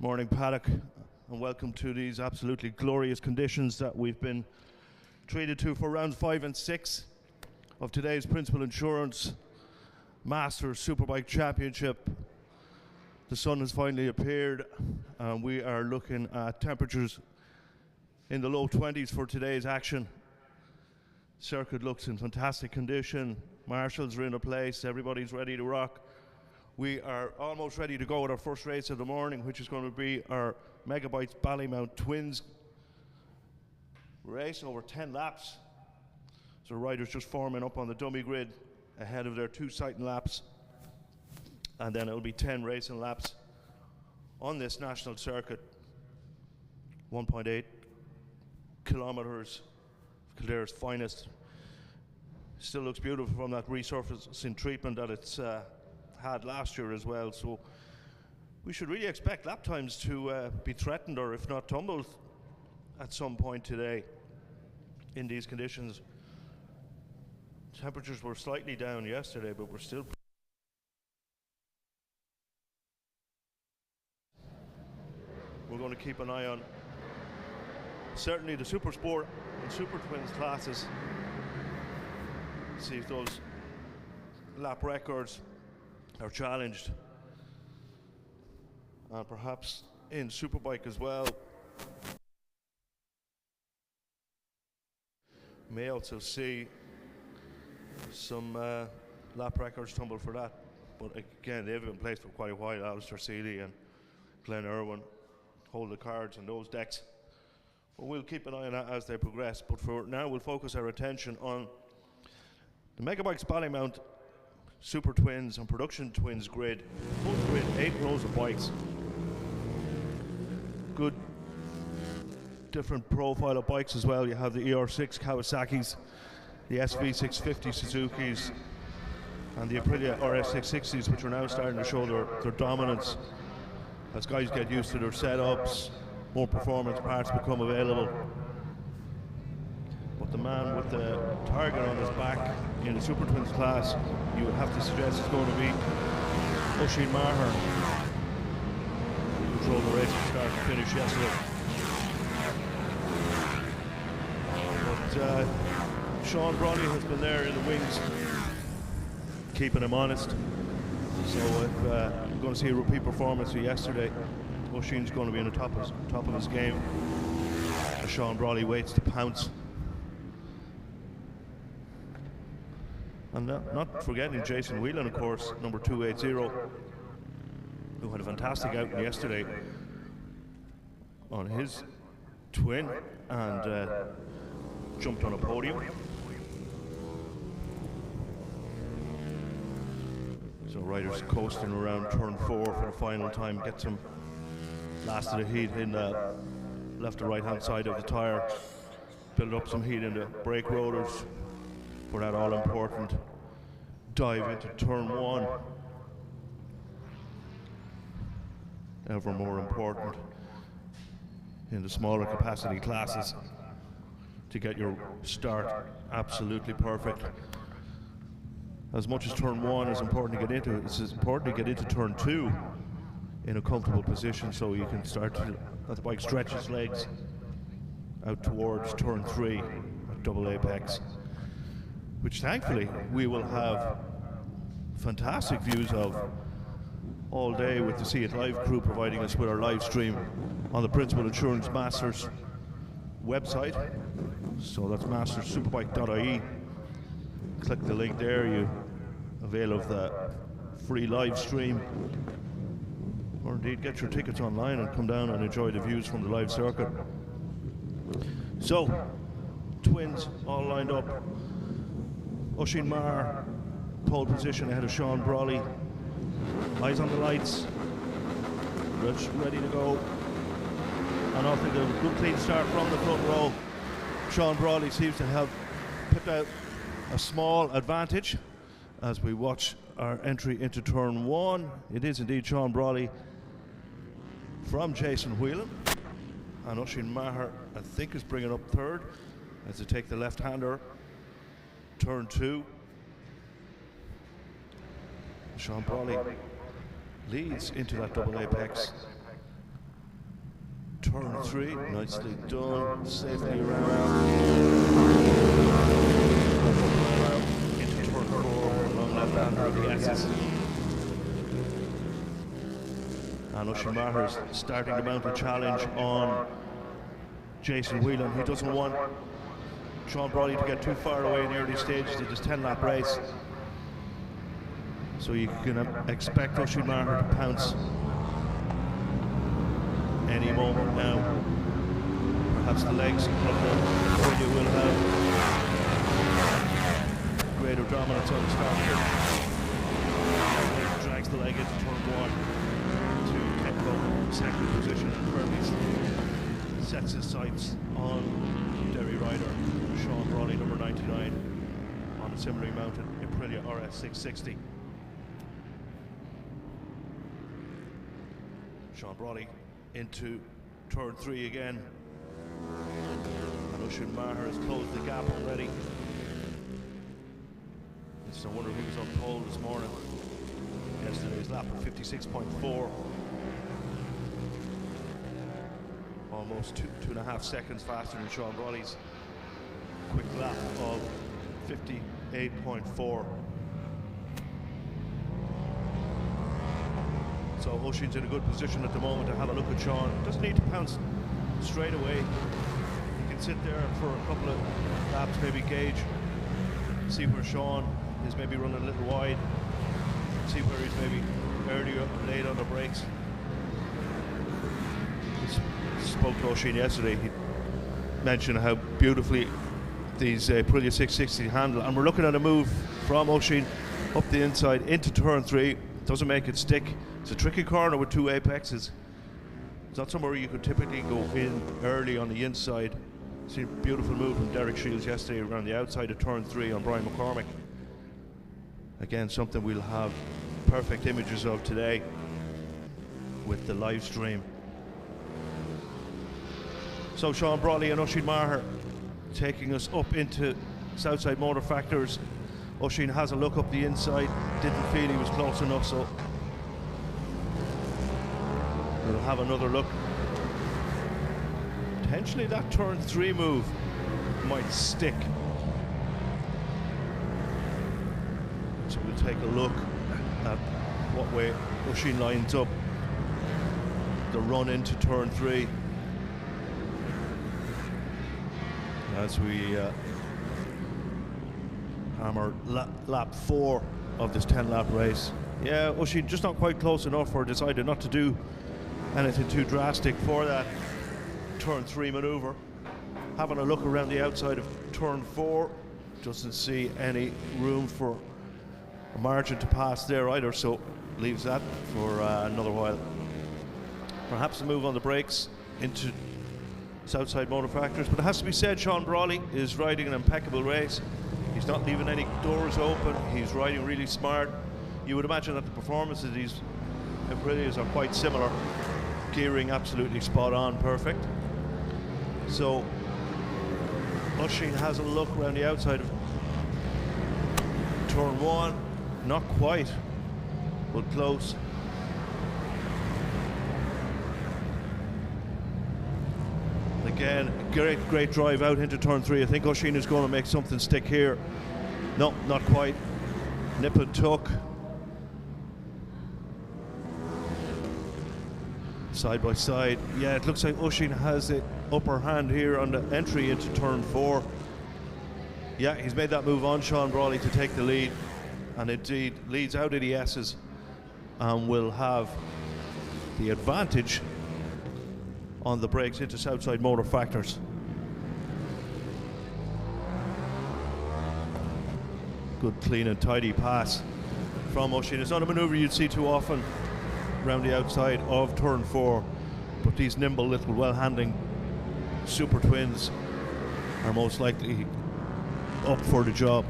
Morning paddock, and welcome to these absolutely glorious conditions that we've been treated to for rounds 5 and 6 of today's Principal Insurance Masters Superbike Championship. The sun has finally appeared and we are looking at temperatures in the low 20s for today's action. Circuit looks in fantastic condition, marshals are in a place, everybody's ready to rock. We are almost ready to go with our first race of the morning, which is going to be our Megabikes Twins race over 10 laps. So riders just forming up on the dummy grid ahead of their 2 sighting laps. And then it'll be 10 racing laps on this national circuit. 1.8 kilometers, Kildare's finest. Still looks beautiful from that resurfacing treatment that it's had last year as well, so we should really expect lap times to be threatened, or if not tumbled, at some point today in these conditions. Temperatures were slightly down yesterday, but we're still going to keep an eye on certainly the Supersport and Super Twins classes, see if those lap records are challenged, and perhaps in Superbike as well. May also see some lap records tumble for that, but again they've been in place for quite a while. Alistair Seeley and Glenn Irwin hold the cards on those decks, but we'll keep an eye on that as they progress. But for now we'll focus our attention on the Megabikes Ballymount Super Twins and Production Twins grid. Full grid, 8 rows of bikes. Good different profile of bikes as well. You have the ER6 Kawasaki's, the SV650 Suzuki's, and the Aprilia RS660s, which are now starting to show their dominance as guys get used to their setups, more performance parts become available. But the man with the target on his back in the Super Twins class, you would have to suggest it's going to be Oisin Maher, who controlled the race from start to finish yesterday. But Sean Brawley has been there in the wings, keeping him honest. So if we're going to see a repeat performance of yesterday, Oisin's going to be in the top of his game as Sean Brawley waits to pounce. And not forgetting Jason Whelan, of course, number 280, who had a fantastic outing yesterday on his twin and jumped on a podium. So riders coasting around turn 4 for the final time, get some last of the heat in the left and right hand side of the tyre, build up some heat in the brake rotors for that all-important dive into turn 1. Ever more important in the smaller capacity classes to get your start absolutely perfect. As much as turn 1 is important to get into, it's important to get into turn 2 in a comfortable position, so you can start to let the bike stretch its legs out towards turn 3 at double apex, which thankfully we will have fantastic views of all day with the See It Live crew providing us with our live stream on the Principal Insurance Masters website. So that's mastersuperbike.ie. Click the link there, you avail of the free live stream, or indeed get your tickets online and come down and enjoy the views from the live circuit. So, twins all lined up. Oisin Maher, pole position ahead of Sean Brawley. Eyes on the lights, ready to go. And off they go. Good clean start from the front row. Sean Brawley seems to have picked out a small advantage as we watch our entry into turn 1. It is indeed Sean Brawley from Jason Whelan. And Oisin Maher, I think, is bringing up third as they take the left-hander. Turn 2. Sean Brawley leads into that double apex turn 3, nicely done, safely around. Into turn 4, long left-hander of the S's. And Oisin Maher's starting to mount a challenge on Jason Whelan. He doesn't want Sean Brawley to get too far away in the early stages of this 10-lap race. So you can expect Oisin Maher to pounce any moment now. Perhaps the legs of Willie will have greater dominance on the start. Drags the leg into turn 1 to Kempo, second position, and firmly sets his sights on Derry rider Sean Brawley, number 99, on a similarly mounted Aprilia RS 660. Sean Brawley into turn 3 again, and Oisin Maher has closed the gap already. It's no wonder he was on pole this morning. Yesterday's lap of 56.4, almost two and a half seconds faster than Sean Brawley's quick lap of 58.4. So Oisin's in a good position at the moment to have a look at Sean. Doesn't need to pounce straight away. He can sit there for a couple of laps, maybe gauge, see where Sean is maybe running a little wide, see where he's maybe early or late on the brakes. Spoke to Oisin yesterday. He mentioned how beautifully these Aprilia 660 handle, and we're looking at a move from Oisin up the inside into turn 3. Doesn't make it stick. It's a tricky corner with two apexes. It's not somewhere you could typically go in early on the inside. Seen a beautiful move from Derek Shields yesterday around the outside of turn 3 on Brian McCormick. Again, something we'll have perfect images of today with the live stream. So Sean Brawley and Oisin Maher taking us up into Southside Motor Factors. Oisin has a look up the inside, didn't feel he was close enough, so we'll have another look. Potentially that turn 3 move might stick. So we'll take a look at what way Oisin lines up the run into turn 3 as we hammer lap 4 of this 10-lap race. Yeah, Oisin just not quite close enough, or decided not to do anything too drastic for that turn 3 maneuver. Having a look around the outside of turn 4, doesn't see any room for a margin to pass there either, so leaves that for another while. Perhaps a move on the brakes into Southside Motor Factors, but it has to be said, Sean Brawley is riding an impeccable race. He's not leaving any doors open. He's riding really smart. You would imagine that the performances of these Aprilias are quite similar. Gearing absolutely spot on, perfect. So Oisin has a look around the outside of turn 1. Not quite, but close. Again, great drive out into turn 3. I think Oisin is going to make something stick here. No, not quite. Nip and tuck. Side by side. Yeah, it looks like Oisin has the upper hand here on the entry into turn 4. Yeah, he's made that move on Sean Brawley to take the lead, and indeed leads out of the S's and will have the advantage on the brakes into Southside Motor Factors. Good, clean and tidy pass from Oisin. It's not a manoeuvre you'd see too often around the outside of turn 4, but these nimble little well-handling Super Twins are most likely up for the job.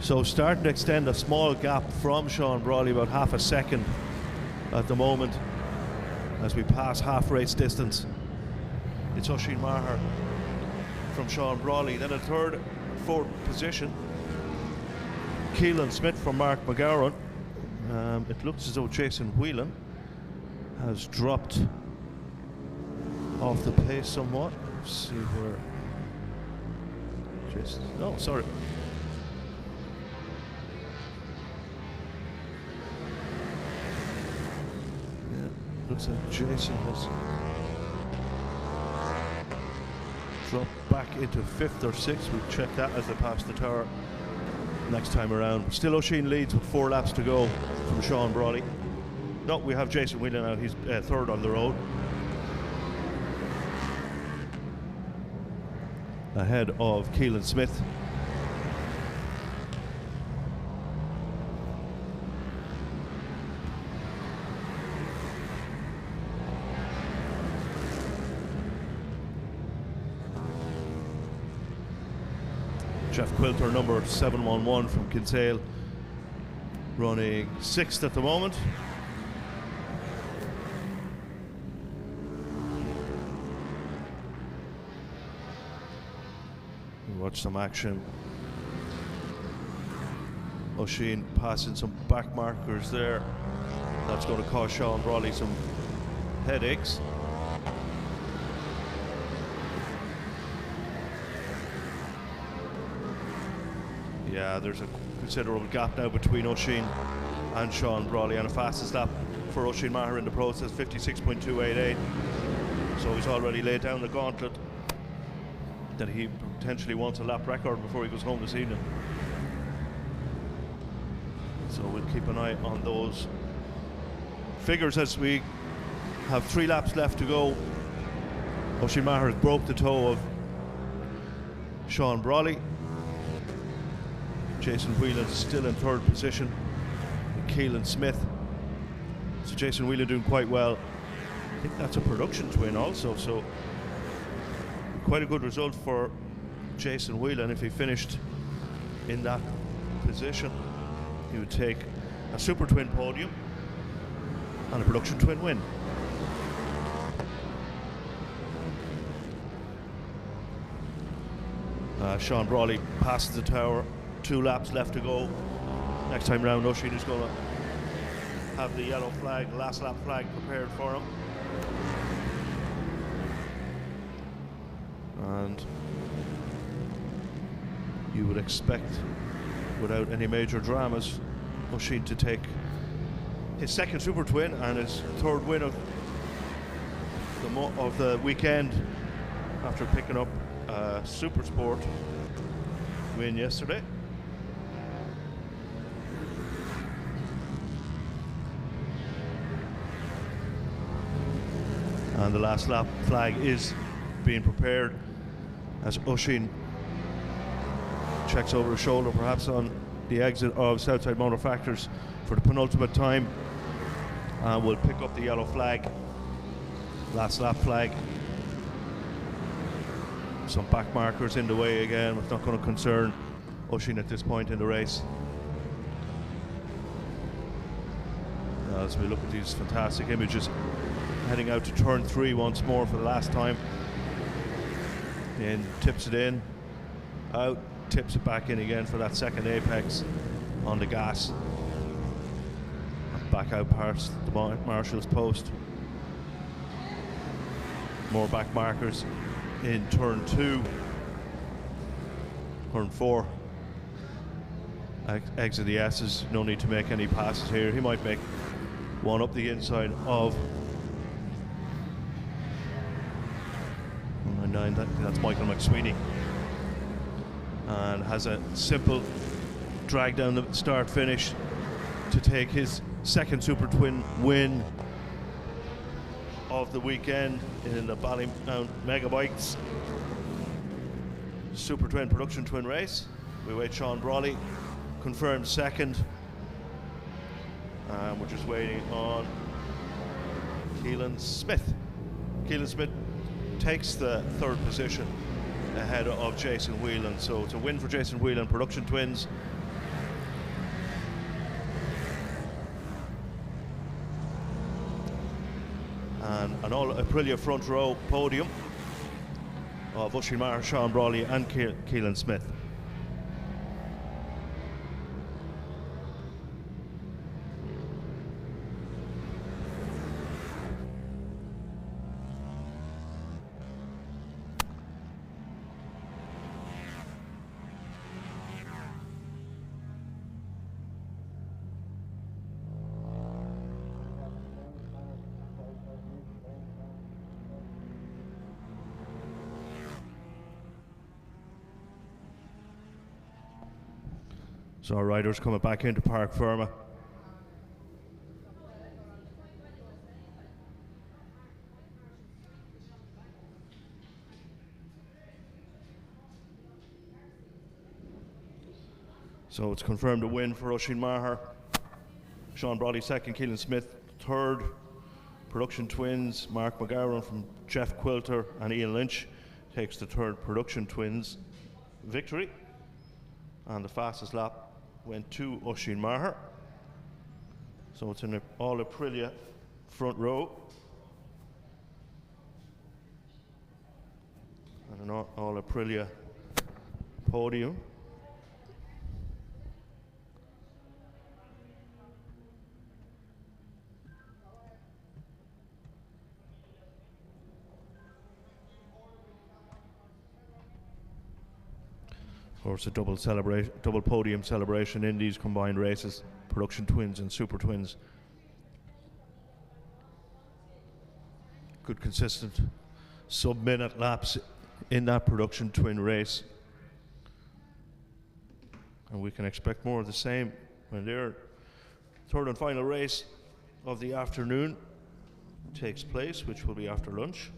So starting to extend a small gap from Sean Brawley, about half a second at the moment, as we pass half race distance. It's Oisin Maher from Sean Brawley. Then a third and fourth position, Keelan Smith from Mark McGowan. It looks as though Jason Whelan has dropped off the pace somewhat. Let's see where. No, sorry. Yeah, looks like Jason has dropped back into 5th or 6th. We'll check that as they pass the tower next time around. Still O'Sheen leads with 4 laps to go from Sean Brawley. No, we have Jason Whelan now. He's 3rd on the road. Ahead of Keelan Smith. Jeff Quilter, number 711 from Kinsale, running 6th at the moment. Watch some action. O'Sheen passing some back markers there. That's going to cause Sean Brawley some headaches. Yeah, there's a considerable gap now between O'Sheen and Sean Brawley, and a fastest lap for O'Sheen Maher in the process, 56.288. So he's already laid down the gauntlet that he potentially wants a lap record before he goes home this evening. So we'll keep an eye on those figures as we have 3 laps left to go. O'Sheen Maher has broke the toe of Sean Brawley. Jason Whelan still in 3rd position with Keelan Smith. So Jason Whelan doing quite well. I think that's a production twin also, so quite a good result for Jason Whelan. If he finished in that position, he would take a super twin podium and a production twin win. Sean Brawley passes the tower, 2 laps left to go. Next time round, O'Sheen is going to have the yellow flag, the last lap flag prepared for him. And you would expect, without any major dramas, O'Sheen to take his 2nd super twin and his 3rd win of the weekend after picking up a Supersport win yesterday. And the last lap flag is being prepared as O'Sheen checks over his shoulder, perhaps on the exit of Southside Motor Factors for the penultimate time, and will pick up the yellow flag, last lap flag. Some back markers in the way again. It's not going to concern O'Sheen at this point in the race. As we look at these fantastic images, heading out to turn 3 once more for the last time. In, tips it in, out, tips it back in again for that 2nd apex on the gas. Back out past the marshal's post. More back markers in turn 2. Turn 4. Exit the S's, no need to make any passes here. He might make one up the inside of 9. That's Michael McSweeney, and has a simple drag down the start finish to take his 2nd super twin win of the weekend in the Ballymount Megabikes super twin production twin race. We wait Sean Brawley, confirmed 2nd, and we're just waiting on Keelan Smith. Keelan Smith takes the 3rd position ahead of Jason Whelan. So it's a win for Jason Whelan, production twins. And an all Aprilia front row podium of O'Sheen Maher, Sean Brawley and Keelan Smith. So our riders coming back into Park Ferma. So it's confirmed a win for Oisin Maher. Sean Brawley second, Keelan Smith third. Production Twins, Mark McGowan from Jeff Quilter and Ian Lynch takes the third Production Twins victory. And the fastest lap went to Oisin Maher. So it's in all Aprilia front row. And an all Aprilia podium. Of course, a double podium celebration in these combined races, Production Twins and Super Twins. Good consistent sub-minute laps in that Production Twin race. And we can expect more of the same when their third and final race of the afternoon takes place, which will be after lunch.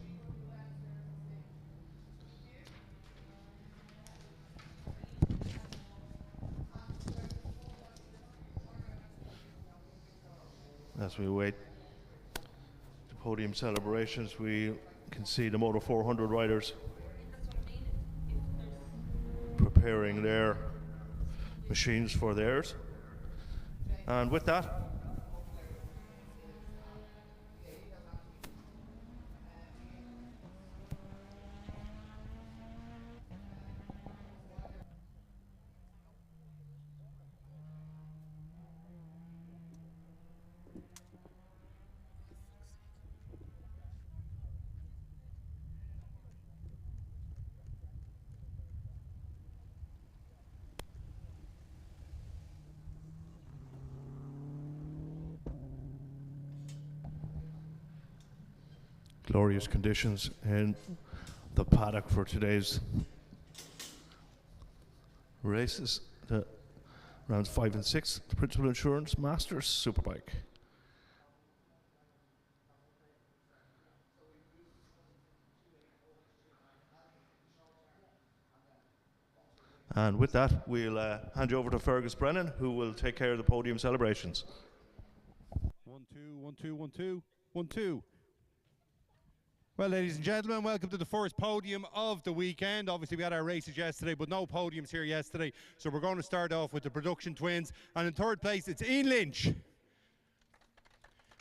As we await the podium celebrations, we can see the Moto 400 riders preparing their machines for theirs. And with that, glorious conditions in the paddock for today's races. The rounds 5 and 6, the Principal Insurance Masters Superbike. And with that, we'll hand you over to Fergus Brennan, who will take care of the podium celebrations. 1, 2, 1, 2, 1, 2, 1, 2. Well, ladies and gentlemen, welcome to the first podium of the weekend. Obviously, we had our races yesterday, but no podiums here yesterday. So we're going to start off with the Production Twins. And in third place, it's Ian Lynch. We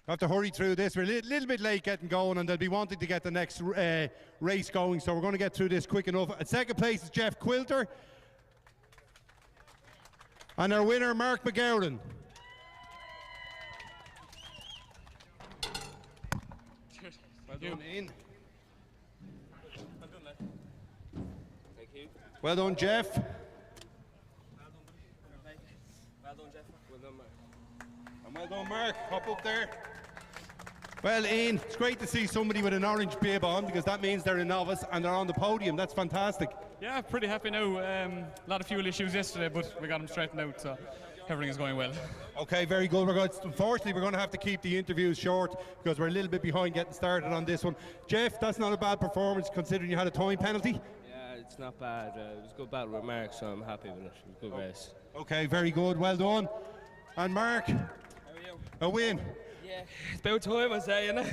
have to hurry through this. We're a little bit late getting going, and they'll be wanting to get the next race going. So we're going to get through this quick enough. At second place is Jeff Quilter. And our winner, Mark McGowan. Well done, Ian. Thank you. Well done, Jeff. Well done, Jeff. Well done, Mark. And well done, Mark. Hop up there. Well, Ian, it's great to see somebody with an orange bib on, because that means they're a novice and they're on the podium. That's fantastic. Yeah, pretty happy now. A lot of fuel issues yesterday, but we got them straightened out, so everything is going well. Okay, very good. Unfortunately, we're going to have to keep the interviews short because we're a little bit behind getting started on this one. Jeff, that's not a bad performance considering you had a time penalty. Yeah, it's not bad. It was a good battle with Mark, so I'm happy with it. It was a good race. Okay, very good. Well done. And Mark, how are you? A win. Yeah, it's about time, I say, you know.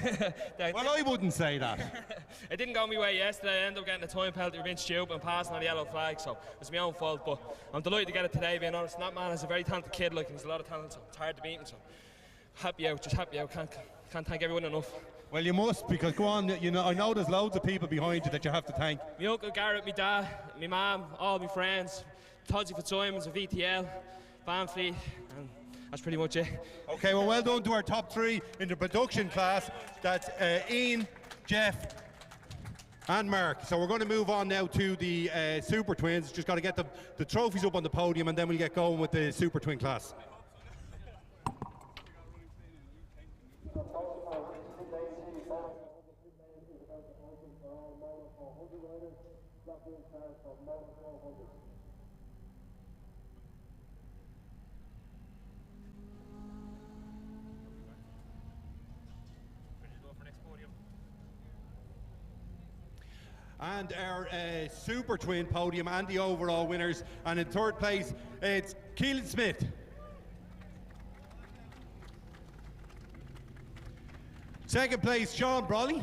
Well, I wouldn't say that. It didn't go my way yesterday. I ended up getting a time penalty for being stupid and passing on the yellow flag, so it's my own fault. But I'm delighted to get it today, being honest. And that man is a very talented kid, like, and he's a lot of talent, so it's hard to beat him. So happy out, just happy out. Can't thank everyone enough. Well, you must, because go on. You know, I know there's loads of people behind you that you have to thank. My uncle Garrett, my dad, my mum, all my friends, Toddsy Fitzsimons of VTL, Van Fleet, and that's pretty much it. Okay, well done to our top three in the production class. That's Ian, Jeff, and Mark. So we're going to move on now to the Super Twins. Just got to get the trophies up on the podium, and then we'll get going with the Super Twin class. and our Super Twin podium and the overall winners. And in third place, it's Keelan Smith. Second place, Sean Brawley.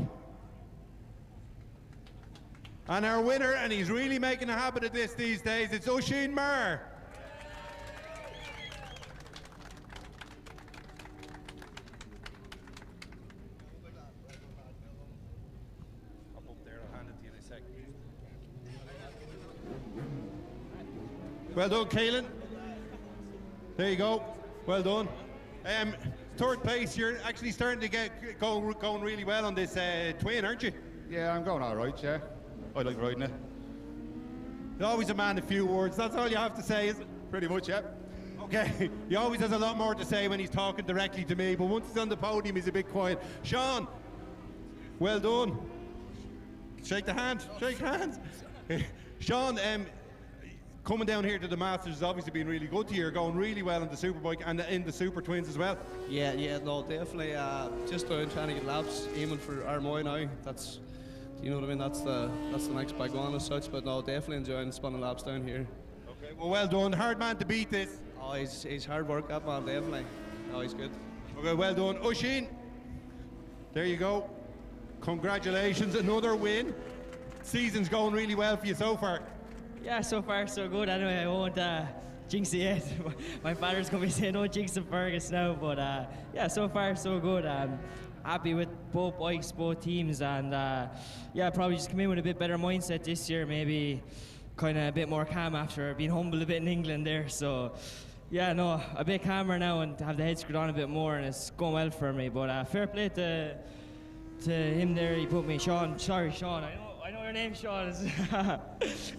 And our winner, and he's really making a habit of this these days, it's Oisin Marr. Well done, Keelan. There you go. Well done. Third place, you're actually starting to get going really well on this twin, aren't you? Yeah, I'm going all right, yeah. I like riding it. You're always a man of few words. That's all you have to say, is it? Pretty much, yeah. Okay. He always has a lot more to say when he's talking directly to me, but once he's on the podium, he's a bit quiet. Sean, well done. Shake the hand. Shake hands. Sean, coming down here to the Masters has obviously been really good to you. You're going really well in the Superbike and in the Super Twins as well. Yeah, no, definitely. Just trying to get laps, aiming for Armoy now. That's, you know what I mean. That's the next big one as such. But no, definitely enjoying spinning laps down here. Okay, well done. Hard man to beat this. Oh, he's hard work, that man, definitely. Oh, he's good. Okay, well done, Oisin. There you go. Congratulations, another win. Season's going really well for you so far. Yeah, so far so good. Anyway, I won't jinx it yet. My father's going to be saying no jinx and Fergus now, but yeah, so far so good. Happy with both bikes, both teams, and yeah, probably just come in with a bit better mindset this year, maybe kind of a bit more calm after being humbled a bit in England there. So yeah, no, a bit calmer now and have the head screwed on a bit more, and it's going well for me. But fair play to him there. He put me, Sean. Sorry, Sean. I know your name, Sean.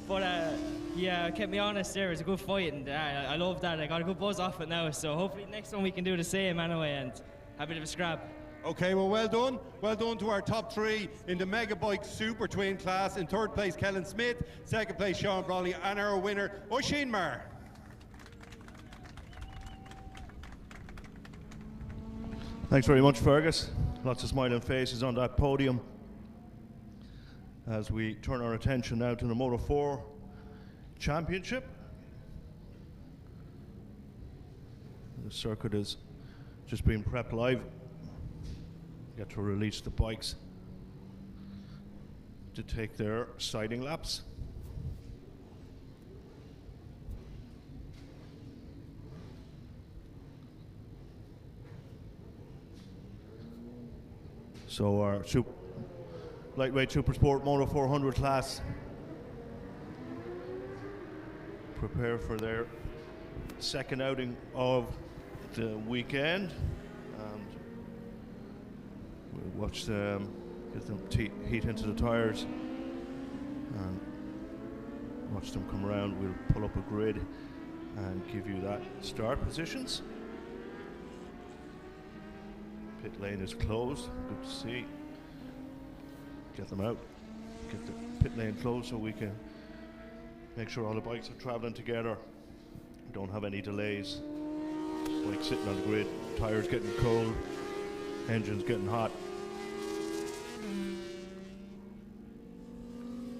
But yeah, kept me honest there. It was a good fight, and I love that. I got a good buzz off it now. So hopefully next one we can do the same anyway and have a bit of a scrap. Okay, well done. Well done to our top three in the Megabikes Super Twin class. In third place, Keelan Smith. Second place, Sean Brawley. And our winner, Oisin Marr. Thanks very much, Fergus. Lots of smiling faces on that podium. As we turn our attention now to the Moto 4 Championship. The circuit is just being prepped live. Get to release the bikes to take their siding laps. So our lightweight Supersport Moto 400 class prepare for their second outing of the weekend, and we'll watch them get them heat into the tires and watch them come around. We'll pull up a grid and give you that start positions. Pit lane is closed, good to see. Get them out, get the pit lane closed so we can make sure all the bikes are traveling together. We don't have any delays. Bikes sitting on the grid, tires getting cold, engines getting hot.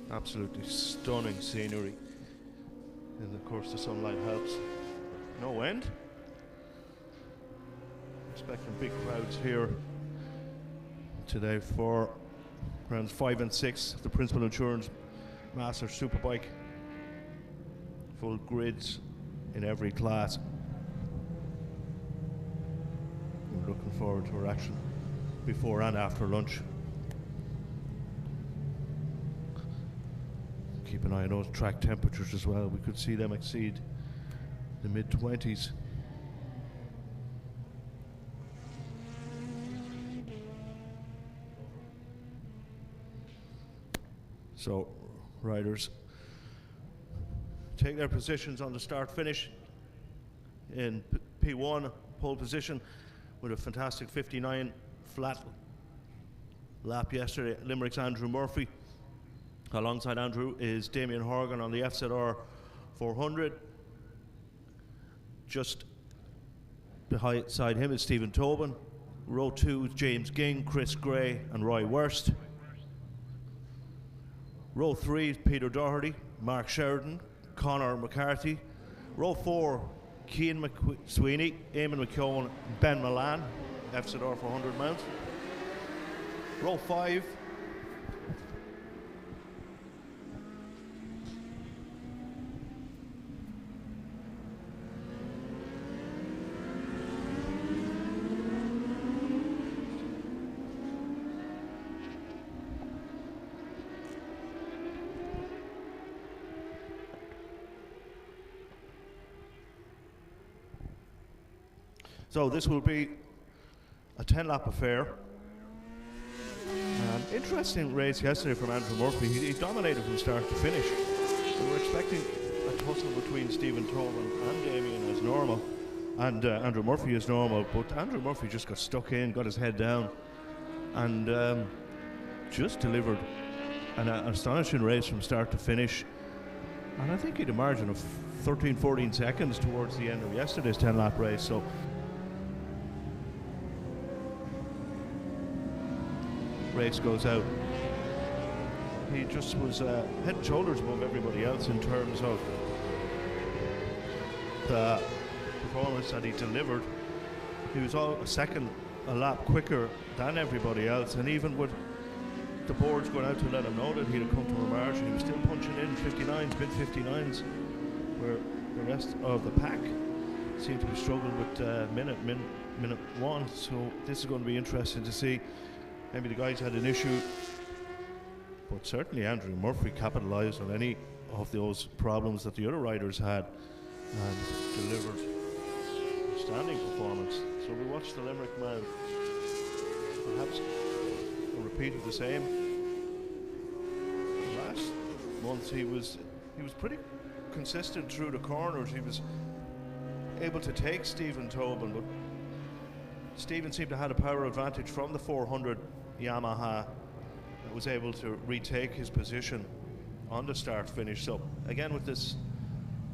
Absolutely stunning scenery. And of course the sunlight helps. No end. Expecting big crowds here today for rounds 5 and 6 of the Principal Insurance Masters Superbike. Full grids in every class. We're looking forward to our action before and after lunch. Keep an eye on those track temperatures as well. We could see them exceed the mid-20s. So riders take their positions on the start finish. In P1 pole position with a fantastic 59 flat lap yesterday, Limerick's Andrew Murphy. Alongside Andrew is Damien Horgan on the FZR 400. Just beside him is Stephen Tobin. Row 2 is James Ging, Chris Gray and Roy Wurst. Row 3, Peter Doherty, Mark Sheridan, Conor McCarthy. Row 4, Cian McSweeney, Eamon McKeown, Ben Milan, FZR for 100 mounts. Row 5, so this will be a 10-lap affair. Interesting race yesterday from Andrew Murphy. He dominated from start to finish. We were expecting a tussle between Stephen Tobin and Damien as normal, and Andrew Murphy as normal, but Andrew Murphy just got stuck in, got his head down, and just delivered an astonishing race from start to finish. And I think he had a margin of 13-14 seconds towards the end of yesterday's 10-lap race. So race goes out. He just was head and shoulders above everybody else in terms of the performance that he delivered. He was a lap quicker than everybody else, and even with the boards going out to let him know that he'd have come to a margin, he was still punching in 59s, mid 59s, where the rest of the pack seemed to be struggling with minute one. So this is going to be interesting to see. Maybe the guys had an issue, but certainly Andrew Murphy capitalised on any of those problems that the other riders had and delivered a standing performance. So we watched the Limerick man, perhaps a repeat of the same. Last month he was pretty consistent through the corners. He was able to take Stephen Tobin, but Stephen seemed to have a power advantage from the 400 Yamaha that was able to retake his position on the start finish. So again, with this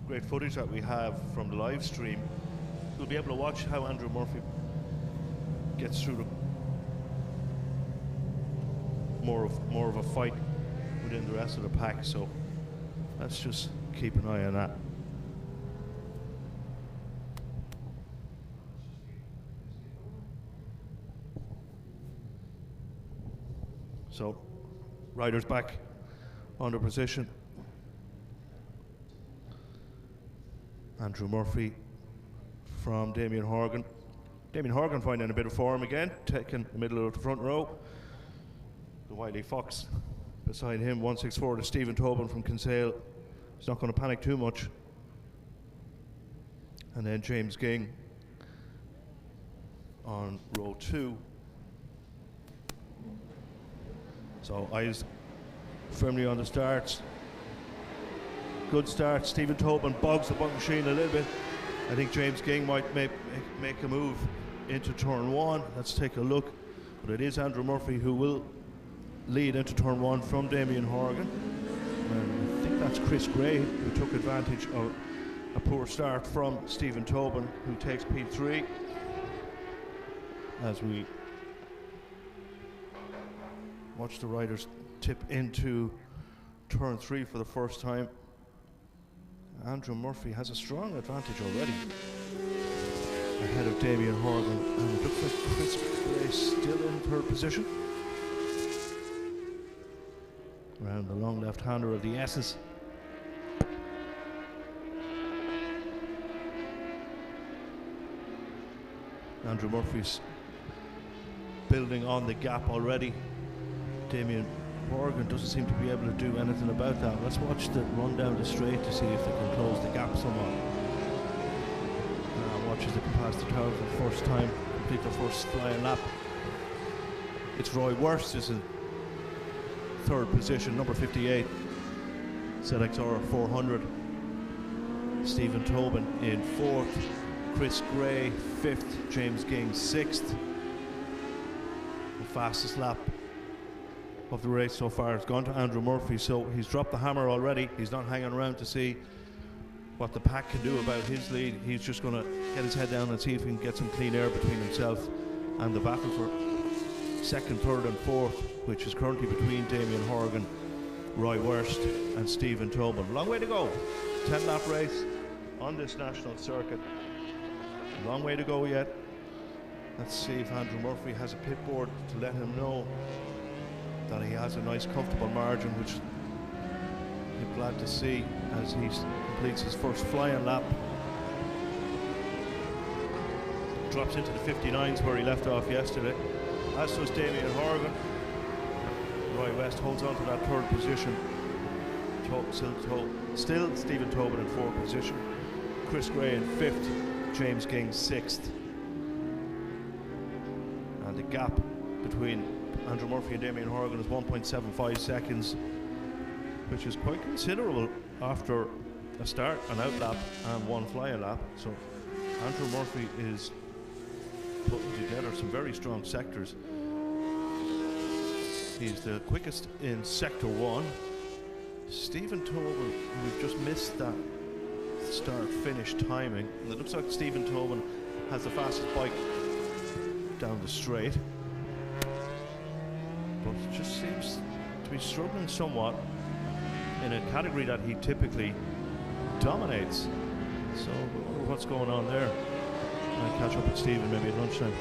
great footage that we have from the live stream, we'll be able to watch how Andrew Murphy gets through more of a fight within the rest of the pack. So let's just keep an eye on that. So, riders back under position. Andrew Murphy from Damien Horgan. Damien Horgan finding a bit of form again, taking the middle of the front row. The Wiley Fox beside him, 164 to Stephen Tobin from Kinsale. He's not going to panic too much. And then James Ging on row 2. So eyes firmly on the starts. Good start. Stephen Tobin bogs the bug machine a little bit. I think James Ging might make a move into turn 1. Let's take a look. But it is Andrew Murphy who will lead into turn 1 from Damien Horgan. And I think that's Chris Gray who took advantage of a poor start from Stephen Tobin, who takes P3 as we watch the riders tip into turn 3 for the first time. Andrew Murphy has a strong advantage already ahead of Damien Horgan, and it looks like Chris Gray still in third position. Around the long left-hander of the S's. Andrew Murphy's building on the gap already. Damien Horgan doesn't seem to be able to do anything about that. Let's watch the run down the straight to see if they can close the gap somewhat. Watch as they can pass the tower for the first time, complete their first flying lap. It's Roy Wurst is in third position, number 58, ZXR 400. Stephen Tobin in fourth, Chris Gray fifth, James Ging sixth. The fastest lap of the race so far has gone to Andrew Murphy, so he's dropped the hammer already. He's not hanging around to see what the pack can do about his lead. He's just going to get his head down and see if he can get some clean air between himself and the battle for second, third and fourth, which is currently between Damien Horgan Roy Wurst and Stephen Tobin. Long way to go. 10-lap race on this national circuit. Long way to go yet. Let's see if Andrew Murphy has a pit board to let him know that he has a nice comfortable margin, which you're glad to see as he completes his first flying lap. Drops into the 59s where he left off yesterday, as does Damien Horgan. Roy West holds on to that third position. Still Stephen Tobin in fourth position. Chris Gray in fifth. James King sixth. And the gap between Andrew Murphy and Damien Horgan is 1.75 seconds, which is quite considerable after a start, an out lap, and one flying lap. So Andrew Murphy is putting together some very strong sectors. He's the quickest in sector 1. Stephen Tobin, we've just missed that start-finish timing. And it looks like Stephen Tobin has the fastest bike down the straight, but it just seems to be struggling somewhat in a category that he typically dominates. So what's going on there? I'll catch up with Stephen maybe at lunchtime.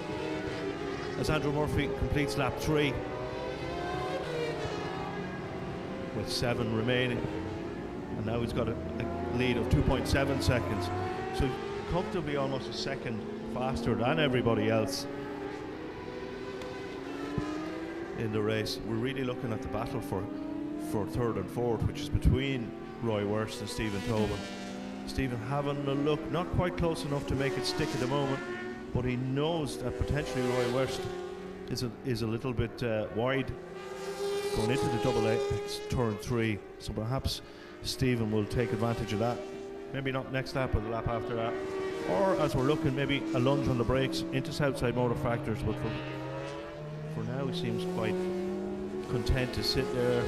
As Andrew Murphy completes lap 3 with 7 remaining, and now he's got a lead of 2.7 seconds, so comfortably almost a second faster than everybody else in the race. We're really looking at the battle for third and fourth, which is between Roy Wurst and Stephen Tobin. Stephen having a look, not quite close enough to make it stick at the moment, but he knows that potentially Roy Wurst is a little bit wide going into the double apex turn 3, so perhaps Stephen will take advantage of that. Maybe not next lap, but the lap after that, or as we're looking, maybe a lunge on the brakes into Southside Motor Factors. But for now, he seems quite content to sit there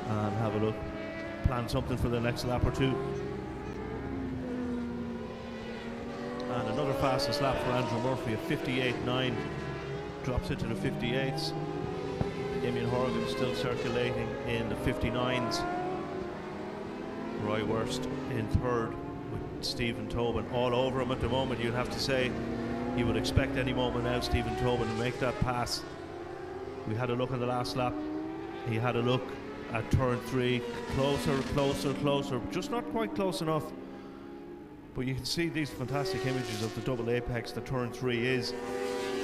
and have a look, plan something for the next lap or two. And another fastest lap for Andrew Murphy, a 58.9, drops into the 58s. Damien Horgan still circulating in the 59s. Roy Wurst in third with Stephen Tobin all over him at the moment. You'd have to say you would expect any moment now Stephen Tobin to make that pass. We had a look on the last lap. He had a look at turn 3, closer, just not quite close enough. But you can see these fantastic images of the double apex that turn 3 is,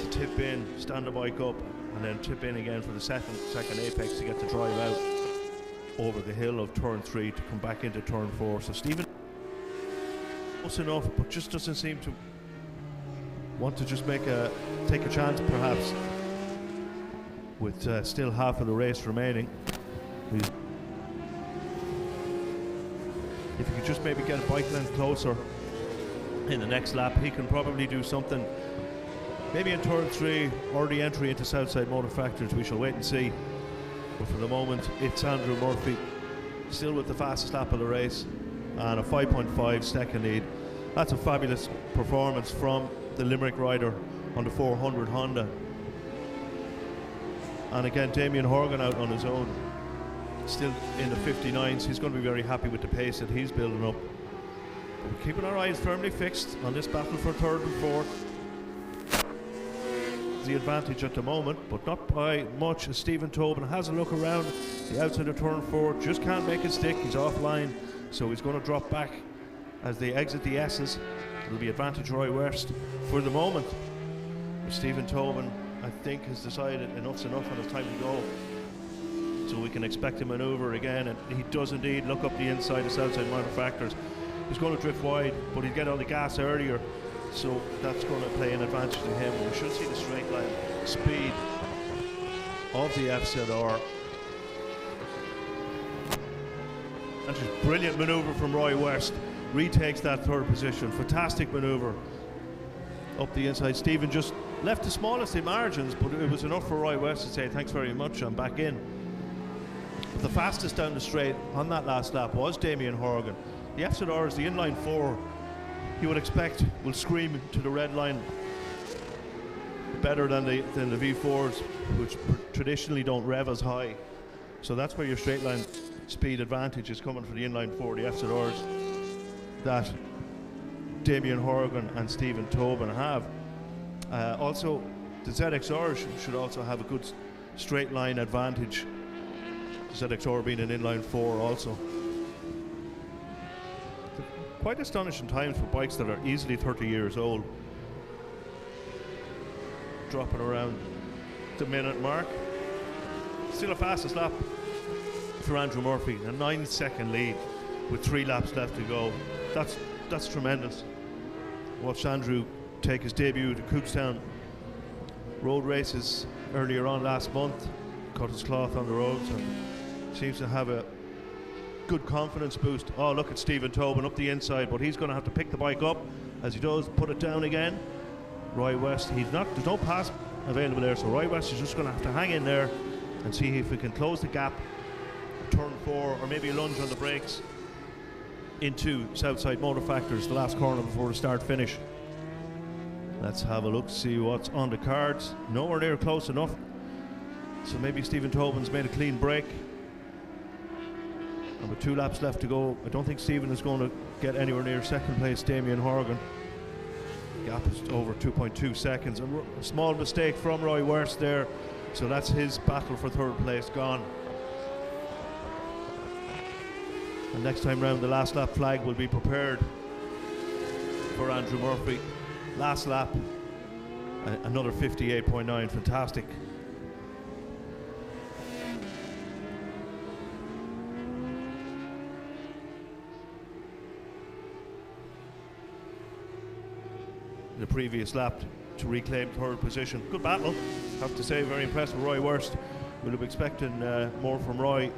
to tip in, stand the bike up, and then tip in again for the second apex to get the drive out over the hill of turn 3 to come back into turn 4. So Stephen close enough, but just doesn't seem to want to just take a chance perhaps with still half of the race remaining. If he could just maybe get a bike length closer in the next lap, he can probably do something maybe in turn 3 or the entry into Southside Motor Factors. We shall wait and see. But for the moment, it's Andrew Murphy still with the fastest lap of the race and a 5.5 second lead. That's a fabulous performance from the Limerick rider on the 400 Honda. And again, Damien Horgan out on his own, still in the 59s. He's going to be very happy with the pace that he's building up. But we're keeping our eyes firmly fixed on this battle for third and fourth. The advantage at the moment, but not by much, as Stephen Tobin has a look around the outside of turn 4, just can't make it stick. He's offline, so he's going to drop back as they exit the S's. It'll be advantage Roy Wurst for the moment. But Stephen Tobin, I think, has decided enough's enough and it's time to go. So we can expect a manoeuvre again, and he does indeed look up the inside of Southside Motor Factors. He's going to drift wide, but he'll get on the gas earlier, so that's going to play an advantage to him. We should see the straight line speed of the FZR. That's just brilliant manoeuvre from Roy Wurst. Retakes that third position. Fantastic manoeuvre up the inside. Stephen just left the smallest in margins, but it was enough for Roy Wurst to say thanks very much, I'm back in. But the fastest down the straight on that last lap was Damien Horgan. The FZR is the inline 4. You would expect will scream to the red line better than the V4s, which traditionally don't rev as high. So that's where your straight line speed advantage is coming for the inline 4, the FZRs, that Damien Horgan and Stephen Tobin have. Also, the ZXR should also have a good straight line advantage. The ZXR being an inline 4 also. Quite astonishing times for bikes that are easily 30 years old. Dropping around the minute mark. Still a fastest lap for Andrew Murphy, a 9-second lead with 3 laps left to go. That's tremendous. Watched Andrew take his debut to Cookstown road races earlier on last month, cut his cloth on the roads, and seems to have a good confidence boost. Oh, look at Stephen Tobin up the inside, but he's going to have to pick the bike up as he does, put it down again. Roy West, there's no pass available there, so Roy West is just going to have to hang in there and see if we can close the gap, turn 4, or maybe a lunge on the brakes into Southside Motor Factors, the last corner before the start finish. Let's have a look, see what's on the cards. Nowhere near close enough, so maybe Stephen Tobin's made a clean break. And with 2 laps left to go, I don't think Stephen is going to get anywhere near second place Damien Horgan. Gap is over 2.2 seconds. A small mistake from Roy West there, so that's his battle for third place gone. And next time round, the last lap flag will be prepared for Andrew Murphy. Last lap, another 58.9, fantastic. The previous lap to reclaim third position. Good battle, have to say, very impressed with Roy Wurst. We'll be expecting more from Roy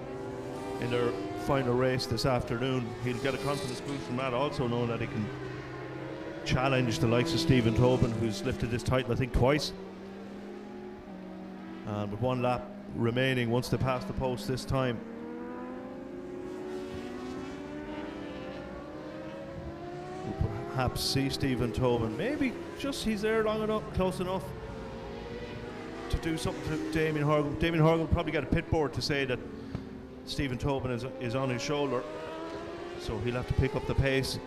in their final race this afternoon. He'll get a confidence boost from that, also knowing that he can challenge the likes of Stephen Tobin, who's lifted this title I think twice. And with 1 lap remaining once they pass the post this time, we'll perhaps see Stephen Tobin. Maybe just he's there long enough, close enough to do something to Damien Horgan. Damien Horgan will probably get a pit board to say that Stephen Tobin is on his shoulder, so he'll have to pick up the pace,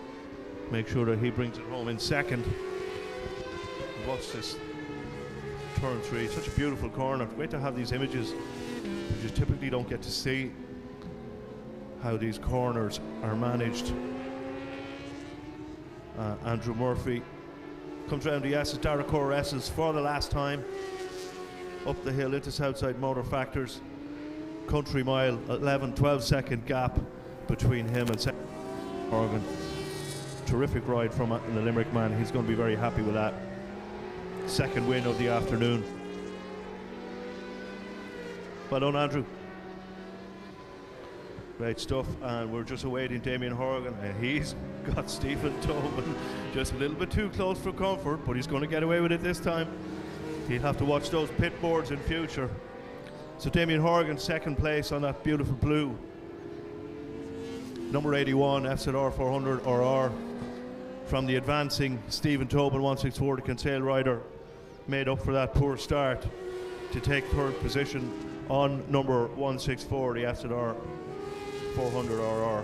make sure that he brings it home in second. Watch this turn 3, such a beautiful corner. Great to have these images. You just typically don't get to see how these corners are managed. Andrew Murphy comes round the S's, Darragh S's for the last time. Up the hill into Southside Motor Factors. Country mile, 12 second gap between him and Horgan. Terrific ride from the Limerick man. He's going to be very happy with that. Second win of the afternoon. Well done, Andrew. Great stuff, and we're just awaiting Damien Horgan, and he's got Stephen Tobin just a little bit too close for comfort, but he's going to get away with it this time. He'll have to watch those pit boards in future. So Damien Horgan, second place on that beautiful blue. Number 81, FZR 400 RR. From the advancing Stephen Tobin 164, the Kinsale rider, made up for that poor start to take third position on number 164, the FZR 400 RR.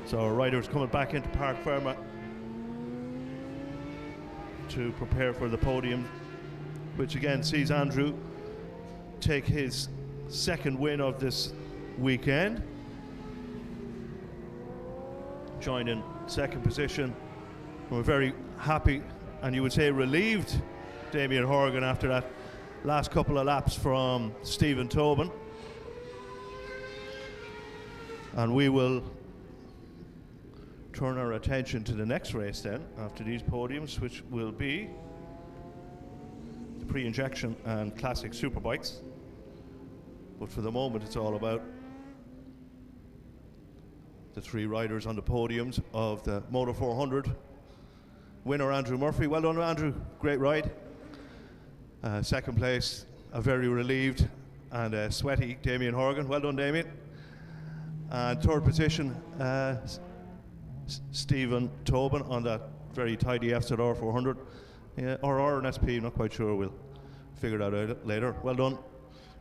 So our riders coming back into Park Fermat to prepare for the podium, which again sees Andrew take his second win of this weekend, joined in second position. We're very happy, and you would say relieved, Damien Horgan, after that last couple of laps from Stephen Tobin. And we will turn our attention to the next race then, after these podiums, which will be the pre-injection and classic superbikes. But for the moment, it's all about the 3 riders on the podiums of the Moto 400. Winner Andrew Murphy. Well done, Andrew. Great ride. Second place, a very relieved and sweaty Damien Horgan. Well done, Damien. And third position, Stephen Tobin on that very tidy FZR 400. Yeah, RR and SP, not quite sure. We'll figure that out later. Well done.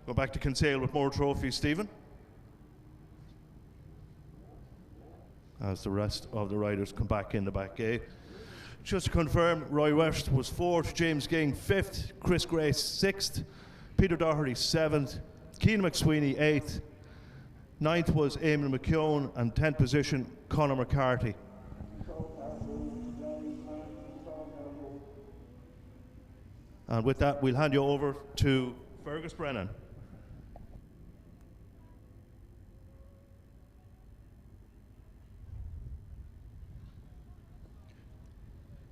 Go back to Kinsale with more trophies, Stephen. As the rest of the riders come back in the back gate. Just to confirm, Roy West was 4th, James Ging 5th, Chris Grace 6th, Peter Doherty 7th, Cian McSweeney 8th, 9th was Eamon McKeown, and 10th position, Conor McCarthy. And with that, we'll hand you over to Fergus Brennan.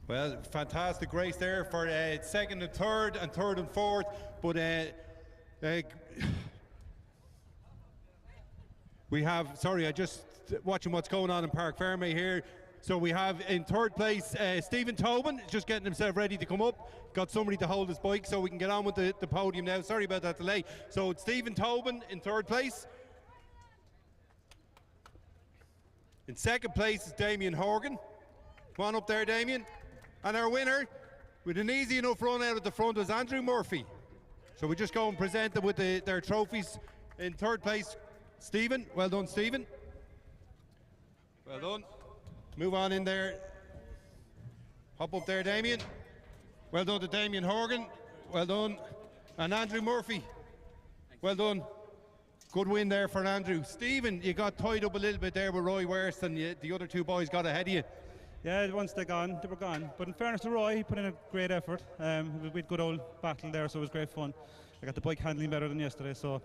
Well, fantastic race there for second and third and fourth, but we have, sorry, I just watching what's going on in Park Ferme here. So we have in third place Stephen Tobin, just getting himself ready to come up. Got somebody to hold his bike so we can get on with the podium now. Sorry about that delay. So it's Stephen Tobin in third place. In second place is Damien Horgan. Come on up there, Damien. And our winner, with an easy enough run out at the front, was Andrew Murphy. So we just go and present them with their trophies. In third place, Stephen. Well done, Stephen. Well done. Move on in there. Hop up there, Damien. Well done to Damien Horgan. Well done. And Andrew Murphy. Well done. Good win there for Andrew. Stephen, you got tied up a little bit there with Roy Worst, and the other two boys got ahead of you. Yeah, once they were gone. But in fairness to Roy, he put in a great effort. We had a good old battle there, so it was great fun. I got the bike handling better than yesterday, so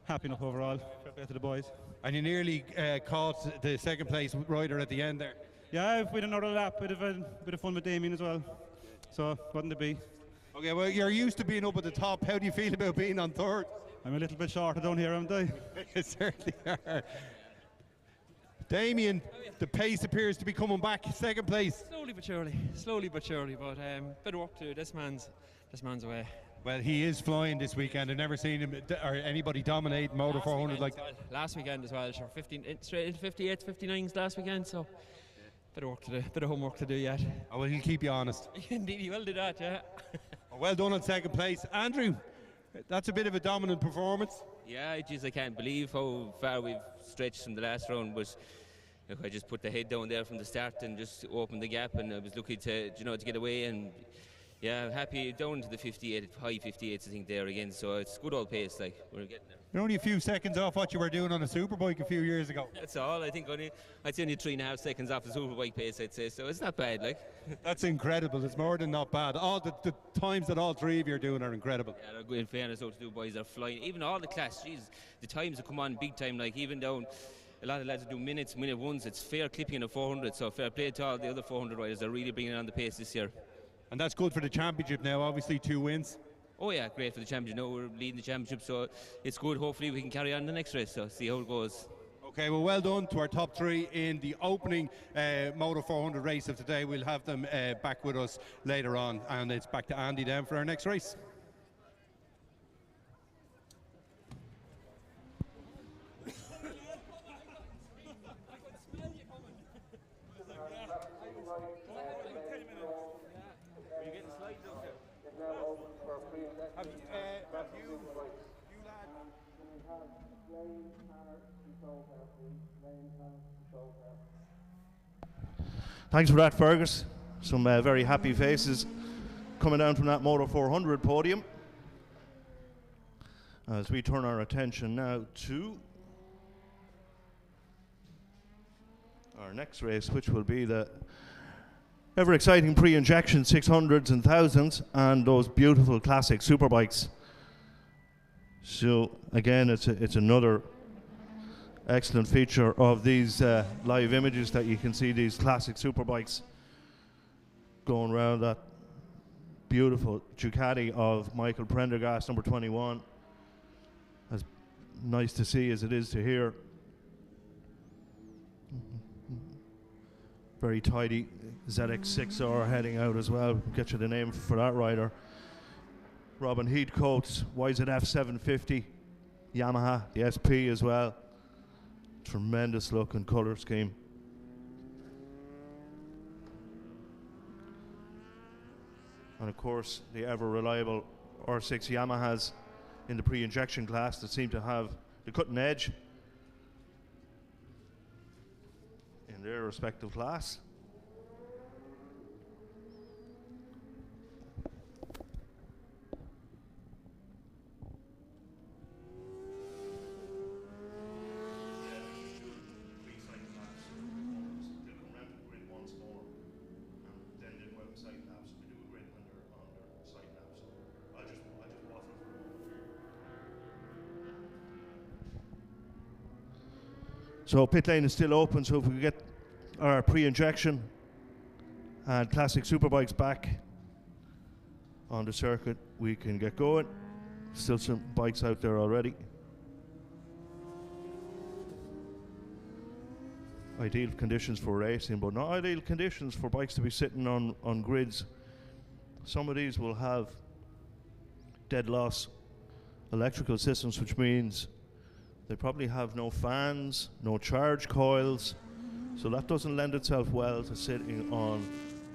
happy enough overall. Fair play to the boys. And you nearly caught the second place rider at the end there. Yeah, we had another lap, bit of fun with Damien as well. So, wasn't to be. Okay, well, you're used to being up at the top. How do you feel about being on third? I'm a little bit shorter down here, haven't I? You certainly are. Damien, the pace appears to be coming back. Second place. Slowly but surely. But bit of work to do. This man's away. Well, he is flying this weekend. I've never seen him or anybody dominate Motor 400 like that. Last weekend as well. Sure, 15 straight into 58s, 59s last weekend. So bit of work to do. Bit of homework to do yet. Oh, well, he'll keep you honest. Indeed, he will do that. Yeah. Well done on second place, Andrew. That's a bit of a dominant performance. Yeah, geez, I can't believe how far we've stretched from the last round. But look, I just put the head down there from the start and just opened the gap, and I was lucky to get away. And yeah, I'm happy down to the 58, high 58s I think there again. So it's good old pace, like we're getting there. You're only a few seconds off what you were doing on a Superbike a few years ago. That's all. I think I'd say only 3.5 seconds off the Superbike pace, I'd say. So it's not bad, like. That's incredible. It's more than not bad. All the times that all three of you are doing are incredible. Yeah, they're good. In fairness, those two boys are flying. Even all the class, geez, the times that come on big time, like even down. A lot of lads do minute ones. It's fair clipping in a 400, so fair play to all the other 400 riders. They're really bringing on the pace this year. And that's good for the championship now, obviously 2 wins. Oh yeah, great for the championship. Now we're leading the championship, so it's good. Hopefully we can carry on the next race, so see how it goes. Okay, well done to our top 3 in the opening Moto 400 race of today. We'll have them back with us later on, and it's back to Andy then for our next race. Thanks for that, Fergus. Some very happy faces coming down from that Moto 400 podium. As we turn our attention now to our next race, which will be the ever exciting pre-injection 600s and 1000s and those beautiful classic Superbikes. So again, it's another excellent feature of these live images that you can see these classic Superbikes going around. That beautiful Ducati of Michael Prendergast, number 21. As nice to see as it is to hear. Very tidy ZX6R heading out as well. Get you the name for that rider. Robin Heathcote's YZF 750, Yamaha, the SP as well. Tremendous look and colour scheme. And of course, the ever reliable or 6 Yamahas in the pre-injection class that seem to have the cutting edge in their respective class. So pit lane is still open, so if we get our pre-injection and classic Superbikes back on the circuit, we can get going. Still some bikes out there already. Ideal conditions for racing, but not ideal conditions for bikes to be sitting on grids. Some of these will have dead loss electrical systems, which means they probably have no fans, no charge coils, so that doesn't lend itself well to sitting on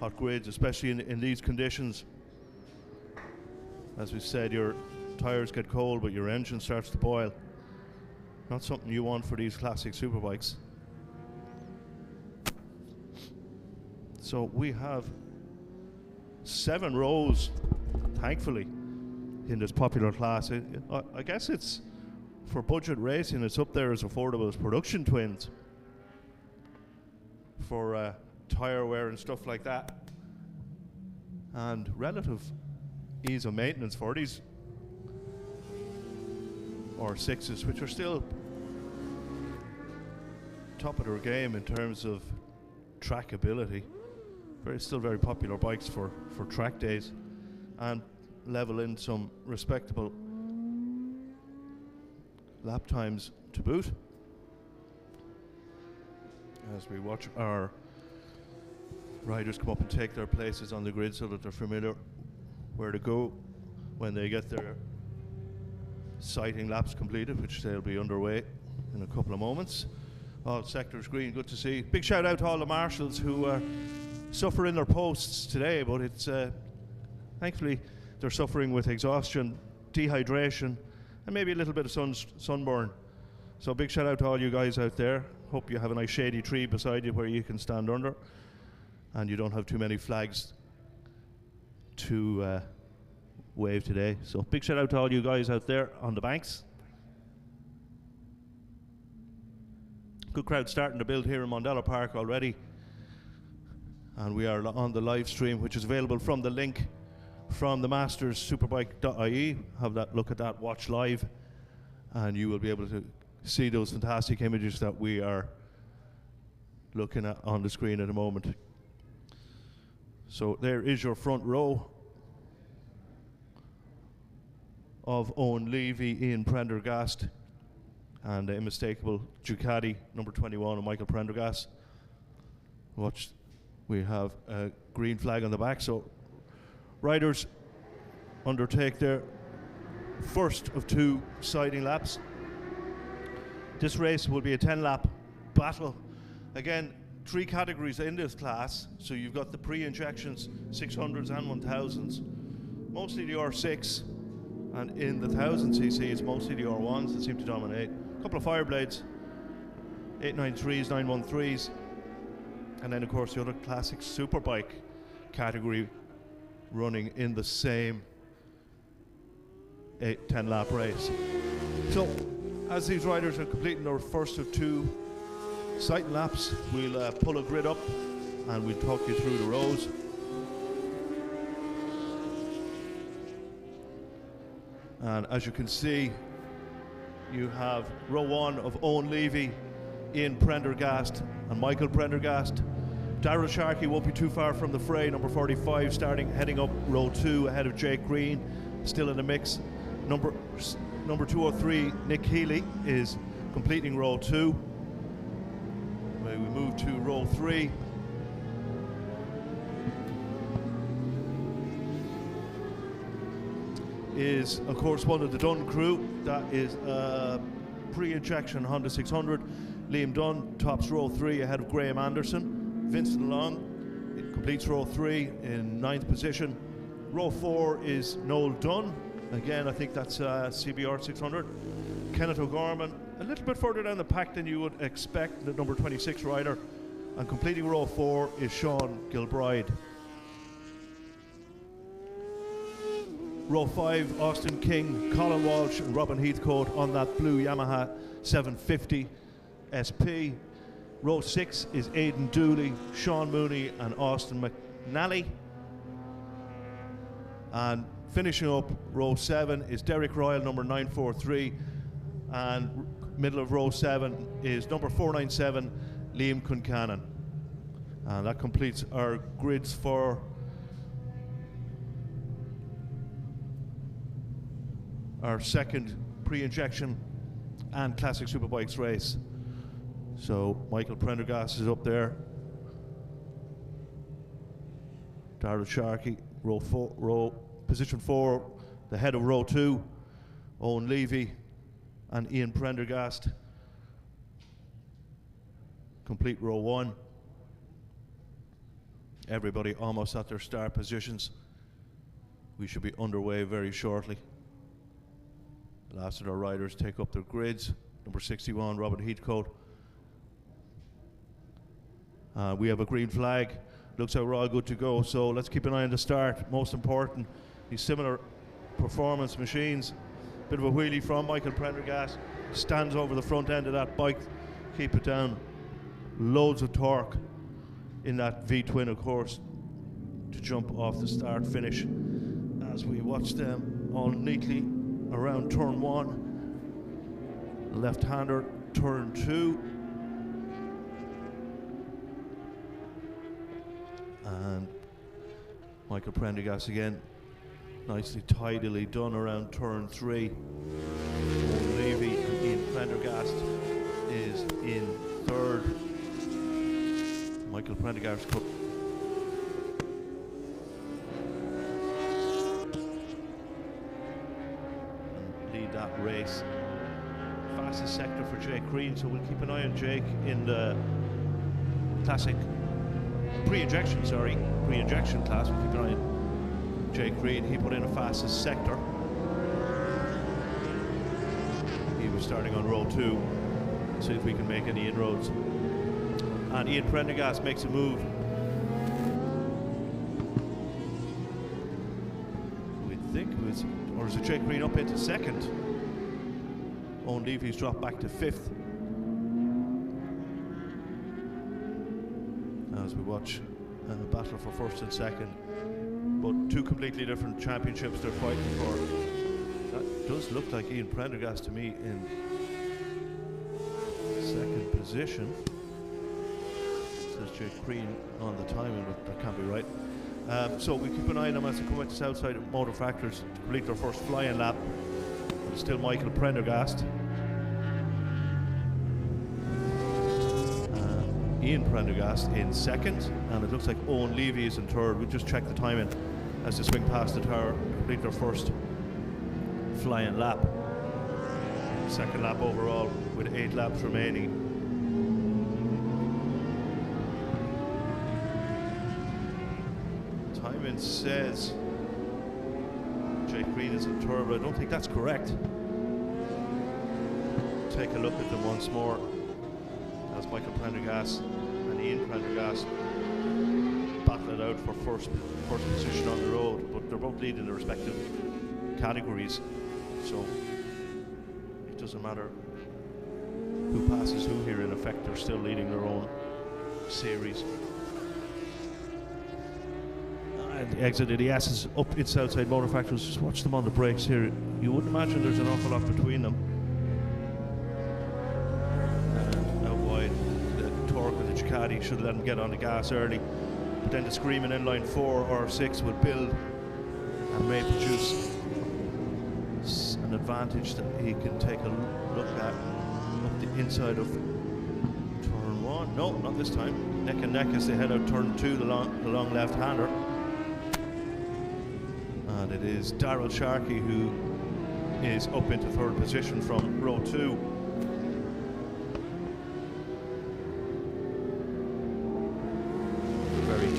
hot grids, especially in these conditions. As we said, your tires get cold, but your engine starts to boil. Not something you want for these classic Superbikes. So we have 7 rows, thankfully, in this popular class. I guess it's, for budget racing, it's up there as affordable as production twins for tire wear and stuff like that, and relative ease of maintenance for these R6s, which are still top of their game in terms of trackability. Still very popular bikes for track days, and level in some respectable lap times to boot. As we watch our riders come up and take their places on the grid so that they're familiar where to go when they get their sighting laps completed, which they'll be underway in a couple of moments. All sectors green, good to see. Big shout out to all the marshals who suffer in their posts today, but it's thankfully they're suffering with exhaustion, dehydration, and maybe a little bit of sunburn. So big shout out to all you guys out there. Hope you have a nice shady tree beside you where you can stand under, and you don't have too many flags to wave today. So big shout out to all you guys out there on the banks. Good crowd starting to build here in Mondello Park already, and we are on the live stream, which is available from the link from the Masters Superbike.ie. Have that look at that, watch live, and you will be able to see those fantastic images that we are looking at on the screen at the moment. So there is your front row of Owen Levy, Ian Prendergast, and the unmistakable Ducati number 21 of Michael Prendergast. Watch, we have a green flag on the back, so riders undertake their first of 2 sighting laps. This race will be a 10-lap battle. Again, 3 categories in this class, so you've got the pre-injections, 600s and 1000s, mostly the R6, and in the 1000cc it's mostly the R1s that seem to dominate. A couple of Fireblades, 893s, 913s, and then of course the other classic Superbike category running in the same 10-lap race. So as these riders are completing their first of 2 sighting laps, we'll pull a grid up and we'll talk you through the rows. And as you can see, you have row 1 of Owen Levy, Ian Prendergast and Michael Prendergast. Darryl Sharkey won't be too far from the fray, number 45, heading up row 2 ahead of Jake Green, still in the mix. Number 203, Nick Healy, is completing row 2. We move to row 3. Is of course one of the Dunn crew. That is a pre-injection Honda 600. Liam Dunn tops row 3 ahead of Graham Anderson. Vincent Long completes row 3 in 9th position. Row 4 is Noel Dunn Again, I think that's CBR 600. Kenneth O'Gorman, a little bit further down the pack than you would expect, the number 26 rider. And completing row 4 is Sean Gilbride. Row 5, Austin King, Colin Walsh and Robin Heathcote on that blue Yamaha 750 SP. Row 6 is Aidan Dooley, Sean Mooney and Austin McNally. And finishing up row 7 is Derek Royal, number 943. And middle of row 7 is number 497, Liam Cuncannon. And that completes our grids for our second pre-injection and classic Superbikes race. So Michael Prendergast is up there. Darrell Sharkey, position 4, the head of row 2, Owen Levy and Ian Prendergast. Complete row 1. Everybody almost at their start positions. We should be underway very shortly. The last of our riders take up their grids. Number 61, Robin Heathcote. We have a green flag. Looks like we're all good to go, so let's keep an eye on the start. Most important, these similar performance machines. Bit of a wheelie from Michael Prendergast. Stands over the front end of that bike. Keep it down. Loads of torque in that V-twin, of course, to jump off the start finish. As we watch them all neatly around turn 1. Left-hander, turn 2. And Michael Prendergast again, nicely tidily done around turn 3. Owen Levy and Ian Prendergast is in 3rd. Michael Prendergast and lead that race. Fastest sector for Jake Green, so we'll keep an eye on Jake in the classic pre-injection class. We'll keep an eye on Jake Green. He put in a fastest sector. He was starting on row 2. See if we can make any inroads. And Ian Prendergast makes a move. We think it was, or is it Jake Green up into 2nd? Owen Levy's dropped back to 5th. As we watch a battle for 1st and 2nd, but 2 completely different championships they're fighting for. That does look like Ian Prendergast to me in 2nd position. Says Jake Green on the timing, but that can't be right. So we keep an eye on them as they come out the south side of Motor Factors to complete their first flying lap. And still Michael Prendergast. Ian Prendergast in 2nd, and it looks like Owen Levy is in 3rd. We'll just check the timing as they swing past the tower, complete their first flying lap. 2nd lap overall with 8 laps remaining. Timing says Jake Green is in 3rd, but I don't think that's correct. Take a look at them once more. As Michael Prendergast and Ian Prendergast battle it out for first position on the road, but they're both leading their respective categories, so it doesn't matter who passes who here. In effect, they're still leading their own series. And the exit of the S's up in Southside Motor Factors. Just watch them on the brakes here. You wouldn't imagine there's an awful lot between them. Should let him get on the gas early, but then the screaming in line 4 or 6 will build and may produce an advantage that he can take a look at up the inside of turn 1. No, not this time. Neck and neck as they head out turn 2, the long left-hander. And it is Darrell Sharkey who is up into 3rd position from row 2.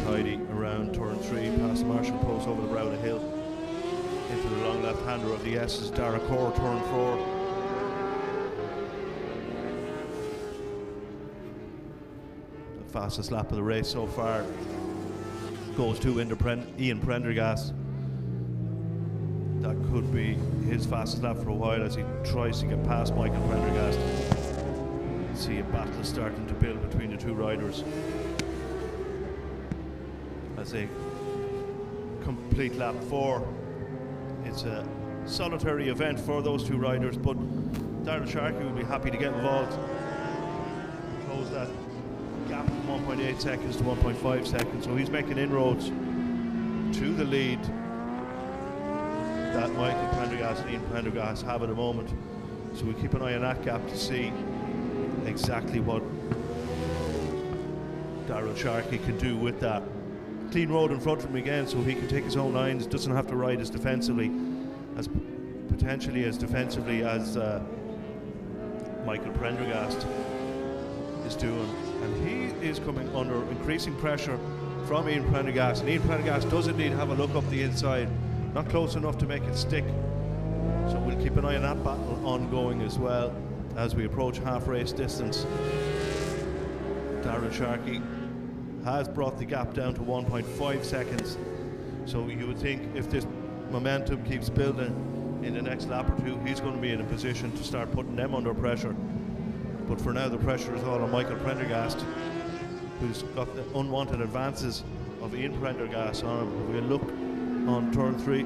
Tidy around turn 3, past the marshal post over the brow of the hill into the long left-hander of the S's, Dara Core, turn 4. The fastest lap of the race so far goes to Ian Prendergast. That could be his fastest lap for a while as he tries to get past Michael Prendergast. See a battle starting to build between the two riders as they complete lap 4. It's a solitary event for those two riders, but Daryl Sharkey will be happy to get involved, close that gap from 1.8 seconds to 1.5 seconds. So he's making inroads to the lead that Michael Prendergast and Ian Prendergast have at the moment. So we keep an eye on that gap to see exactly what Daryl Sharkey can do with that. Clean road in front of him again, so he can take his own lines, doesn't have to ride as defensively as Michael Prendergast is doing. And he is coming under increasing pressure from Ian Prendergast, and Ian Prendergast does indeed have a look up the inside, not close enough to make it stick. So we'll keep an eye on that battle ongoing as well as we approach half race distance. Daryl Sharkey has brought the gap down to 1.5 seconds. So you would think if this momentum keeps building in the next lap or two, he's going to be in a position to start putting them under pressure. But for now, the pressure is all on Michael Prendergast, who's got the unwanted advances of Ian Prendergast on him. If we look on turn 3,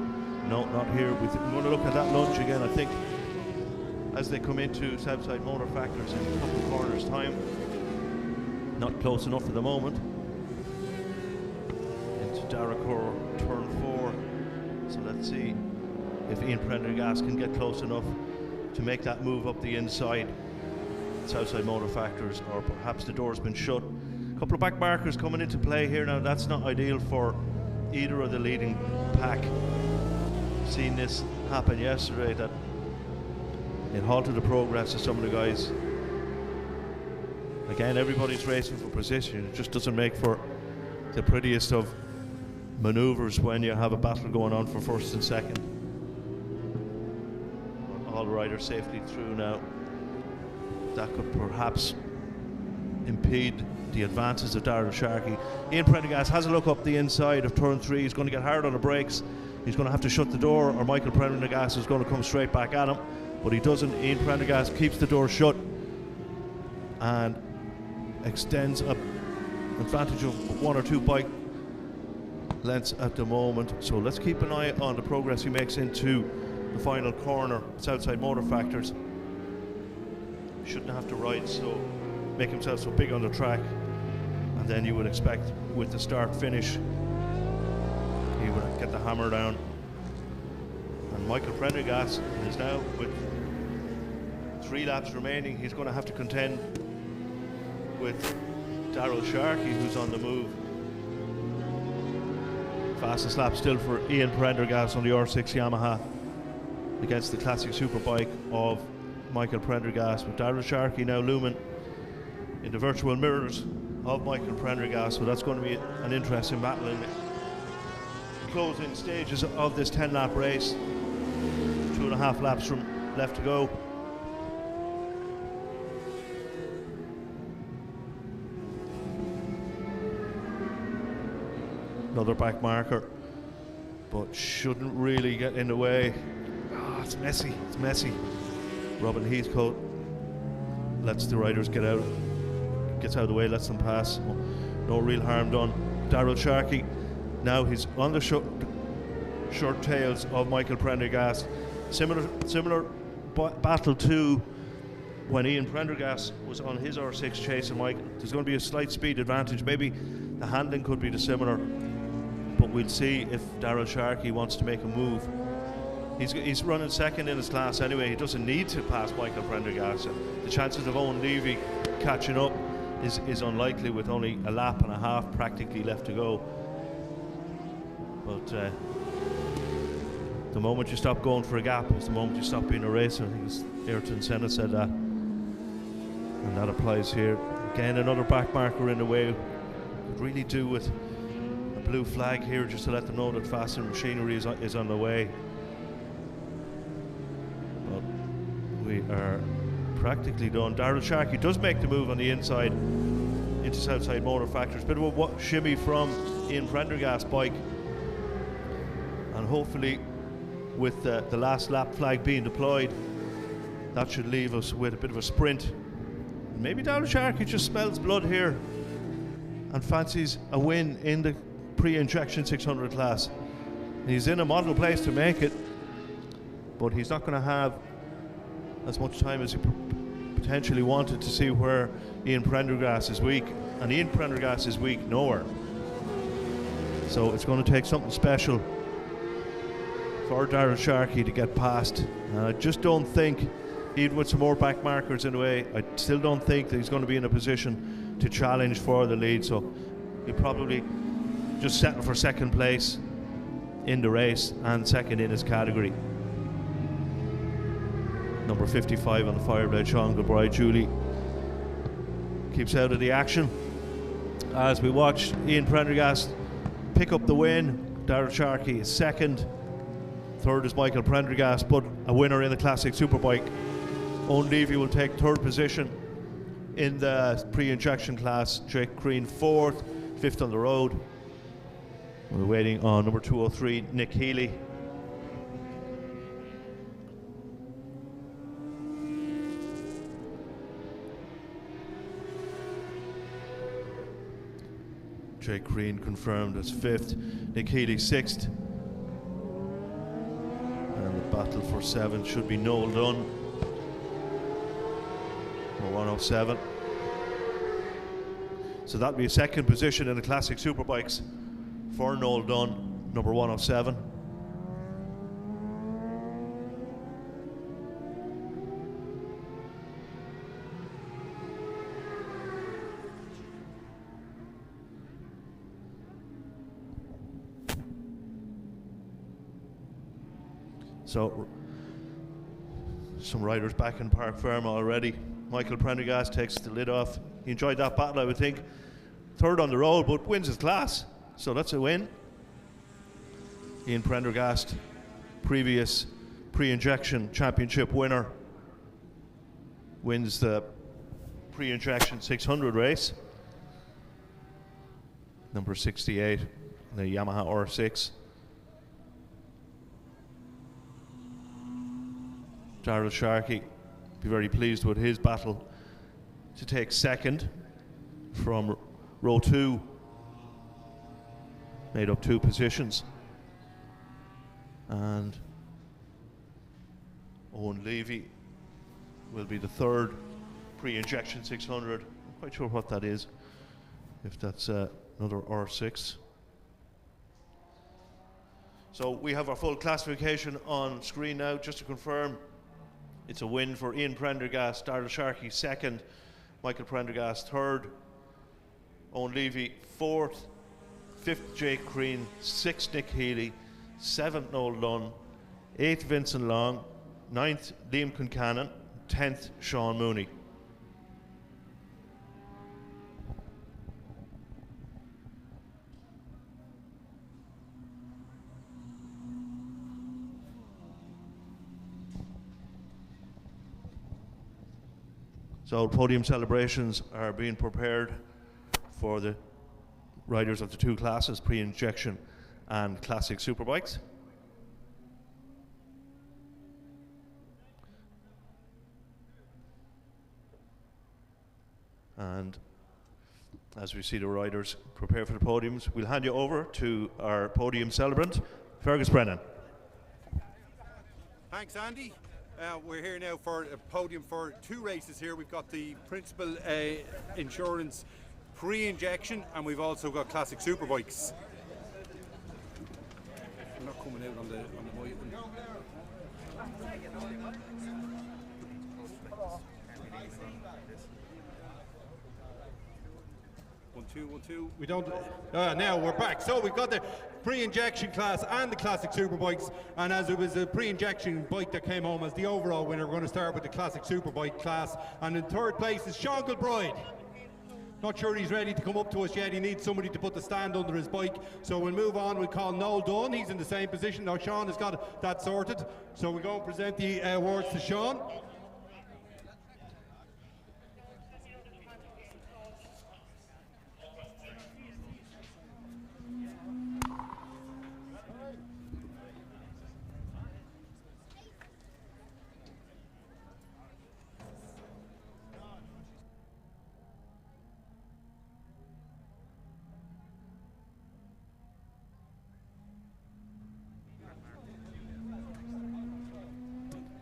no, not here. We're going to look at that lunge again, I think, as they come into Southside Motor Factors in a couple of corners' time. Not close enough for the moment. Into Darracor, turn 4. So let's see if Ian Prendergast can get close enough to make that move up the inside. Southside Motor Factors, or perhaps the door's been shut. A couple of back markers coming into play here now. That's not ideal for either of the leading pack. Seen this happen yesterday, that it halted the progress of some of the guys. Again, everybody's racing for position. It just doesn't make for the prettiest of maneuvers when you have a battle going on for first and second. All riders safely through now. That could perhaps impede the advances of Daryl Sharkey. Ian Prendergast has a look up the inside of turn 3. He's going to get hard on the brakes. He's going to have to shut the door, or Michael Prendergast is going to come straight back at him. But he doesn't. Ian Prendergast keeps the door shut and extends an advantage of 1 or 2 bike lengths at the moment. So let's keep an eye on the progress he makes into the final corner. Southside Motor Factors. Shouldn't have to ride so make himself so big on the track, and then you would expect with the start finish he would get the hammer down. And Michael Prendergast is now, with 3 laps remaining, he's going to have to contend with Daryl Sharkey, who's on the move. Fastest lap still for Ian Prendergast on the R6 Yamaha against the classic Superbike of Michael Prendergast, with Daryl Sharkey now looming in the virtual mirrors of Michael Prendergast. So that's going to be an interesting battle in the closing stages of this 10-lap race. 2.5 laps from left to go. Another back marker, but shouldn't really get in the way. It's messy, it's messy. Robin Heathcote lets the riders get out, gets out of the way, lets them pass. No real harm done. Daryl Sharkey, now he's on the short tails of Michael Prendergast. Similar battle to when Ian Prendergast was on his R6 chasing Michael. There's going to be a slight speed advantage. Maybe the handling could be dissimilar, but we'll see if Daryl Sharkey wants to make a move. He's running second in his class anyway. He doesn't need to pass Michael Prendergast. The chances of Owen Levy catching up is unlikely, with only a lap and a half practically left to go. But the moment you stop going for a gap is the moment you stop being a racer. I think Ayrton Senna said that, and that applies here. Again, another back marker in the way. Could really do with a blue flag here just to let them know that faster machinery is on the way. are practically done. Daryl Sharkey does make the move on the inside into Southside Motor Factors. Bit of a shimmy from Ian Prendergast's bike, and hopefully with the last lap flag being deployed, that should leave us with a bit of a sprint. Maybe Daryl Sharkey just smells blood here and fancies a win in the pre-injection 600 class. He's in a model place to make it, but he's not going to have as much time as he potentially wanted to see where Ian Prendergast is weak, and Ian Prendergast is weak nowhere. So it's going to take something special for Daryl Sharkey to get past. I just don't think, even with some more back markers in the way, I still don't think that he's going to be in a position to challenge for the lead. So he'll probably just settle for second place in the race and second in his category. Number 55 on the Fireblade, Sean Gilbride Julie, keeps out of the action as we watch Ian Prendergast pick up the win. Daryl Sharkey is second. Third is Michael Prendergast, but a winner in the Classic Superbike. Owen Levy will take third position in the pre-injection class. Jake Crean fourth, fifth on the road. We're waiting on number 203, Nick Healy. Jake Crean confirmed as fifth, Nick Healy sixth. And the battle for seventh should be Noel Dunn, number 107. So that'll be a second position in the Classic Superbikes for Noel Dunn, number 107. So, some riders back in Park Ferme already. Michael Prendergast takes the lid off. He enjoyed that battle, I would think. Third on the road, but wins his class. So that's a win. Ian Prendergast, previous pre-injection championship winner, wins the pre-injection 600 race. Number 68, the Yamaha R6. Daryl Sharkey be very pleased with his battle to take second from row 2, made up 2 positions. And Owen Levy will be the third pre-injection 600. I'm quite sure what that is, if that's another R6. So we have our full classification on screen now, just to confirm. It's a win for Ian Prendergast, Daryl Sharkey second, Michael Prendergast third, Owen Levy fourth, fifth Jake Crean, sixth Nick Healy, seventh Noel Dunn, eighth Vincent Long, ninth Liam Concannon, 10th Sean Mooney. So podium celebrations are being prepared for the riders of the 2 classes, pre-injection and Classic Superbikes. And as we see the riders prepare for the podiums, we'll hand you over to our podium celebrant, Fergus Brennan. Thanks, Andy. We're here now for a podium for 2 races here. We've got the Principal Insurance pre-injection, and we've also got Classic Superbikes. We're not coming out on the mic. 1, 2, 1, 2. We don't. Now we're back. So we've got the pre-injection class and the Classic Superbikes, and as it was a pre-injection bike that came home as the overall winner, we're going to start with the Classic Superbike class, and in third place is Sean Gilbride. Not sure he's ready to come up to us yet. He needs somebody to put the stand under his bike, so we'll move on. We'll call Noel Dunn. He's in the same position. Now Sean has got that sorted, so we'll go and present the awards to Sean.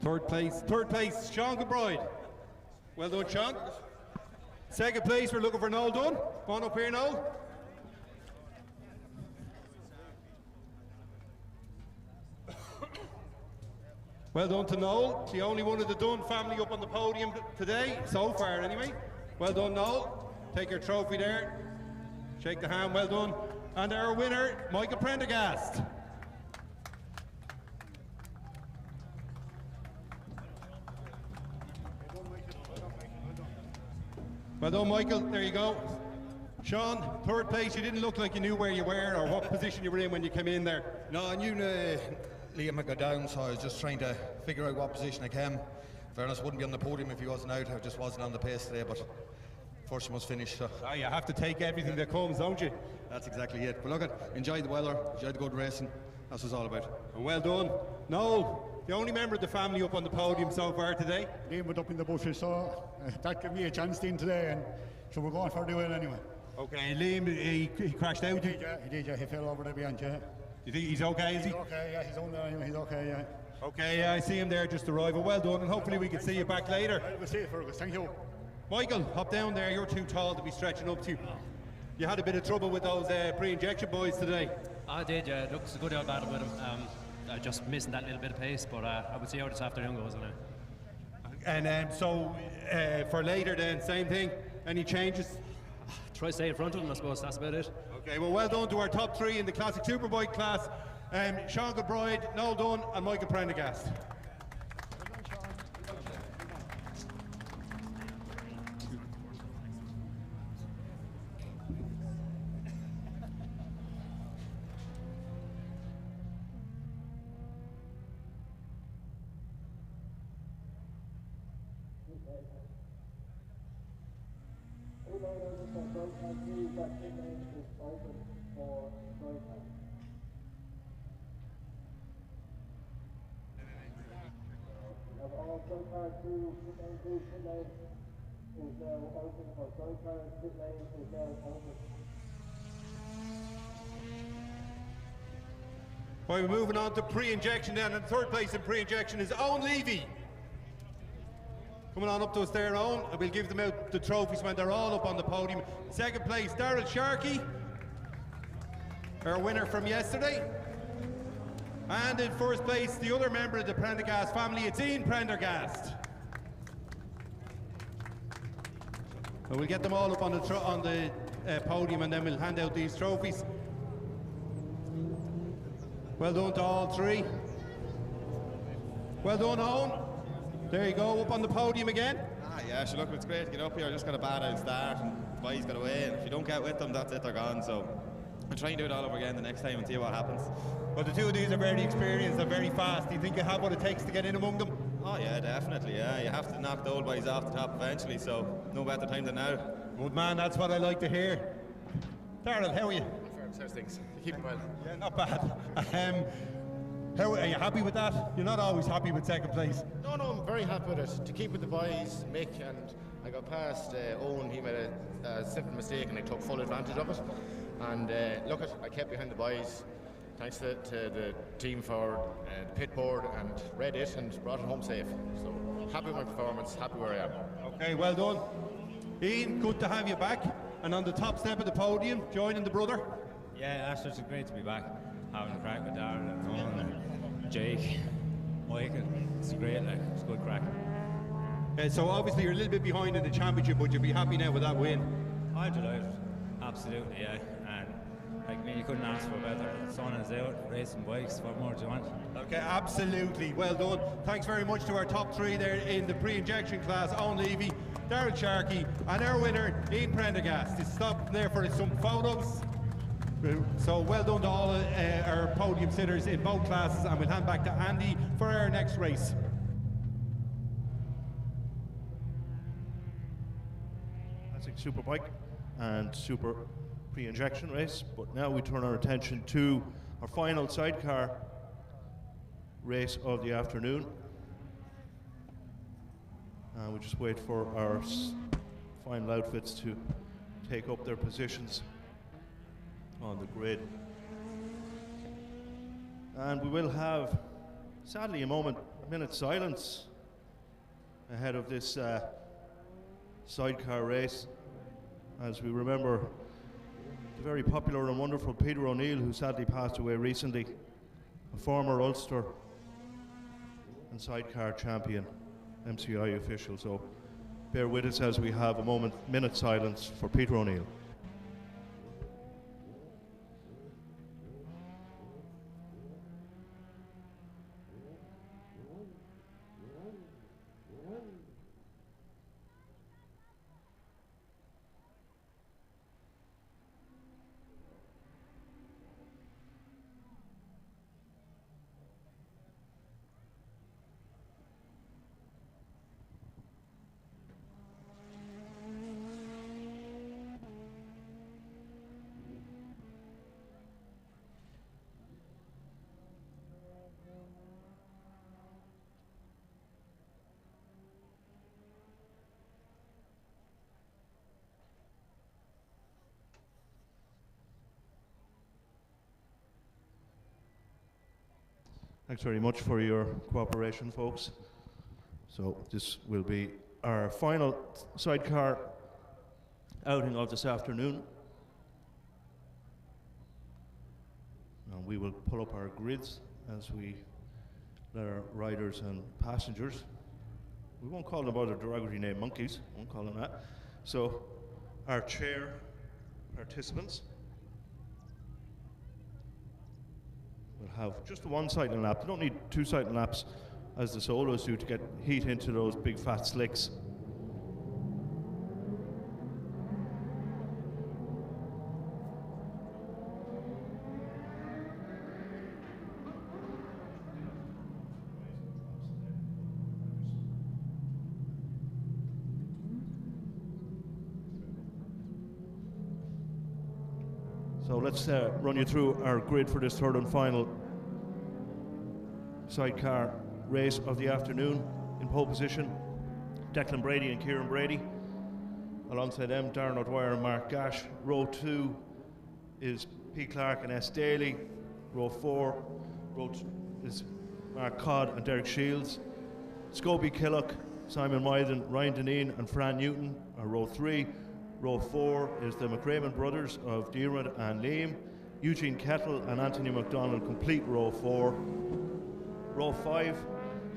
Third place, Sean Goodbride. Well done, Sean. Second place, we're looking for Noel Dunn. Come on up here, Noel. Well done to Noel, the only one of the Dunn family up on the podium today, so far anyway. Well done, Noel. Take your trophy there. Shake the hand, well done. And our winner, Michael Prendergast. Well done, Michael. There you go. Sean, third place. You didn't look like you knew where you were or what position you were in when you came in there. No, I knew Liam would go down, so I was just trying to figure out what position I came. Fairness, wouldn't be on the podium if he wasn't out. I just wasn't on the pace today, but first must finish. So. You have to take everything that comes, don't you? That's exactly it. But look, enjoy the weather, enjoy the good racing. That's what it's all about. And well done. Noel, the only member of the family up on the podium so far today. Liam went up in the bushes, so that gave me a chance in today, and so we're going for the win anyway. Okay, Liam, he crashed out. He did, yeah. He fell over the behind, yeah. You think he's okay, is he? He's okay, yeah. He's on there anyway. He's okay, yeah. Okay, yeah, I see him there just arrival. Well done, and hopefully we can see you back later. We'll see you, Fergus. Thank you. Michael, hop down there. You're too tall to be stretching up to. You had a bit of trouble with those pre-injection boys today. I did, yeah. It looks a good old battle with him. Just missing that little bit of pace, but I would see how this afternoon goes now. And so for later then, same thing. Any changes? Try to stay in front of him, I suppose. That's about it. Okay, well done to our top three in the classic Superbike class. Sean Goodbride, Noel Dunn and Michael Prendergast. Right, we're moving on to pre-injection then, and third place in pre-injection is Owen Levy. Coming on up to us there, Owen, and we'll give them out the trophies when they're all up on the podium. Second place, Darryl Sharkey, our winner from yesterday. And in first place, the other member of the Prendergast family, it's Ian Prendergast. And we'll get them all up on the podium, and then we'll hand out these trophies. Well done to all three. Well done, Owen. There you go, up on the podium again. Yeah, so look, it's great to get up here. Just got a bad out start, and the boys got away, and if you don't get with them, that's it, they're gone. So I'll try and do it all over again the next time and see what happens. Well, the two of these are very experienced, they're very fast. Do you think you have what it takes to get in among them? Oh yeah, definitely, yeah. You have to knock the old boys off the top eventually, so no better time than now. Good man, that's what I like to hear. Darryl, how are you? How's things? You keep well? Yeah, not bad. How are you happy with that? You're not always happy with second place. No, I'm very happy with it. To keep with the boys, Mick, and I got past Owen. He made a simple mistake and I took full advantage of it. And look, I kept behind the boys. Thanks to the team for the pit board and read it and brought it home safe. So happy with my performance, happy where I am. Okay, well done. Ian, good to have you back. And on the top step of the podium, joining the brother. Yeah, it's great to be back. Having a crack with Darren and Owen and Jake, Michael. It's great, it's a good crack. So obviously you're a little bit behind in the championship, but you'll be happy now with that win. I'm delighted, absolutely, yeah. And like me, you couldn't ask for better. The sun is out, racing bikes. What more do you want? Okay, absolutely, well done. Thanks very much to our top three there in the pre-injection class: Owen Levy, Darryl Sharkey, and our winner, Ian Prendergast. Just stop there for some photos. So well done to all our podium sitters in both classes, and we'll hand back to Andy for our next race. Classic Superbike and Super pre-injection race, but now we turn our attention to our final sidecar race of the afternoon. And we just wait for our final outfits to take up their positions on the grid. And we will have, sadly, a moment minute silence ahead of this sidecar race, as we remember the very popular and wonderful Peter O'Neill, who sadly passed away recently, a former Ulster and sidecar champion, MCI official. So bear with us as we have a minute silence for Peter O'Neill. Thanks very much for your cooperation, folks. So this will be our final sidecar outing of this afternoon. And we will pull up our grids as we let our riders and passengers, we won't call them by their derogatory name, monkeys, won't call them that. So our chair participants will have just one cycling lap. They don't need two cycling laps as the solos do to get heat into those big fat slicks. So let's run you through our grid for this third and final sidecar race of the afternoon. In pole position, Declan Brady and Kieran Brady. Alongside them, Darren O'Dwyer and Mark Gash. Row 2 is P. Clark and S. Daly. Row 4 is Mark Codd and Derek Shields. Scobie Killock, Simon Mythen, Ryan Deneen and Fran Newton are row 3. Row 4 is the McRaven brothers of Diarmid and Liam. Eugene Kettle and Anthony McDonald complete row 4. Row 5,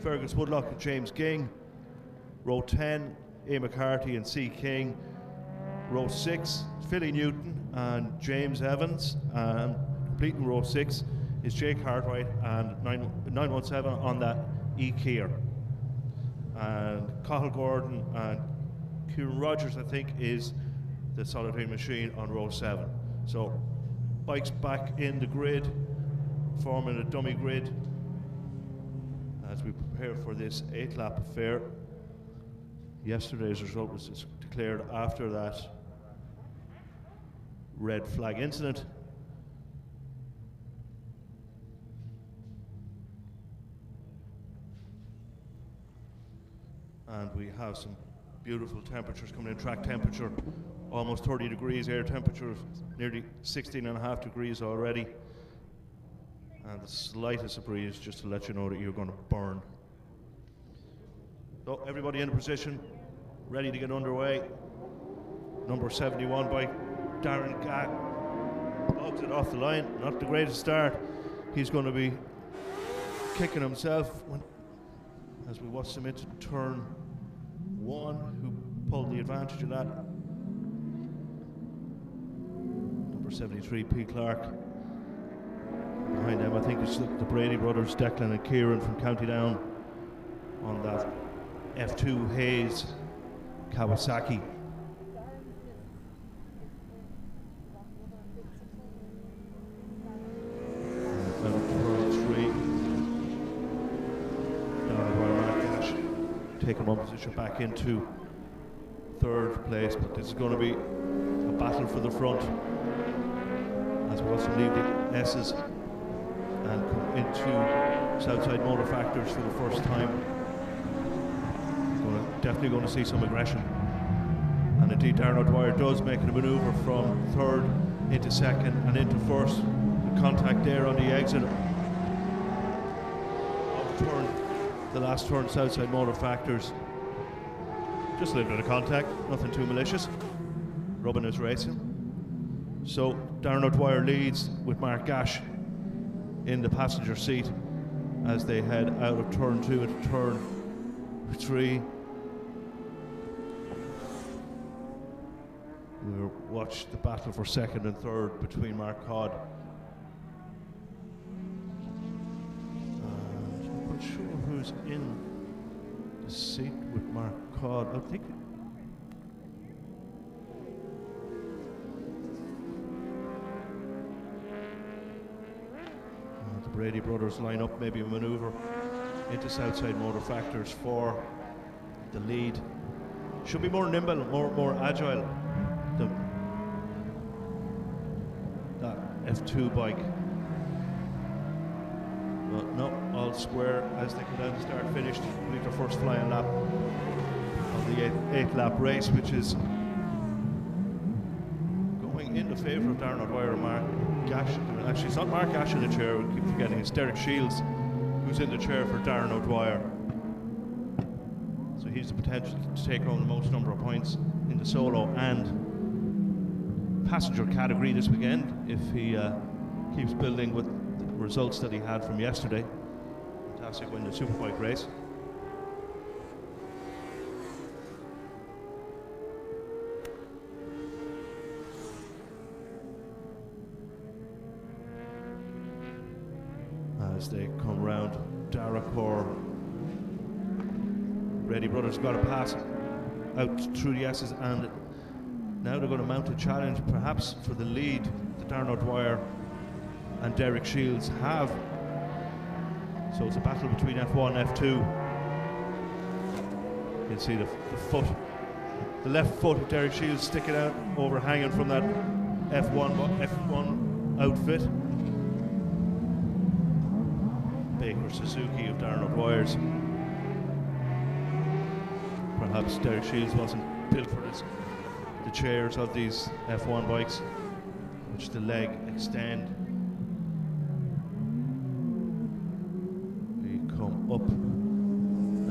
Fergus Woodlock and James King. Row 10, A. McCarthy and C. King. Row 6, Philly Newton and James Evans. And completing row 6 is Jake Hartwright and 917 on that E. Keir. And Cathal Gordon and Kieran Rogers, I think, is the solitary machine on row 7. So bikes back in the grid, forming a dummy grid as we prepare for this 8-lap affair. Yesterday's result was declared after that red flag incident. And we have some beautiful temperatures coming in. Track temperature almost 30 degrees, air temperature nearly 16.5 degrees already, and the slightest breeze just to let you know that you're going to burn. So everybody in position, ready to get underway. Number 71 by Darren Gatt logs it off the line. Not the greatest start. He's going to be kicking himself as we watch him into turn 1, who pulled the advantage of that. Number 73, P. Clark. Behind them, I think it's the Brady brothers, Declan and Kieran from County Down on that F2 Hayes Kawasaki. Taking one position back into 3rd place, but this is going to be a battle for the front as we also leave the S's and come into Southside Motor Factors for the first time. Definitely going to see some aggression, and indeed Darren O'Dwyer does make a manoeuvre from 3rd into 2nd and into 1st. Contact there on the exit of turn the last turn, Southside Motor Factors. Just a little bit of contact, nothing too malicious. Rubbing is racing. So Darren O'Dwyer leads with Mark Gash in the passenger seat as they head out of turn 2 into turn 3. We'll watch the battle for second and third between Mark Codd. And I'm not sure who's in the seat with Mark Codd. I think the Brady brothers line up, maybe a manoeuvre into Southside Motor Factors for the lead. Should be more nimble, more agile than that F2 bike. But no, all square as they come down to start finish to complete their first flying lap of the eighth lap race, which is going in the favour of Darren O'Dwyer and Mark Gash. Actually, it's not Mark Gash in the chair, we keep forgetting, it's Derek Shields who's in the chair for Darren O'Dwyer. So he's the potential to take home the most number of points in the solo and passenger category this weekend if he keeps building with the results that he had from yesterday. Fantastic win the Superbike race. As they come round Darracor, Brady brothers got a pass out through the S's, and now they're going to mount a challenge perhaps for the lead that Darren O'Dwyer and Derek Shields have. So it's a battle between F1 and F2. You can see the foot, the left foot of Derek Shields sticking out, overhanging from that F1 outfit. Baker Suzuki of Darren O'Dwyer's. Perhaps Derek Shields wasn't built for this. The chairs of these F1 bikes, which the leg extend. We come up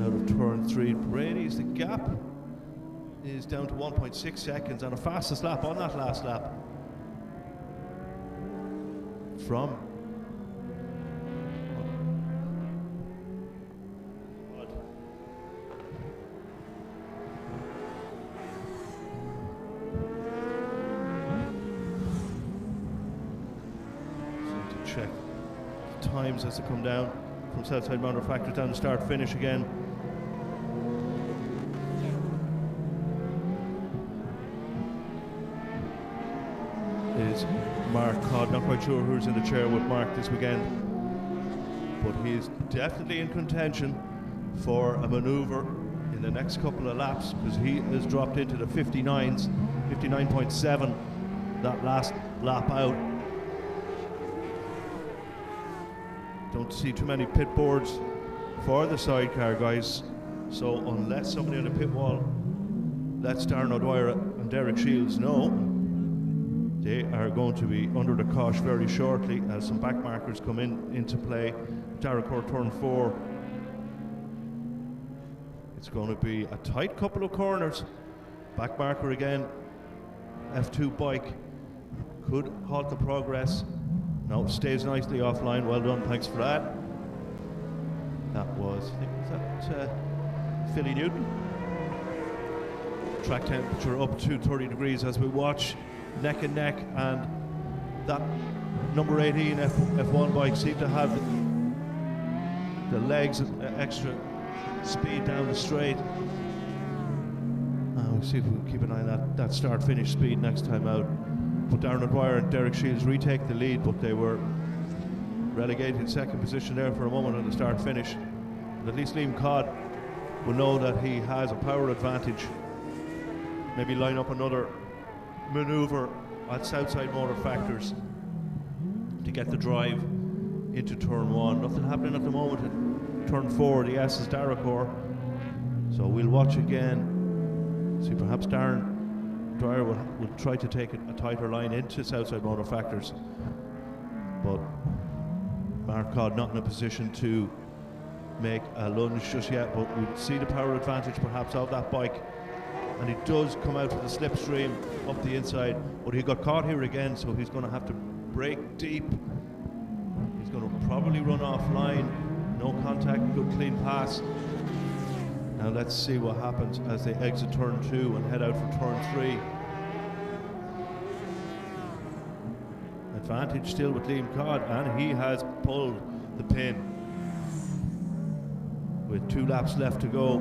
out of turn 3. Brady's the gap is down to 1.6 seconds and a fastest lap on that last lap from check times as they come down from Southside Motor Factors down to start finish again. Is Mark Codd. Not quite sure who's in the chair with Mark this weekend, but he is definitely in contention for a manoeuvre in the next couple of laps, because he has dropped into the 59s, 59.7 that last lap out. Don't see too many pit boards for the sidecar guys, so unless somebody on the pit wall lets Darren O'Dwyer and Derek Shields know, they are going to be under the cosh very shortly as some back markers come into play. Darracor turn 4. It's going to be a tight couple of corners. Back marker again. F2 bike could halt the progress. No, stays nicely offline. Well done, thanks for that. That was, I think, was that Philly Newton? Track temperature up to 30 degrees as we watch neck and neck, and that number 18 F1 bike seemed to have the legs and extra speed down the straight. We'll see if we can keep an eye on that start finish speed next time out. But Darren O'Dwyer and Derek Shields retake the lead, but they were relegated in second position there for a moment on the start finish. But at least Liam Codd will know that he has a power advantage. Maybe line up another manoeuvre at Southside Motor Factors to get the drive into turn 1. Nothing happening at the moment at turn 4. The S is Darracor. So we'll watch again. See, perhaps Darren Dwyer will try to take a tighter line into Southside Motor Factors, but Mark Codd not in a position to make a lunge just yet, but we see the power advantage perhaps of that bike. And he does come out of the slipstream up the inside, but he got caught here again, so he's going to have to brake deep. He's going to probably run offline. No contact, good clean pass. Now let's see what happens as they exit turn 2 and head out for turn 3. Advantage still with Liam Codd, and he has pulled the pin with 2 laps left to go.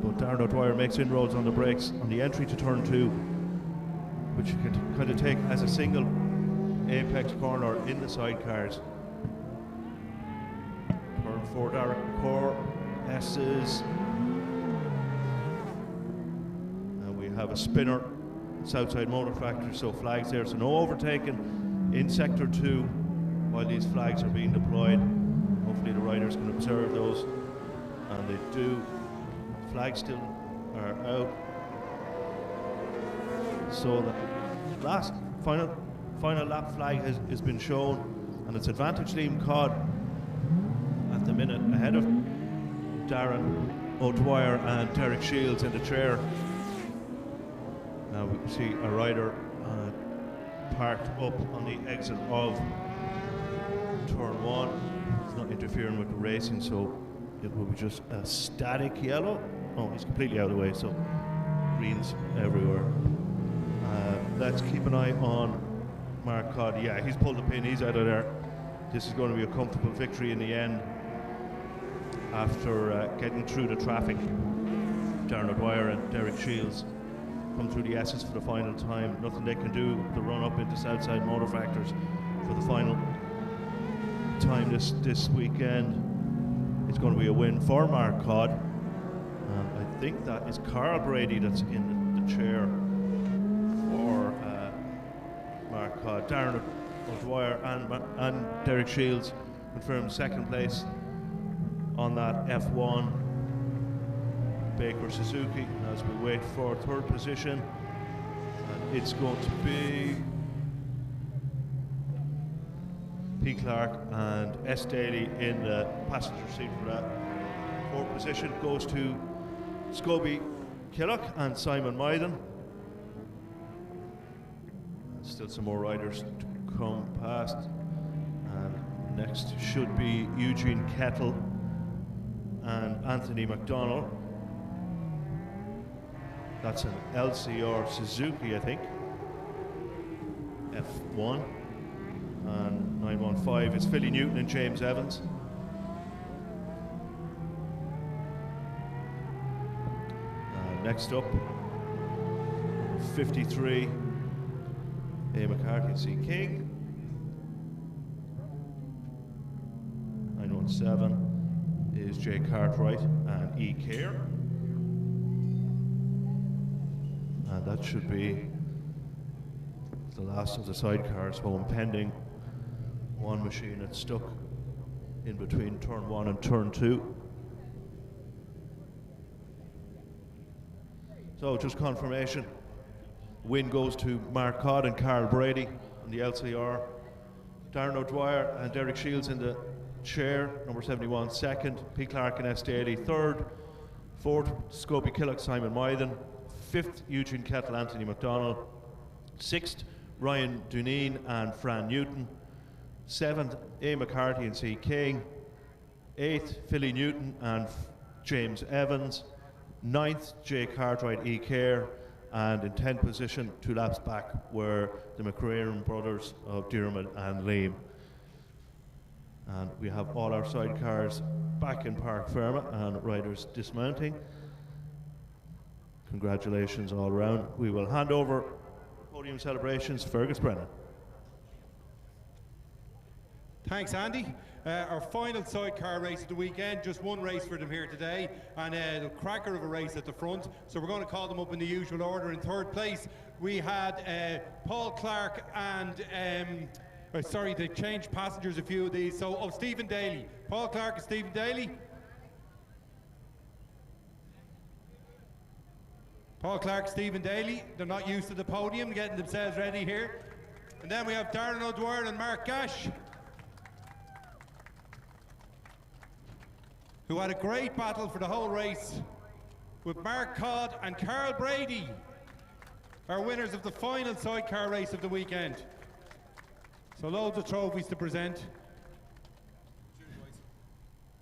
But Darren O'Dwyer makes inroads on the brakes on the entry to turn 2, which you can kind of take as a single apex corner in the sidecars. Turn 4, Derek Core, S's. And we have a spinner, Southside Motor Factory, so flags there, so no overtaking in sector 2 while these flags are being deployed. Hopefully the riders can observe those, and they do. Flags still are out. So the last final lap flag has been shown, and it's advantage Liam Codd at the minute ahead of Darren O'Dwyer and Derek Shields in the chair. Now we see a rider parked up on the exit of turn 1. He's not interfering with the racing, so it will be just a static yellow. Oh, he's completely out of the way, so greens everywhere. Let's keep an eye on Mark Codd. Yeah, he's pulled the pin, he's out of there. This is going to be a comfortable victory in the end after getting through the traffic. Darren O'Dwyer and Derek Shields come through the S's for the final time. Nothing they can do to run up into Southside Motor Factors for the final time this weekend. It's going to be a win for Mark Codd. I think that is Carl Brady that's in the chair for Mark Codd. Darren O'Dwyer and Derek Shields confirmed second place on that F1 Baker Suzuki as we wait for third position. And it's going to be P. Clark and S. Daly in the passenger seat for that. Fourth position goes to Scobie Killock and Simon Myden. Still some more riders to come past. And next should be Eugene Kettle and Anthony McDonald. That's an LCR Suzuki, I think. F1. And 915 is Philly Newton and James Evans. Next up, 53, A. McCarthy and C. King. 917 is J. Cartwright and E. Kerr. And that should be the last of the sidecars home, pending one machine that's stuck in between turn 1 and turn 2. So just confirmation, win goes to Mark Codd and Carl Brady in the LCR. Darren O'Dwyer and Derek Shields in the chair, number 71 second. P. Clark and S. Daly third. Fourth, Scobie Killock, Simon Myden. Fifth, Eugene Kettle, Anthony McDonald. Sixth, Ryan Duneen and Fran Newton. Seventh, A. McCarthy and C. King. Eighth, Philly Newton and James Evans. Ninth, J. Cartwright, E. Kerr, and in 10th position, 2 laps back, were the McCraren brothers of Diarmid and Liam. And we have all our sidecars back in Park Ferma and riders dismounting. Congratulations all around. We will hand over podium celebrations to Fergus Brennan. Thanks, Andy. Our final sidecar race of the weekend, just one race for them here today, and the cracker of a race at the front. So we're going to call them up in the usual order. In third place, we had Paul Clark and, sorry, they changed passengers, a few of these. So, Stephen Daly. Paul Clark and Stephen Daly. Paul Clark, Stephen Daly. They're not used to the podium, getting themselves ready here. And then we have Darren O'Dwyer and Mark Gash. who had a great battle for the whole race with Mark Codd and Carl Brady, are winners of the final sidecar race of the weekend. So loads of trophies to present.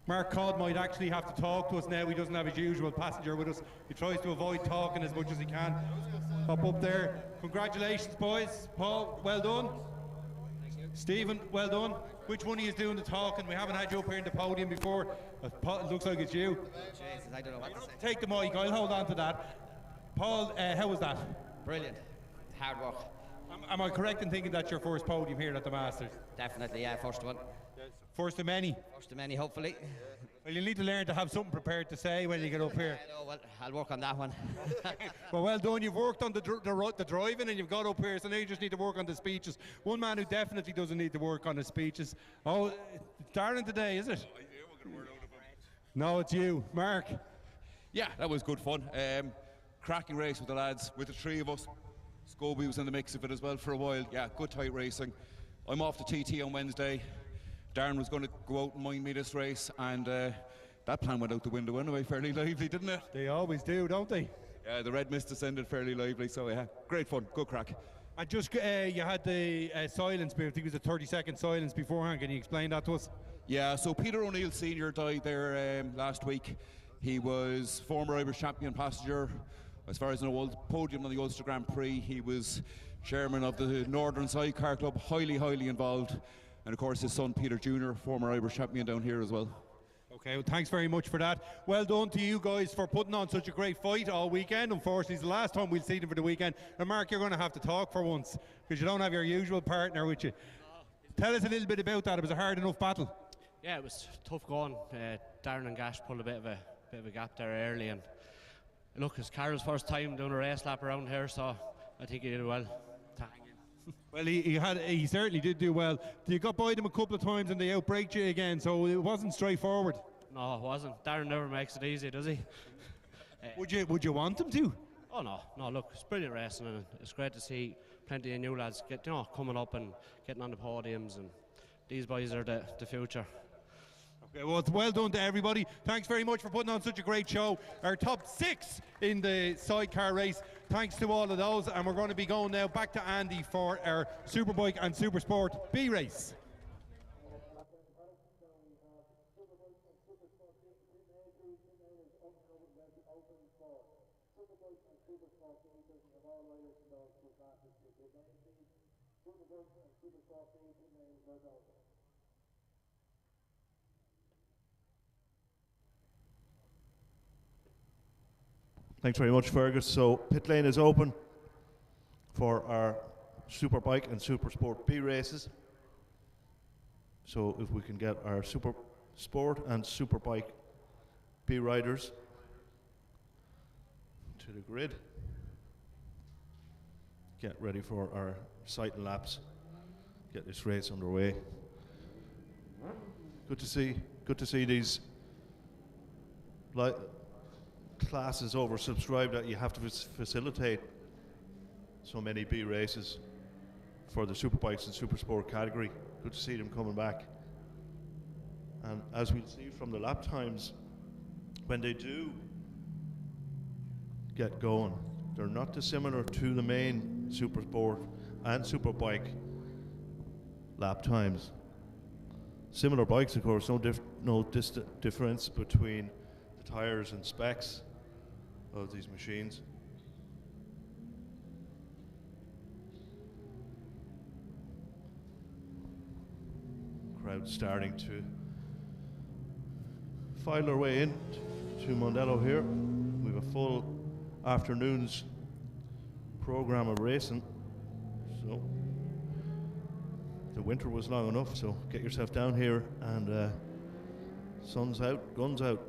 Mark Codd might actually have to talk to us now. He doesn't have his usual passenger with us. He tries to avoid talking as much as he can. Hop up there. Congratulations, boys. Paul, well done. Stephen, well done. Which one of you is doing the talking? We haven't had you up here in the podium before. It looks like it's you. Jesus, I don't know what to say. Take the mic, I'll hold on to that. Paul, how was that? Brilliant. Hard work. Am I correct in thinking that's your first podium here at the Masters? Definitely, yeah, first one. First of many? First of many, hopefully. Well, you'll need to learn to have something prepared to say when you get up here. I know, well, I'll work on that one. Well done. You've worked on the driving and you've got up here, so now you just need to work on the speeches. One man who definitely doesn't need to work on his speeches. Oh, it's Darren today, is it? No, it's you. Mark. Yeah, that was good fun. Cracking race with the lads, with the three of us. Scobie was in the mix of it as well for a while. Yeah, good tight racing. I'm off to TT on Wednesday. Darren was going to go out and mind me this race, and that plan went out the window anyway, fairly lively, didn't it? They always do, don't they? Yeah, the red mist descended fairly lively, so yeah, great fun, good crack. And just, you had the silence, I think it was a 30-second silence beforehand. Can you explain that to us? Yeah, so Peter O'Neill Sr. died there last week. He was former Irish champion passenger, as far as I know, old podium on the Ulster Grand Prix. He was chairman of the Northern Sidecar Club, highly involved. And of course his son Peter Jr., former Irish champion down here as well. Okay, well, thanks very much for that. Well done to you guys for putting on such a great fight all weekend. Unfortunately, it's the last time we'll see them for the weekend. And Mark, you're going to have to talk for once, because you don't have your usual partner with you. Tell us a little bit about that. It was a hard enough battle. Yeah, it was tough going. Darren and Gash pulled a bit of a gap there early, and look, it's Carol's first time doing a race lap around here, so I think he did well. Well, he certainly did do well. You got by them a couple of times and they outbraked you again, so it wasn't straightforward. No, it wasn't. Darren never makes it easy, does he? Would you want him to? Oh no, look, it's brilliant racing, and it's great to see plenty of new lads coming up and getting on the podiums, and these boys are the future. Okay, well, it's well done to everybody. Thanks very much for putting on such a great show. Our top 6 in the sidecar race. Thanks to all of those, and we're going to be going now back to Andy for our Superbike and Supersport B race. Thanks very much, Fergus. So pit lane is open for our Superbike and Supersport B races. So if we can get our Supersport and Superbike B riders to the grid, get ready for our sight and laps, get this race underway. Good to see these classes oversubscribed, that you have to facilitate so many B races for the Superbikes and Supersport category. Good to see them coming back. And as we'll see from the lap times, when they do get going, they're not dissimilar to the main Supersport and Superbike lap times. Similar bikes, of course, no difference between the tires and specs of these machines. Crowd starting to file their way in to Mondello here. We have a full afternoon's program of racing, so the winter was long enough, so get yourself down here, and sun's out, guns out.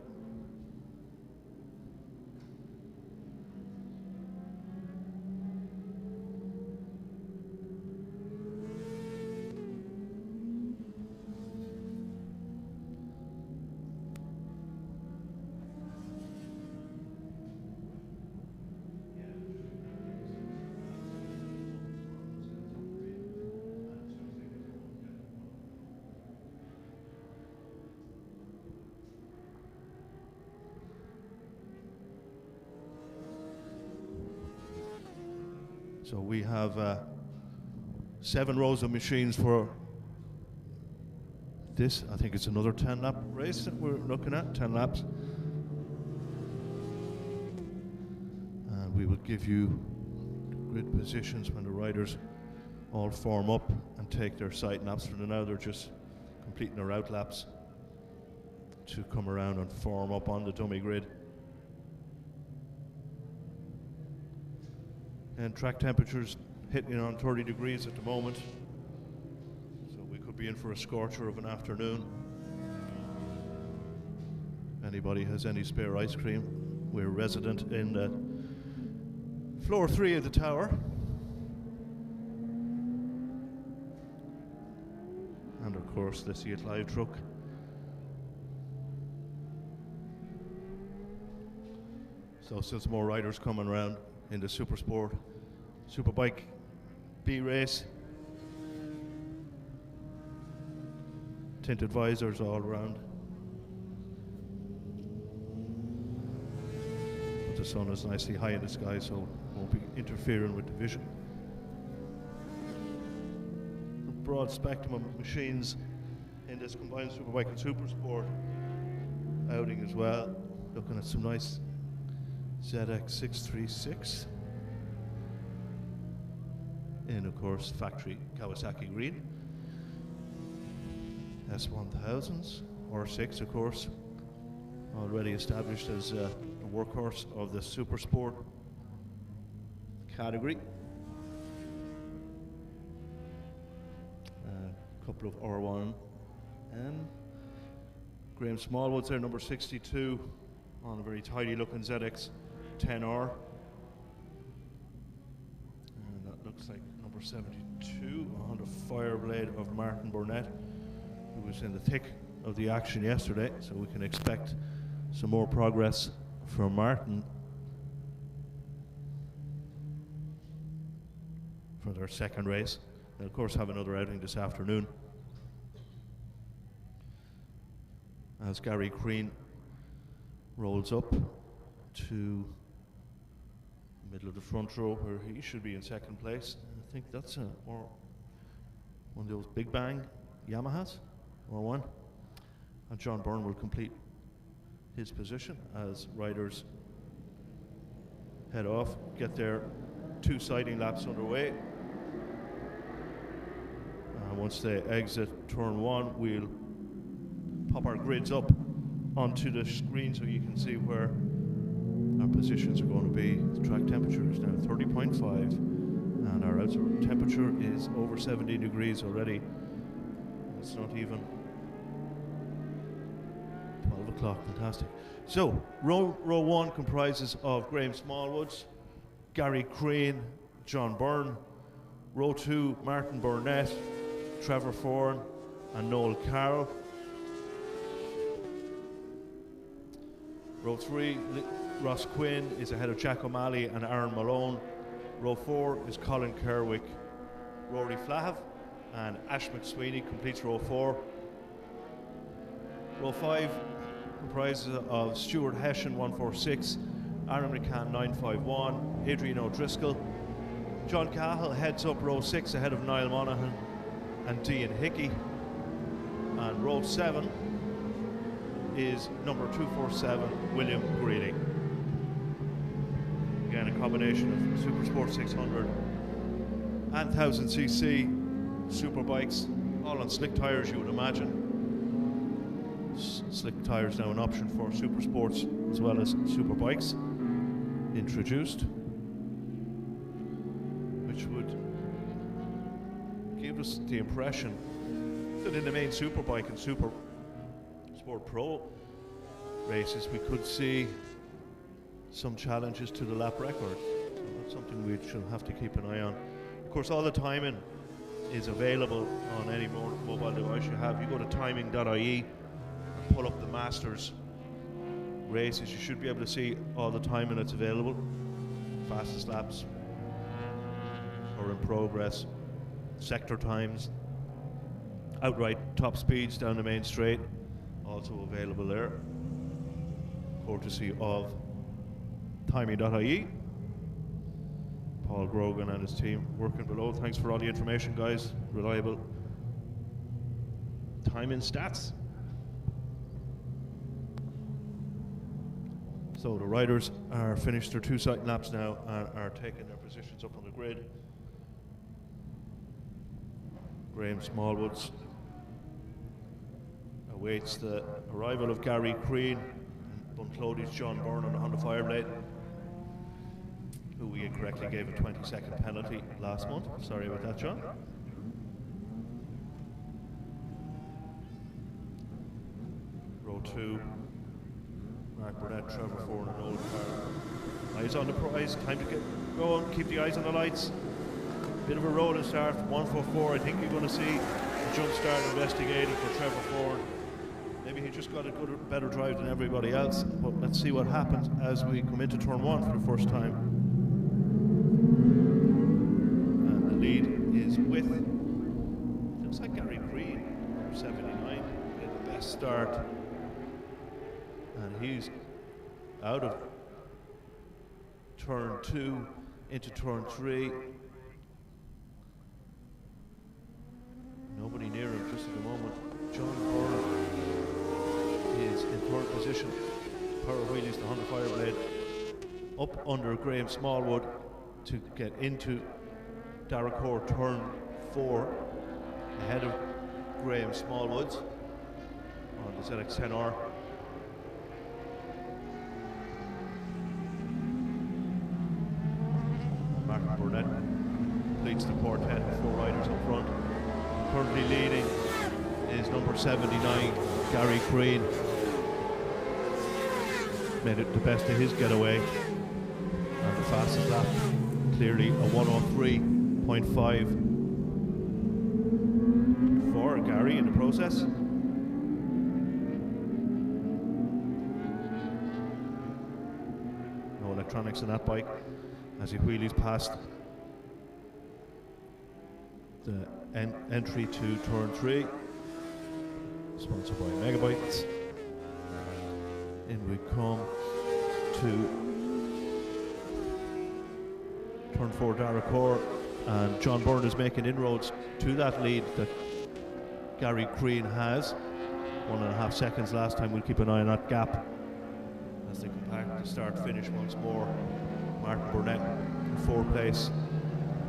So we have 7 rows of machines for this. I think it's another 10 lap race that we're looking at, 10 laps. And we will give you grid positions when the riders all form up and take their side laps. For now they're just completing their out laps to come around and form up on the dummy grid. And track temperatures hitting on 30 degrees at the moment, so we could be in for a scorcher of an afternoon. Anybody has any spare ice cream? We're resident in the floor 3 of the tower. And of course the See It Live truck. So still some more riders coming around in the Supersport, Superbike B race. Tinted visors all around. But the sun is nicely high in the sky, so won't be interfering with the vision. A broad spectrum of machines in this combined Superbike and Supersport outing as well. Looking at some nice ZX636 in, of course, factory Kawasaki green. S1000s, R6, of course, already established as the workhorse of the Supersport category. A couple of R1 and Graham Smallwood's there, number 62, on a very tidy looking ZX 10R. And that looks like number 72 on the Fireblade of Martin Burnett, who was in the thick of the action yesterday, so we can expect some more progress from Martin for their second race. And of course have another outing this afternoon, as Gary Crean rolls up to the middle of the front row where he should be in second place. I think that's one of those Big Bang Yamahas, or one. And John Byrne will complete his position as riders head off, get their 2 siding laps underway. And once they exit turn 1, we'll pop our grids up onto the screen so you can see where our positions are going to be. The track temperature is now 30.5 and our outside temperature is over 70 degrees already. It's not even 12 o'clock, fantastic. So, row 1 comprises of Graham Smallwoods, Gary Crean, John Byrne. Row 2, Martin Burnett, Trevor Foran and Noel Carroll. Row 3, Ross Quinn is ahead of Jack O'Malley and Aaron Malone. Row 4 is Colin Kerwick, Rory Flahav and Ash McSweeney completes row 4. Row 5 comprises of Stuart Hession 146, Aaron McCann 951, Adrian O'Driscoll. John Cahill heads up row 6 ahead of Niall Monaghan and Dean Hickey. And row 7 is number 247, William Greeley. Again, a combination of Supersport 600 and 1000cc Superbikes, all on slick tyres, you would imagine. Slick tyres now an option for Supersports as well as Superbikes introduced, which would give us the impression that in the main Superbike and Supersport Pro races we could see some challenges to the lap record. So that's something we shall have to keep an eye on. Of course, all the timing is available on any mobile device you have. You go to timing.ie and pull up the Masters races. You should be able to see all the timing that's available. Fastest laps are in progress, sector times, outright top speeds down the main straight, also available there, courtesy of timing.ie. Paul Grogan and his team working below. Thanks for all the information, guys. Reliable time and stats. So the riders are finished their 2 cycle laps now and are taking their positions up on the grid. Graham Smallwoods awaits the arrival of Gary Crean and Bunclody's John Byrne on the Fireblade, who we incorrectly gave a 20-second penalty last month. Sorry about that, John. Row 2, Mark Burnett, Trevor Ford and Old Carr. Eyes on the prize, time to get going, keep the eyes on the lights. Bit of a rolling start, 1 foot 4. I think you're going to see a jump start investigated for Trevor Ford. Maybe he just got a better drive than everybody else, but let's see what happens as we come into turn 1 for the first time. And the lead is with, looks like Gary Crean, 79, made the best start. And he's out of turn 2 into turn 3. Nobody near him just at the moment. John Byrne is in 3rd position. Power wheelies the Honda Fireblade up under Graham Smallwood to get into Darragh turn 4 ahead of Graham Smallwoods on the ZX-10R. Martin Burnett completes the quartet with 4 riders up front. Currently leading is number 79, Gary Crean. Made it the best of his getaway. And the fastest lap, clearly a 1:03.5 for Gary in the process. No electronics in that bike as he wheelies past the entry to turn 3, sponsored by Megabikes. In we come to turn 4, Darragh, and John Byrne is making inroads to that lead that Gary Crean has. 1.5 seconds last time. We'll keep an eye on that gap as they compact the start finish once more. Martin Burnett in 4th place.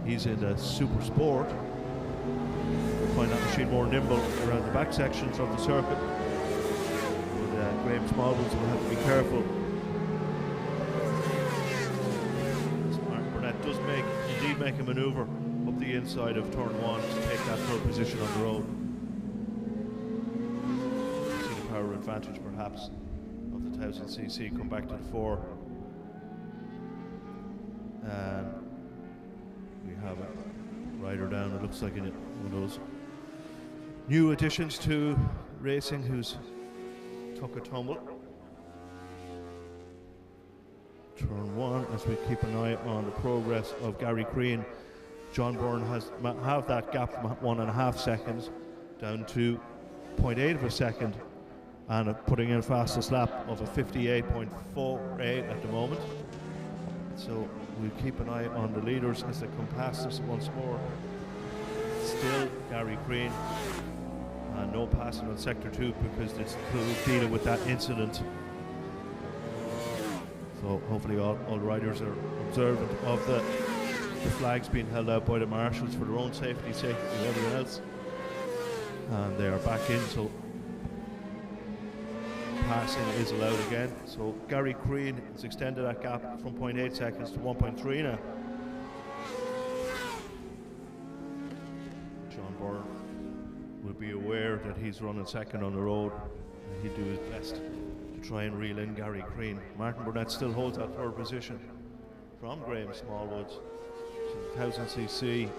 He's in the Supersport. Find that machine more nimble around the back sections of the circuit. But Graham Smallwoods will have to be careful. Mark Burnett does indeed make a manoeuvre up the inside of turn 1 to take that 3rd position on the road. See the power advantage perhaps of the 1000cc come back to the fore. And we have a rider down. It looks like one of those new additions to racing who's took a tumble. Turn 1 as we keep an eye on the progress of Gary Crean. John Byrne has halved that gap from 1.5 seconds down to 0.8 of a second and putting in fastest lap of a 58.48 at the moment. So we'll keep an eye on the leaders as they come past us once more. Still Gary Crean, and no passing on sector 2 because it's dealing with that incident. So hopefully all riders are observant of the flags being held out by the marshals for their own safety of everyone else. And they are back in, so passing is allowed again. So Gary Crean has extended that gap from 0.8 seconds to 1.3 now. John Byrne will be aware that he's running second on the road, and he'll do his best to try and reel in Gary Crean. Martin Burnett still holds that 3rd position from Graham Smallwoods. So 1000cc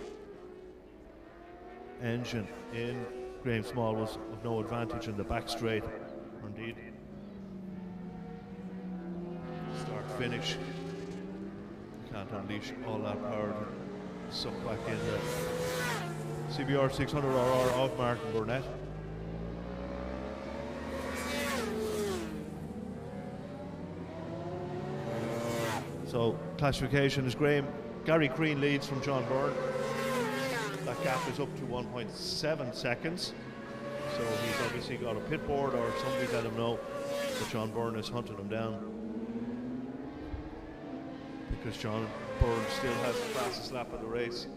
engine in Graham Smallwoods of no advantage in the back straight. Indeed. Start finish. Can't unleash all that power to suck back in the CBR 600RR of Martin Burnett. So classification is Graham Gary Crean leads from John Byrne. That gap is up to 1.7 seconds. So he's obviously got a pit board or somebody let him know that John Byrne is hunting him down. Because John Byrne still has the fastest lap of the race.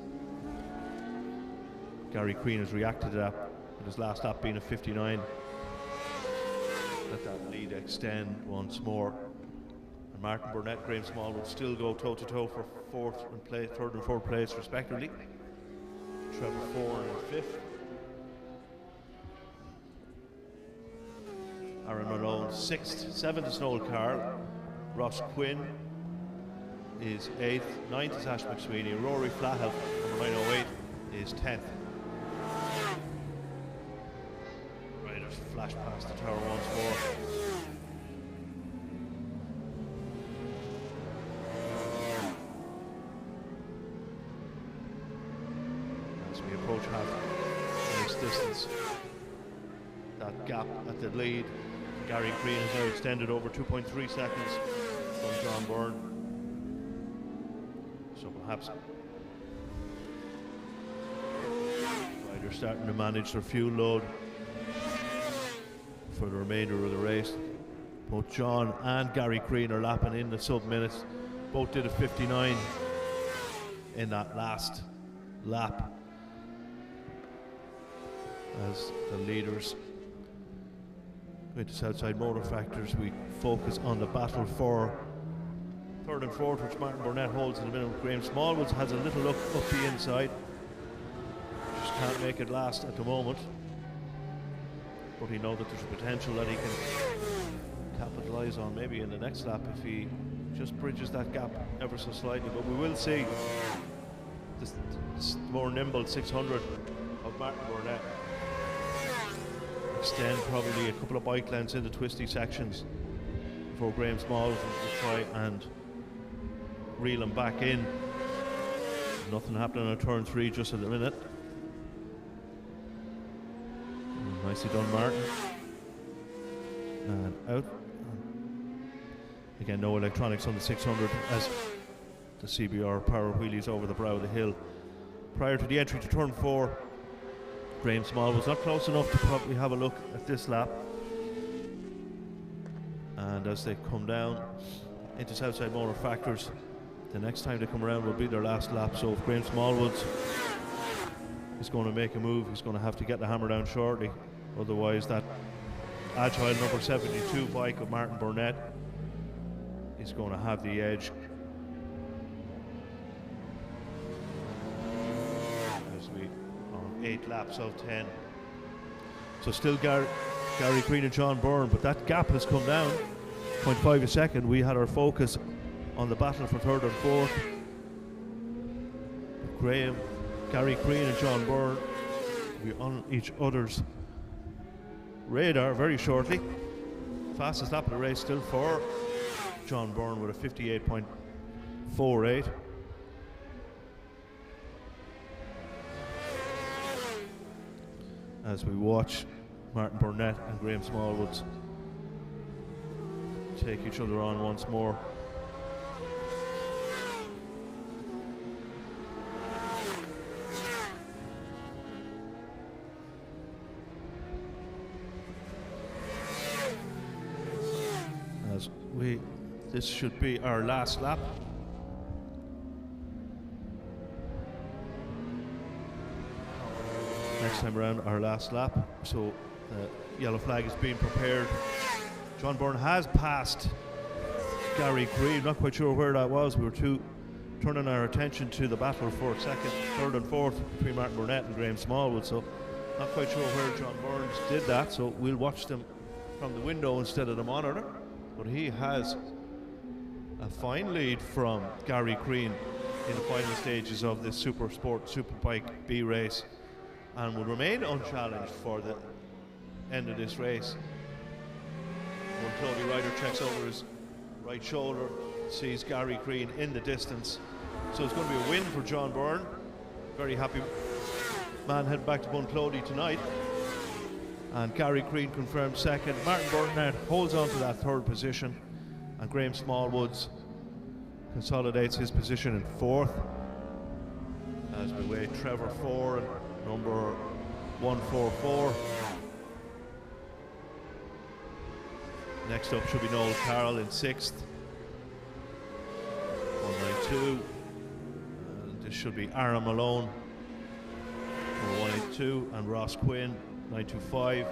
Gary Crean has reacted to that with his last lap being a 59. Let that lead extend once more. And Martin Burnett, Graham Smallwood still go toe-to-toe for third and fourth place respectively. Trevor 4 and 5th. Aaron Malone 6th, 7th is Noel Carl. Ross Quinn is 8th, 9th is Ash McSweeney. Rory Flathead, number 908, is 10th. Riders flash past the tower once more. As we approach half race distance, that gap at the lead, Gary Crean has now extended over 2.3 seconds from John Byrne. So perhaps riders starting to manage their fuel load for the remainder of the race. Both John and Gary Crean are lapping in the sub-minutes. Both did a 59 in that last lap as the leaders. Going to Southside Motor Factors, we focus on the battle for third and fourth, which Martin Burnett holds in the middle. Graham Smallwoods has a little look up the inside. Just can't make it last at the moment. But he knows that there's a potential that he can capitalise on maybe in the next lap if he just bridges that gap ever so slightly. But we will see this more nimble 600 of Martin Burnett extend probably a couple of bike lengths in the twisty sections before Graham Smallwood will try and reel him back in. Nothing happening on turn 3 just at the minute. Nicely done, Martin. And out. Again, no electronics on the 600 as the CBR power wheelies over the brow of the hill. Prior to the entry to turn 4, Graham Small was not close enough to probably have a look at this lap. And as they come down into Southside Motor Factors, the next time they come around will be their last lap. So if Graham Smallwoods is going to make a move, he's going to have to get the hammer down shortly. Otherwise, that agile number 72 bike of Martin Burnett is going to have the edge. As we on 8 laps of 10. So still Gary Crean and John Byrne, but that gap has come down 0.5 a second. We had our focus on the battle for third and fourth. Gary Crean and John Byrne will be on each other's radar very shortly. Fastest lap of the race still for John Byrne with a 58.48. As we watch Martin Burnett and Graham Smallwoods take each other on once more. This should be our last lap. Next time around, our last lap. So the yellow flag is being prepared. John Byrne has passed Gary Crean. Not quite sure where that was. We were turning our attention to the battle for second, third and fourth between Martin Burnett and Graham Smallwood. So not quite sure where John Byrne did that. So we'll watch them from the window instead of the monitor. But he has a fine lead from Gary Crean in the final stages of this Supersport Superbike B race, and will remain unchallenged for the end of this race. One Clody rider checks over his right shoulder, sees Gary Crean in the distance. So it's going to be a win for John Byrne. Very happy man heading back to Bunclody tonight. And Gary Crean confirmed second. Martin Burnett holds on to that third position, and Graham Smallwoods consolidates his position in fourth. as we wait Trevor 4 and number 144. Next up should be Noel Carroll in 6th. 192. And this should be Aaron Malone, number 182, and Ross Quinn, 925.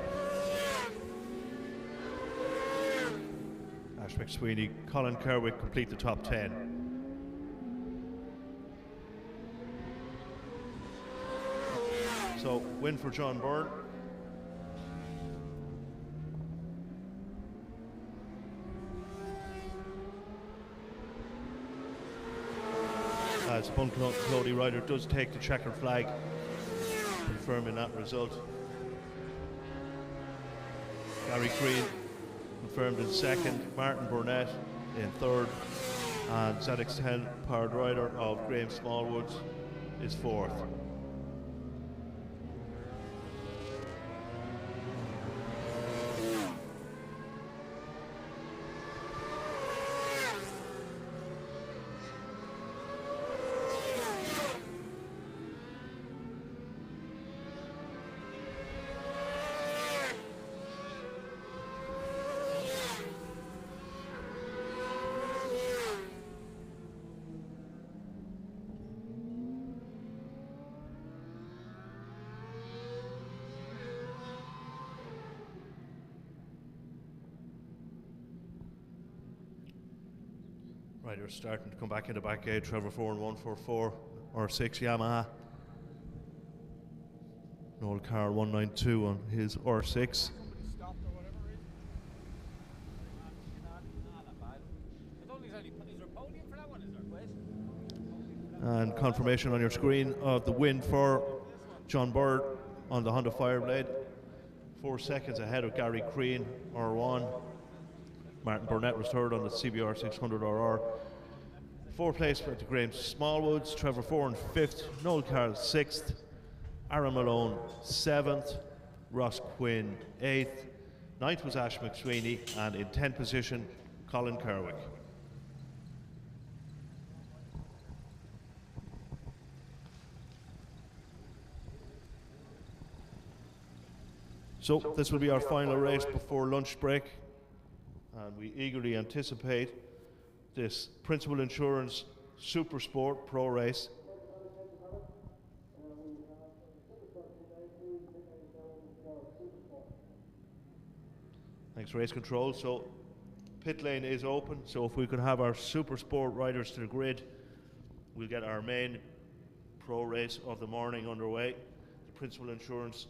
Ash McSweeney, Colin Kerwick complete the top 10. So, win for John Byrne. As Bunclody rider does take the checkered flag, confirming that result. Gary Green confirmed in 2nd, Martin Burnett in 3rd, and ZX10 powered rider of Graham Smallwoods is 4th. Riders starting to come back in the back gate. Trevor 4 and 144 or 6 Yamaha. Noel Carroll 192 on his R6. And confirmation on your screen of the win for John Bird on the Honda Fireblade. 4 seconds ahead of Gary Crean, R1. Martin Burnett was 3rd on the CBR 600RR. 4th place went to Graham Smallwoods, Trevor 4 and 5th, Noel Carroll 6th, Aaron Malone 7th, Ross Quinn 8th, 9th was Ash McSweeney, and in 10th position, Colin Kerwick. So this will be our final race before lunch break, and we eagerly anticipate this Principal Insurance Supersport Pro Race. Thanks, race control. So pit lane is open, so if we could have our Supersport riders to the grid, we'll get our main pro race of the morning underway. The Principal Insurance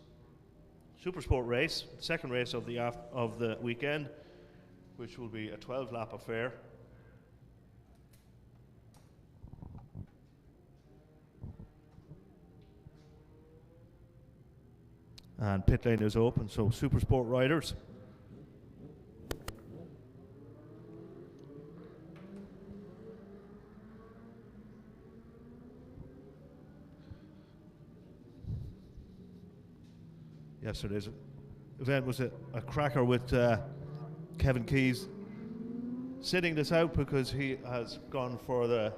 Supersport race, second race of the weekend, which will be a 12-lap affair. And pit lane is open, so Supersport riders. Yesterday's event was a cracker with Kevin Keys sitting this out because he has gone for the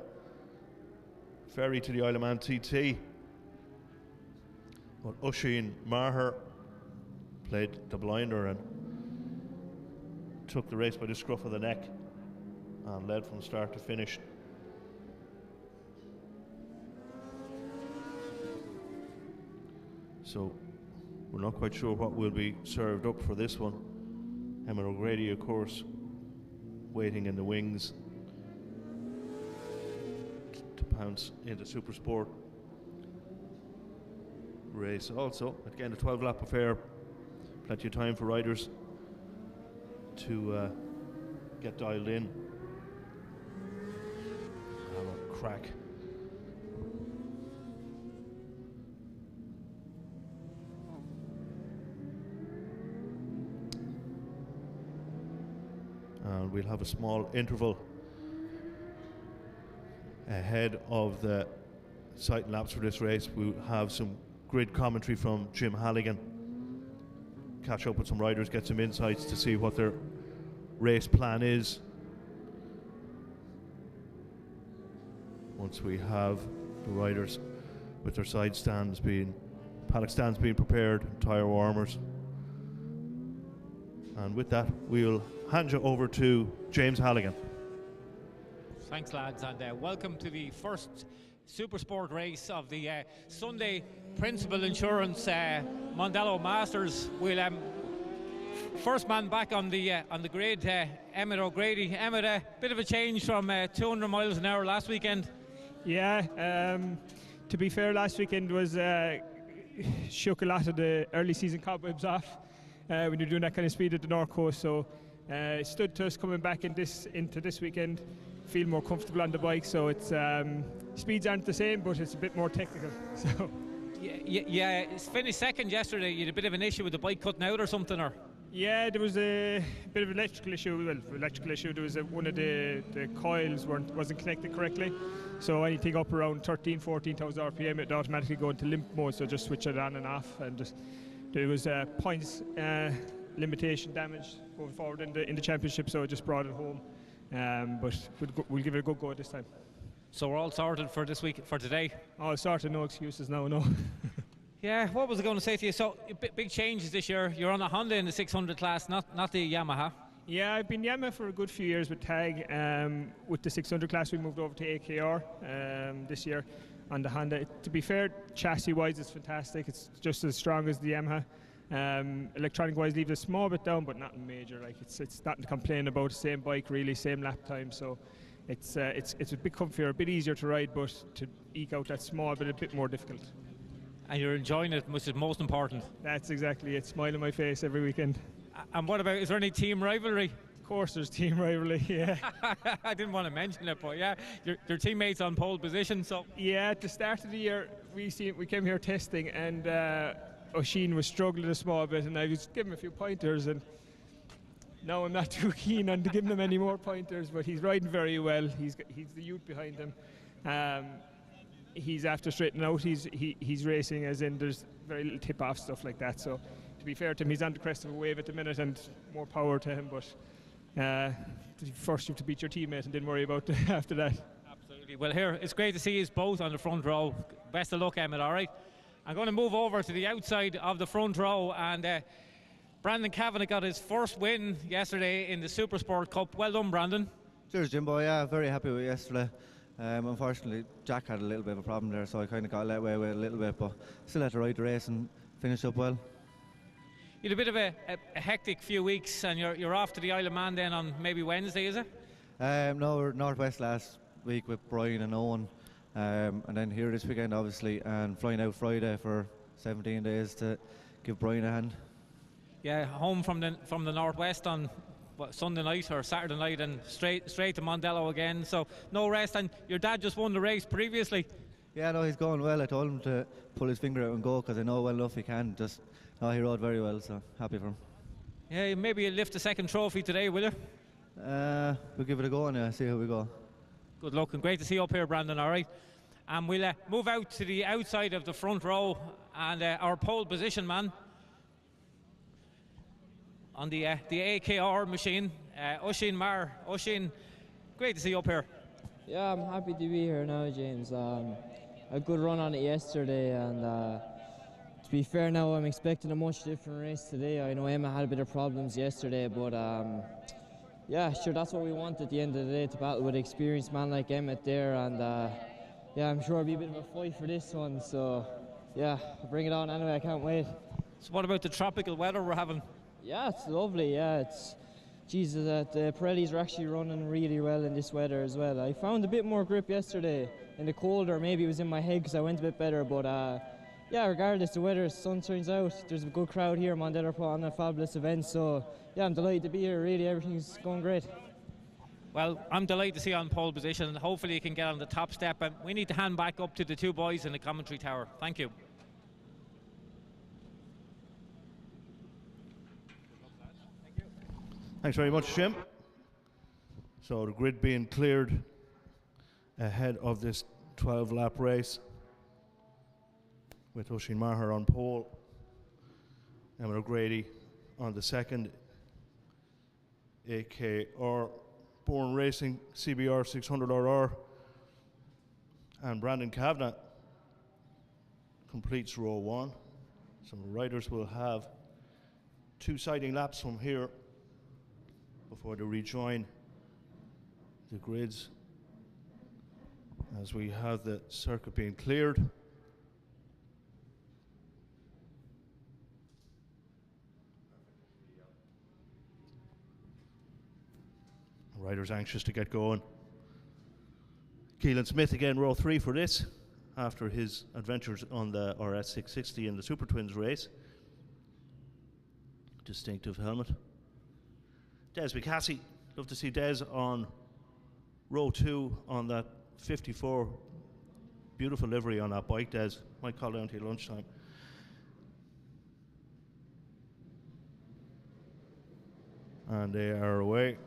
ferry to the Isle of Man TT. But Oisin Maher played the blinder and took the race by the scruff of the neck and led from start to finish. So we're not quite sure what will be served up for this one. Emma O'Grady, of course, waiting in the wings to pounce into Supersport race. Also, again, a 12-lap affair. Plenty of time for riders to get dialed in. Have a crack. And we'll have a small interval ahead of the sight laps for this race. We'll have some grid commentary from Jim Halligan. Catch up with some riders, get some insights to see what their race plan is. Once we have the riders with their side stands paddock stands being prepared, tyre warmers. And with that, we'll hand you over to James Halligan. Thanks, lads, and welcome to the first Supersport race of the Sunday Principal Insurance Mondello Masters. We'll first man back on the grid, Emmett O'Grady. Emmett, a bit of a change from 200 miles an hour last weekend. Yeah, to be fair, last weekend was shook a lot of the early season cobwebs off when you're doing that kind of speed at the North Coast. So it stood to us coming back into this weekend. Feel more comfortable on the bike, so it's speeds aren't the same, but it's a bit more technical. So yeah, it's finished second yesterday. You had a bit of an issue with the bike cutting out or something, or? Yeah, there was a bit of an electrical issue. There was one of the coils wasn't connected correctly, so anything up around 14,000 RPM, it automatically go into limp mode. So just switch it on and off, and just, there was points limitation damage going forward in the championship, so it just brought it home. But we'll give it a good go this time. So we're all sorted for this week, for today? All sorted, no excuses now, no. Yeah, what was I going to say to you? So big changes this year. You're on a Honda in the 600 class, not the Yamaha. Yeah, I've been Yamaha for a good few years with TAG. With the 600 class, we moved over to AKR this year on the Honda. To be fair, chassis-wise, it's fantastic. It's just as strong as the Yamaha. Electronic-wise, leaves a small bit down, but nothing major. Like it's nothing to complain about. Same bike, really, same lap time. So it's a bit comfier, a bit easier to ride, but to eke out that small bit, a bit more difficult. And you're enjoying it, which is most important. That's exactly it. Smile on my face every weekend. And what about, is there any team rivalry? Of course there's team rivalry, yeah. I didn't want to mention it, but yeah, your teammates on pole position, so. Yeah, at the start of the year, we came here testing, and Oisin was struggling a small bit, and I was giving him a few pointers, and now I'm not too keen on giving him any more pointers, but he's riding very well. He's the youth behind him. He's after straightening out. He's racing, as in there's very little tip-off stuff like that. So to be fair to him, he's on the crest of a wave at the minute, and more power to him. But first you have to beat your teammate, and didn't worry about after that. Absolutely. Well, here it's great to see you both on the front row. Best of luck, Emmett. All right. I'm going to move over to the outside of the front row, and Brandon Kavanagh got his first win yesterday in the Supersport Cup. Well done, Brandon. Cheers, Jimbo. Yeah, very happy with yesterday. Unfortunately, Jack had a little bit of a problem there, so I kind of got let away with it a little bit, but still had to ride the race and finish up well. You had a bit of a hectic few weeks, and you're off to the Isle of Man then on maybe Wednesday, is it? No, we're Northwest last week with Brian and Owen, and then here this weekend, obviously, and flying out Friday for 17 days to give Brian a hand. Yeah, home from the Northwest on Sunday night or Saturday night, and straight to Mondello again. So no rest. And your dad just won the race previously. Yeah, no, he's going well. I told him to pull his finger out and go, because I know well enough he can. He rode very well, so happy for him. Yeah, maybe you'll lift the second trophy today, will you? We'll give it a go and see how we go. Good luck, and great to see you up here, Brandon. All right, and we'll move out to the outside of the front row, and our pole position man on the AKR machine, Oisin Maher. Oisin, great to see you up here. Yeah, I'm happy to be here now, James. A good run on it yesterday, and to be fair now, I'm expecting a much different race today. I know Emma had a bit of problems yesterday, but yeah, sure, that's what we want at the end of the day, to battle with an experienced man like Emmett there, and yeah, I'm sure it'll be a bit of a fight for this one, so yeah, bring it on anyway, I can't wait. So what about the tropical weather we're having? Yeah, it's lovely. Yeah, it's Jesus. The Pirellis are actually running really well in this weather as well. I found a bit more grip yesterday in the colder. Maybe it was in my head because I went a bit better. But yeah, regardless, the weather, sun shines out. There's a good crowd here. Mondello put on a fabulous event. So yeah, I'm delighted to be here. Really, everything's going great. Well, I'm delighted to see you on pole position, and hopefully you can get on the top step. And we need to hand back up to the two boys in the commentary tower. Thank you. Thanks very much, Jim. So the grid being cleared ahead of this 12-lap race with Oisin Maher on pole, Emmett O'Grady on the second, AKR Born Racing CBR 600RR, and Brandon Kavanagh completes row 1. So riders will have 2 siding laps from here before they rejoin the grids as we have the circuit being cleared. Riders anxious to get going. Keelan Smith again, row 3 for this, after his adventures on the RS 660 in the Super Twins race. Distinctive helmet. Des McCassie, love to see Des on row 2 on that 54. Beautiful livery on that bike, Des. Might call down to you lunchtime. And they are away.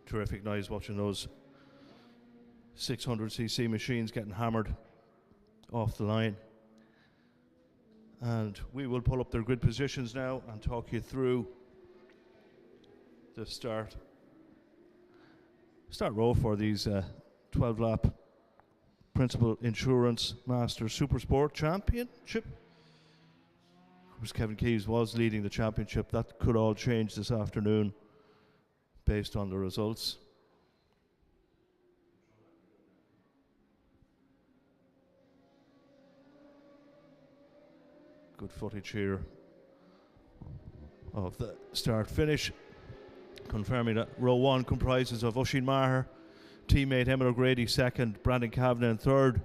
Terrific noise watching those 600cc machines getting hammered off the line. And we will pull up their grid positions now and talk you through the start row for these 12-lap Principal Insurance Masters Supersport Championship. Of course, Kevin Keyes was leading the championship. That could all change this afternoon based on the results. Good footage here of the start-finish, confirming that row 1 comprises of Oisin Maher, teammate Emmett O'Grady second, Brandon Kavanagh third,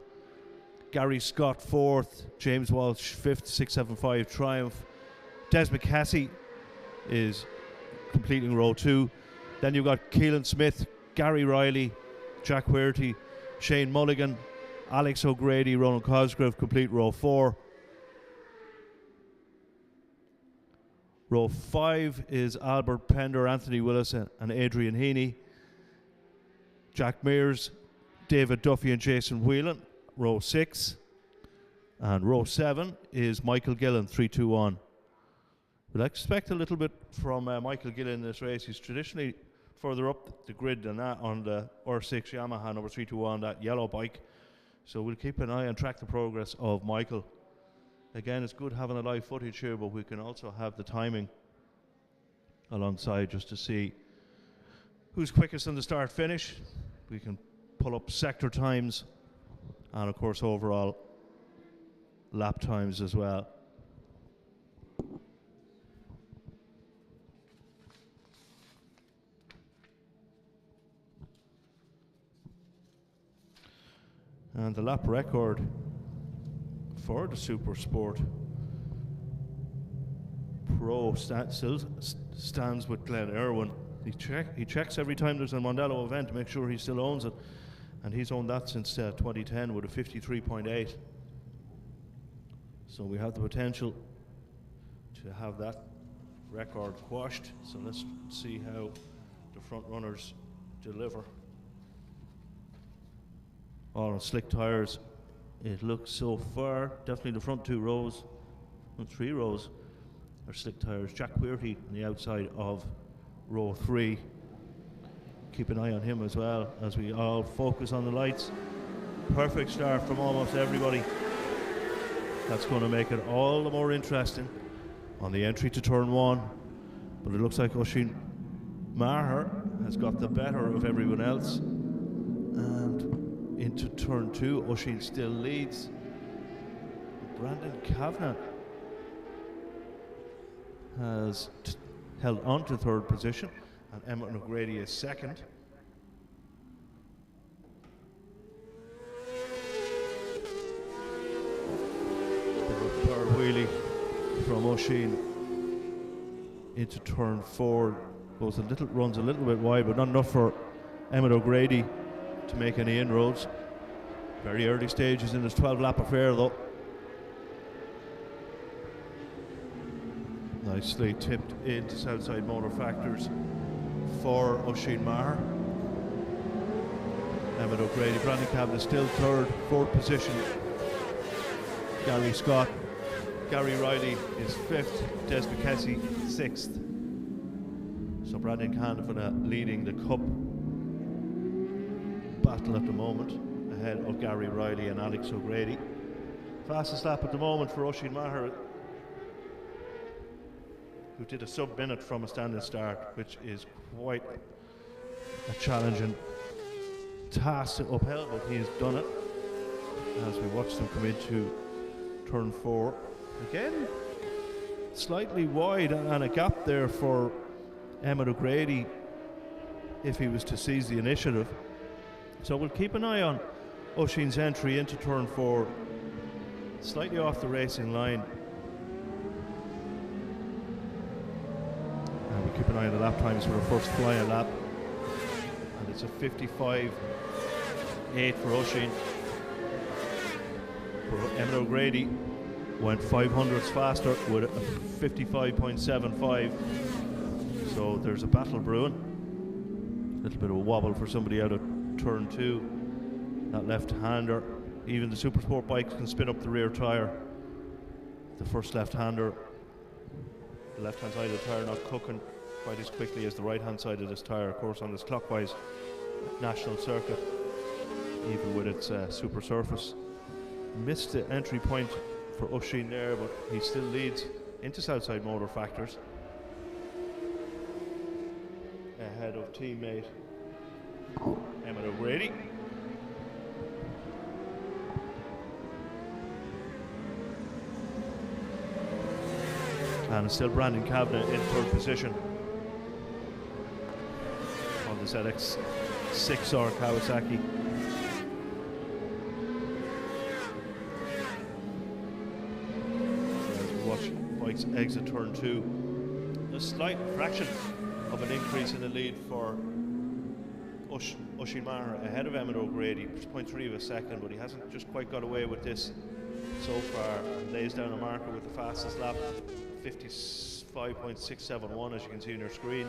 Gary Scott fourth, James Walsh fifth, 675 Triumph. Des McCassie is completing row 2. Then you've got Keelan Smith, Gary Riley, Jack Weirty, Shane Mulligan, Alex O'Grady, Ronan Cosgrove complete row 4. Row 5 is Albert Pender, Anthony Willis and Adrian Heaney. Jack Mears, David Duffy and Jason Whelan, row 6. And row 7 is Michael Gillen, 3-2-1. We'll expect a little bit from Michael Gillen in this race. He's traditionally further up the grid than that on the R6 Yamaha number 321, that yellow bike. So we'll keep an eye and track the progress of Michael. Again, it's good having a live footage here, but we can also have the timing alongside just to see who's quickest on the start finish. We can pull up sector times and of course overall lap times as well. And the lap record for the Supersport Pro still stands with Glenn Irwin. He checks every time there's a Mondello event to make sure he still owns it, and he's owned that since 2010 with a 53.8. So we have the potential to have that record quashed. So let's see how the front runners deliver. All on slick tires, it looks so far. Definitely the front 2 rows, and 3 rows are slick tires. Jack Weirty on the outside of row 3. Keep an eye on him as well as we all focus on the lights. Perfect start from almost everybody. That's going to make it all the more interesting on the entry to turn 1. But it looks like Oisin Maher has got the better of everyone else. And into turn 2, Oisin still leads. Brandon Kavanagh has held on to 3rd position, and Emmett O'Grady is 2nd. Power wheelie from Oisin into turn 4. Runs a little bit wide, but not enough for Emmett O'Grady to make any inroads. Very early stages in this 12-lap affair though. Nicely tipped into Southside Motor Factors for Oisin Maher. Emmett O'Grady, Brandon Kavanagh still 3rd, 4th position. Gary Scott, Gary Riley is 5th, Des McCassie 6th. So Brandon Canfina leading the Cup battle at the moment, ahead of Gary Riley and Alex O'Grady. Fastest lap at the moment for Oisin Maher, who did a sub-minute from a standing start, which is quite a challenging task to uphill, but he's done it as we watch them come into turn 4. Again, slightly wide and a gap there for Emmett O'Grady if he was to seize the initiative. So we'll keep an eye on Oisin's entry into turn 4, slightly off the racing line. And we'll keep an eye on the lap times for the first flying lap. And it's a 55.8 for Oisin. For Emmett O'Grady went 500ths faster with a 55.75. So there's a battle brewing. A little bit of a wobble for somebody out of turn 2. That left-hander. Even the Supersport bikes can spin up the rear tyre. The first left-hander, the left-hand side of the tyre not cooking quite as quickly as the right-hand side of this tyre, of course, on this clockwise national circuit, even with its super surface. Missed the entry point for Oisin there, but he still leads into Southside Motor Factors, ahead of teammate Emmett O'Grady. And still Brandon Kavanagh in third position on the ZX6R Kawasaki. As we watch bikes exit turn 2, a slight fraction of an increase in the lead for Oisin Maher ahead of Emmett O'Grady, 0.3 of a second, but he hasn't just quite got away with this so far. Lays down a marker with the fastest lap, 55.671, as you can see on your screen.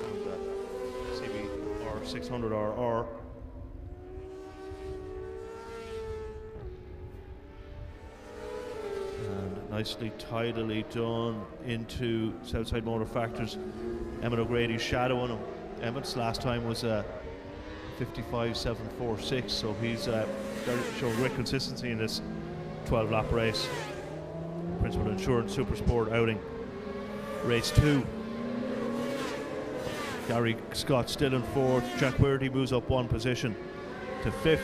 And CBR 600RR. And nicely, tidily done into Southside Motor Factors. Emmett O'Grady shadowing him. Emmett's last time was 55.746, so he's showing great consistency in this 12-lap race. Principal Insurance Supersport outing, race 2. Gary Scott still in 4th. Jack Weirdy moves up 1 position to 5th,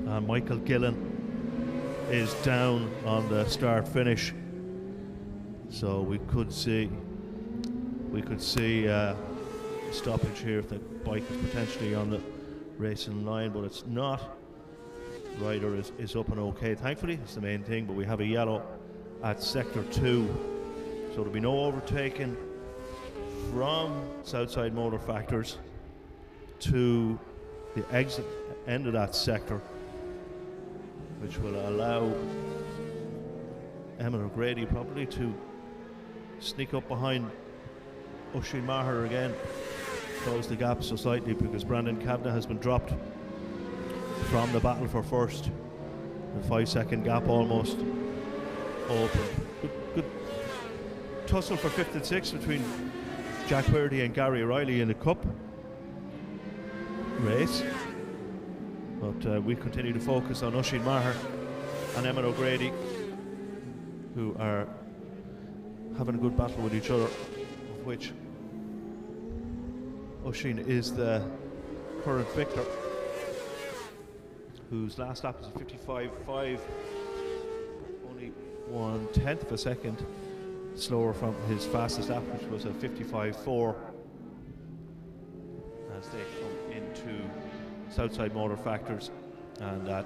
and Michael Gillen is down on the start finish. So we could see stoppage here if the bike is potentially on the racing line, but it's not. Rider is up and okay, thankfully, it's the main thing, but we have a yellow at sector 2, so there'll be no overtaking from Southside Motor Factors to the exit end of that sector, which will allow Emmett O'Grady probably to sneak up behind Oisin Maher again, close the gap so slightly, because Brandon Kavanagh has been dropped from the battle for first. The 5-second gap almost open. Good tussle for 5th and 6th between Jack Weirdy and Gary Riley in the Cup race. But we continue to focus on Oisin Maher and Emmett O'Grady, who are having a good battle with each other, of which Oisin is the current victor, whose last lap was a 55.5, only 1/10 of a second slower from his fastest lap, which was a 55.4, as they come into Southside Motor Factors. And that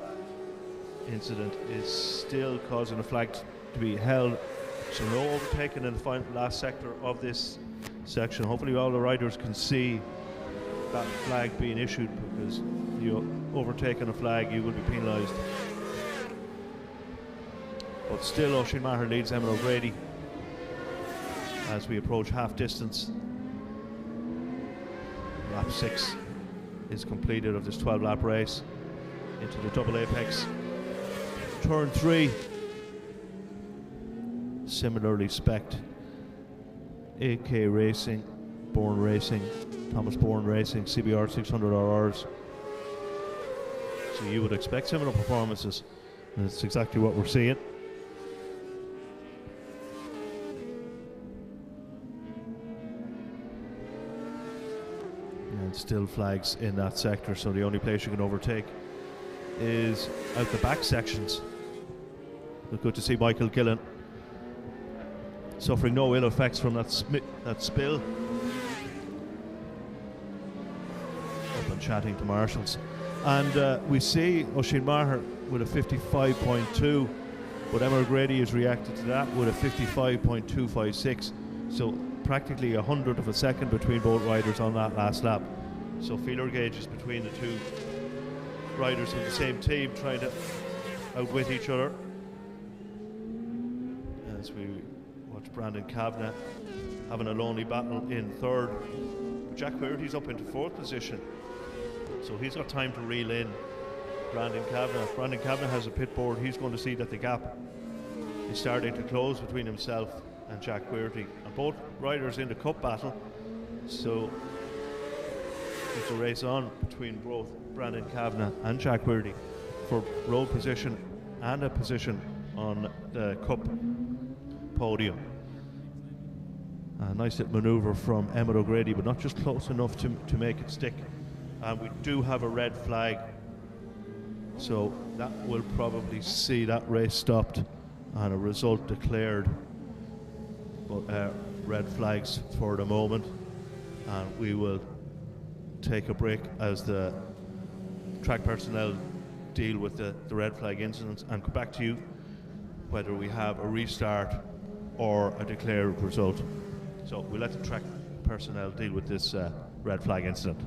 incident is still causing a flag to be held, so no overtaking in the last sector of this section. Hopefully all the riders can see that flag being issued, because you overtaking a flag, you will be penalised. But still Oisin Maher leads Emmett O'Grady as we approach half distance. Lap 6 is completed of this 12-lap race into the double apex. Turn 3, similarly spec'd AK Racing, Bourne Racing, Thomas Bourne Racing, CBR 600RRs. So you would expect similar performances. And that's exactly what we're seeing. And still flags in that sector, so the only place you can overtake is out the back sections. But good to see Michael Gillen suffering no ill effects from that spill. Up and chatting to marshals. And we see Oisin Maher with a 55.2, but Emma O'Grady has reacted to that with a 55.256. So practically 100th of a second between both riders on that last lap. So feeler gauges between the two riders in the same team trying to outwit each other. As we watch Brandon Kavanagh having a lonely battle in third. Jack Queerty's up into fourth position, so he's got time to reel in Brandon Kavanagh. Brandon Kavanagh has a pit board. He's going to see that the gap is starting to close between himself and Jack Queerty, and both riders in the cup battle. So it's a race on between both Brandon Kavanagh and Jack Queerty for road position and a position on the cup podium. A nice little manoeuvre from Emmett O'Grady, but not just close enough to make it stick. And we do have a red flag, so that will probably see that race stopped and a result declared. But red flags for the moment, and we will take a break as the track personnel deal with the red flag incidents and come back to you whether we have a restart or a declared result. So we'll let the track personnel deal with this red flag incident.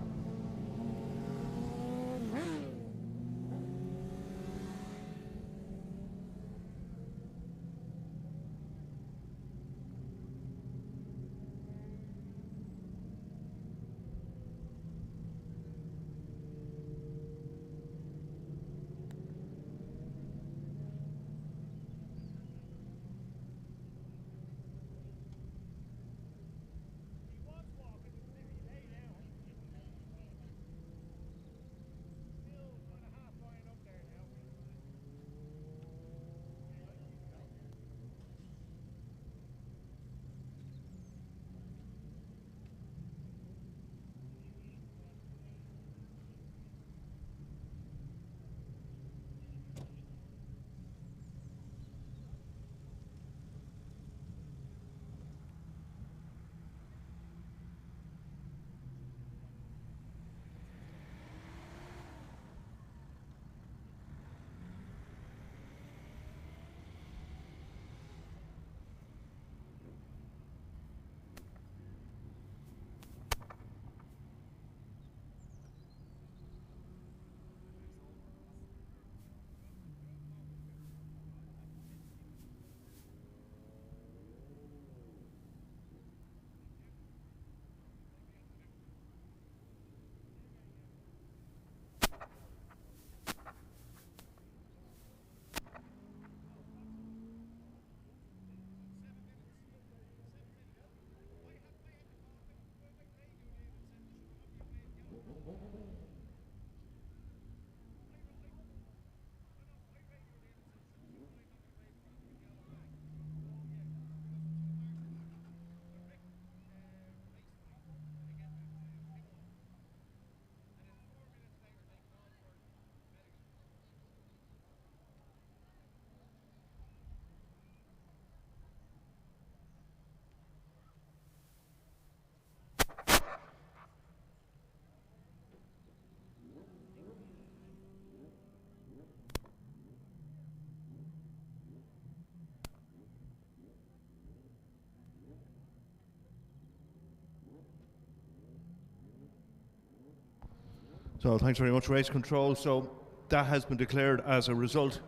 So thanks very much, race control. So that has been declared as a result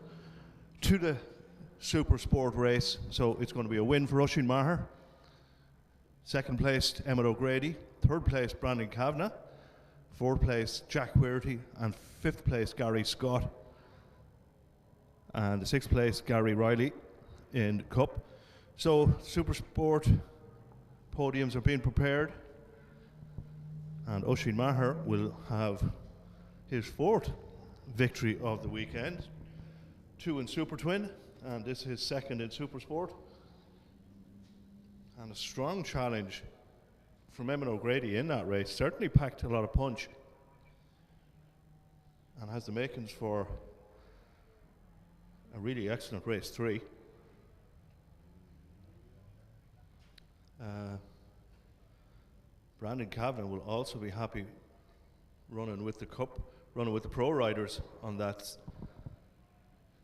to the Supersport race. So it's going to be a win for Oisin Maher. Second place, Emmett O'Grady. Third place, Brandon Kavanagh. Fourth place, Jack Queerty. And fifth place, Gary Scott. And the sixth place, Gary Riley in the Cup. So Supersport podiums are being prepared, and Oisin Maher will have his 4th victory of the weekend, 2 in Super Twin, and this is his 2nd in Supersport. And a strong challenge from Eamon O'Grady in that race. Certainly packed a lot of punch and has the makings for a really excellent race 3. Brandon Kavanagh will also be happy running with the Cup, running with the pro riders on that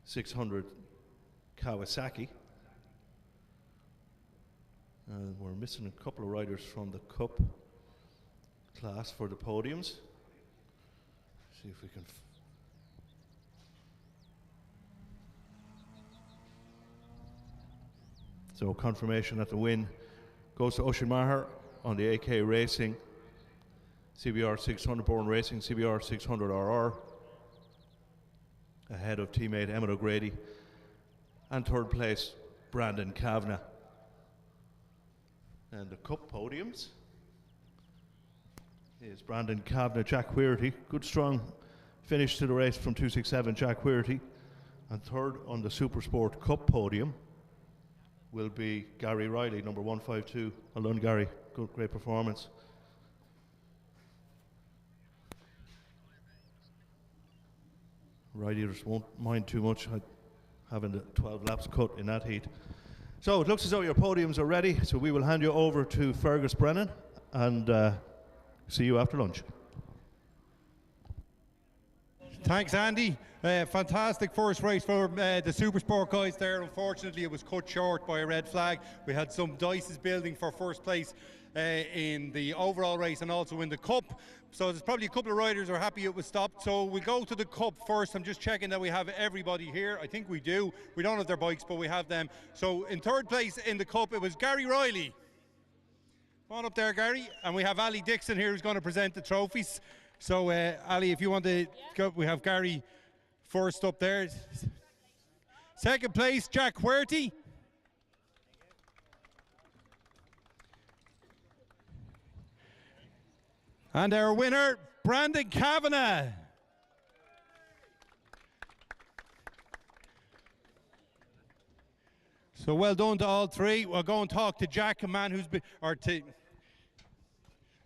600 Kawasaki. We're missing a couple of riders from the Cup class for the podiums. See if we can. So confirmation that the win goes to Oisin Maher on the AK Racing CBR 600 Born Racing CBR 600 RR, ahead of teammate Eamon O'Grady, and 3rd place Brandon Kavanagh. And the Cup podiums is Brandon Kavanagh, Jack Huerty. Good strong finish to the race from 267, Jack Huerty. And 3rd on the Supersport Cup podium will be Gary Riley, number 152. Well done, Gary. Good, great performance. Riders won't mind too much having the 12 laps cut in that heat. So it looks as though your podiums are ready, so we will hand you over to Fergus Brennan and see you after lunch. Thanks, Andy. Fantastic first race for the Supersport guys there. Unfortunately, it was cut short by a red flag. We had some dices building for first place in the overall race and also in the Cup. So there's probably a couple of riders who are happy it was stopped. So we go to the Cup first. I'm just checking that we have everybody here. I think we do. We don't have their bikes, but we have them. So in 3rd place in the Cup, it was Gary Riley. Come on up there, Gary. And we have Ali Dixon here who's going to present the trophies. So Ali, if you want to go, we have Gary first up there. 2nd place, Jack Huerty. And our winner, Brandon Kavanagh. So well done to all 3. We'll go and talk to Jack, a man who's been,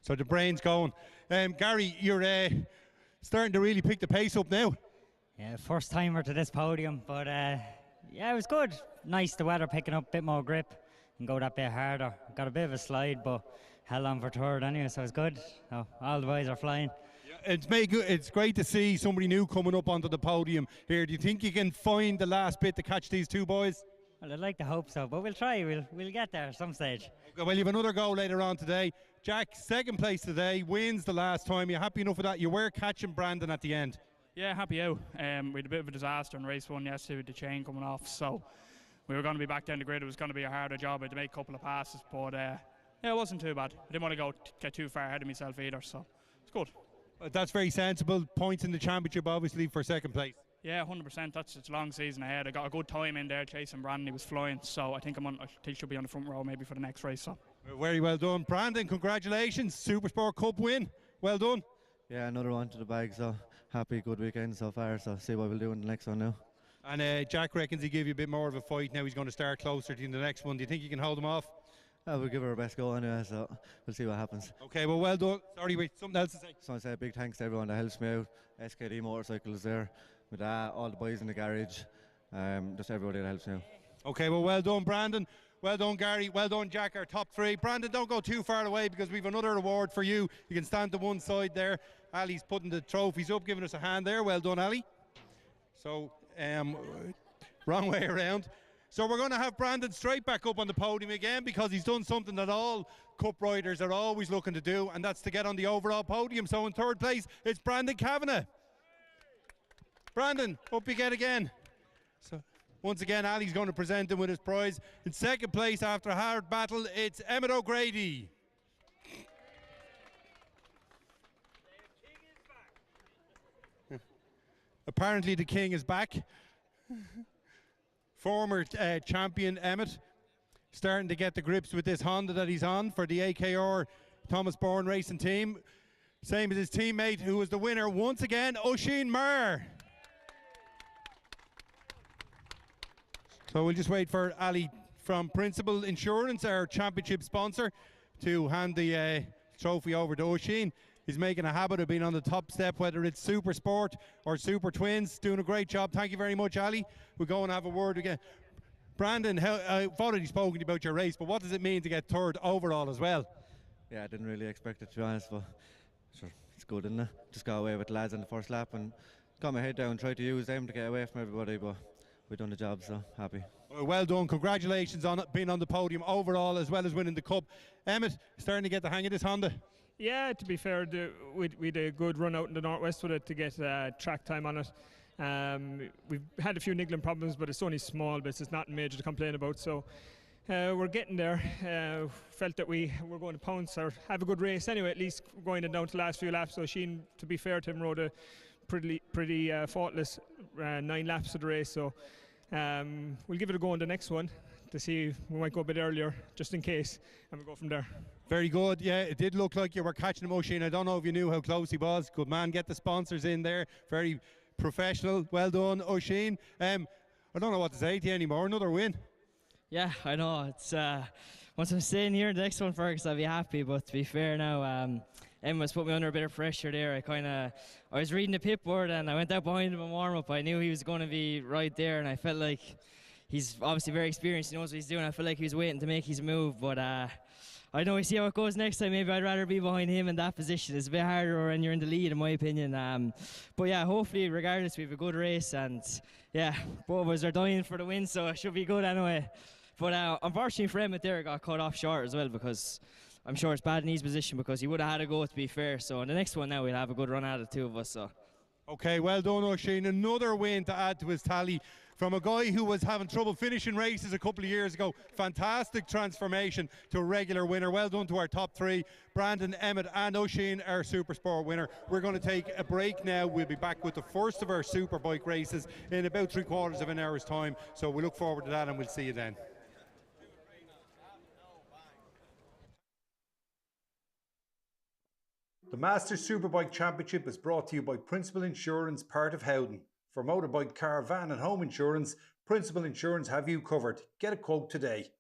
so the brain's going. Gary, you're starting to really pick the pace up now. Yeah, first timer to this podium, but yeah, it was good. Nice, the weather picking up, a bit more grip and go that bit harder. Got a bit of a slide, but held on for 3rd anyway, so it's good. So all the boys are flying. Yeah, it's great to see somebody new coming up onto the podium here. Do you think you can find the last bit to catch these 2 boys? Well, I'd like to hope so, but we'll try. We'll get there at some stage. Okay, well, you have another go later on today. Jack, 2nd place today, wins the last time. You're happy enough with that? You were catching Brandon at the end. Yeah, happy out. We had a bit of a disaster in race 1 yesterday with the chain coming off, so we were going to be back down the grid. It was going to be a harder job. I had to make a couple of passes, but yeah, it wasn't too bad. I didn't want to get too far ahead of myself either, so it's good. That's very sensible. Points in the championship, obviously, for 2nd place. Yeah, 100%. It's a long season ahead. I got a good time in there chasing Brandon. He was flying, so I think I should be on the front row maybe for the next race. So very well done, Brandon. Congratulations, Supersport Cup win. Well done. Yeah, another one to the bag. So happy, good weekend so far. So see what we'll do in the next one now. And Jack reckons he gave you a bit more of a fight. Now he's going to start closer to the next one. Do you think you can hold him off? We'll give it our best go anyway, so we'll see what happens. Okay, well done. Sorry, wait, something else to say? So I say a big thanks to everyone that helps me out. SKD Motorcycles there, with all the boys in the garage, just everybody that helps me out. Okay, well done, Brandon. Well done, Gary. Well done, Jack, our top 3. Brandon, don't go too far away because we've another award for you. You can stand to one side there. Ali's putting the trophies up, giving us a hand there. Well done, Ali. So, wrong way around. So we're going to have Brandon straight back up on the podium again because he's done something that all Cup riders are always looking to do, and that's to get on the overall podium. So in 3rd place, it's Brandon Kavanagh. Brandon, up you get again. So once again, Ali's going to present him with his prize. In 2nd place, after a hard battle, it's Eamon O'Grady. Apparently the king is back. Former champion Emmett. starting to get the grips with this Honda that he's on for the AKR Thomas Bourne Racing team. Same as his teammate who was the winner once again, Oisin Marr. So we'll just wait for Ali from Principal Insurance, our championship sponsor, to hand the trophy over to Oisin. He's making a habit of being on the top step, whether it's Supersport or Super Twins. Doing a great job. Thank you very much, Ali. We'll go and have a word again. Brandon, I've already spoken about your race, but what does it mean to get third overall as well? Yeah, I didn't really expect it, to be honest, but sure, it's good, isn't it? Just got away with the lads in the first lap and got my head down, tried to use them to get away from everybody, but we've done the job, so happy. Well done. Congratulations on being on the podium overall as well as winning the Cup. Emmett, starting to get the hang of this Honda? Yeah, to be fair, we had a good run out in the Northwest with it to get track time on it. We've had a few niggling problems, but it's only small bits. It's not major to complain about. So we're getting there. Felt that we were going to pounce or have a good race anyway, at least going down to the last few laps. So Sheen, to be fair to him, rode a pretty faultless 9 laps of the race. So we'll give it a go on the next one to see. We might go a bit earlier just in case, and we'll go from there. Very good. Yeah, it did look like you were catching him, Oisin. I don't know if you knew how close he was. Good man. Get the sponsors in there. Very professional. Well done, Oisin. I don't know what to say to you anymore. Another win. Yeah, I know. It's once I'm staying here in the next one, Fergus, I'll be happy. But to be fair now, Emma's put me under a bit of pressure there. I was reading the pit board and I went out behind him in warm-up. I knew he was going to be right there, and I felt like he's obviously very experienced. He knows what he's doing. I felt like he was waiting to make his move, but I know we see how it goes next time. Maybe I'd rather be behind him in that position. It's a bit harder when you're in the lead, in my opinion. But yeah, hopefully, regardless, we have a good race, and yeah, both of us are dying for the win, so it should be good anyway. But unfortunately for Emmett there, got cut off short as well, because I'm sure it's bad in his position, because he would have had a go, to be fair. So in the next one now, we'll have a good run out of the two of us. So. Okay, well done, Oisin. Another win to add to his tally from a guy who was having trouble finishing races a couple of years ago. Fantastic transformation to a regular winner. Well done to our top 3, Brandon, Emmett and Oisin, our Supersport winner. We're going to take a break now. We'll be back with the first of our Superbike races in about 3/4 of an hour's time. So we look forward to that, and we'll see you then. The Masters Superbike Championship is brought to you by Principal Insurance, part of Howden. For motorbike, car, van and home insurance, Principal Insurance have you covered. Get a quote today.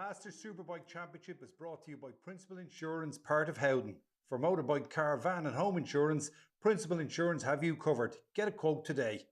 Masters Superbike Championship is brought to you by Principal Insurance, part of Howden. For motorbike, car, van and home insurance, Principal Insurance have you covered. Get a quote today.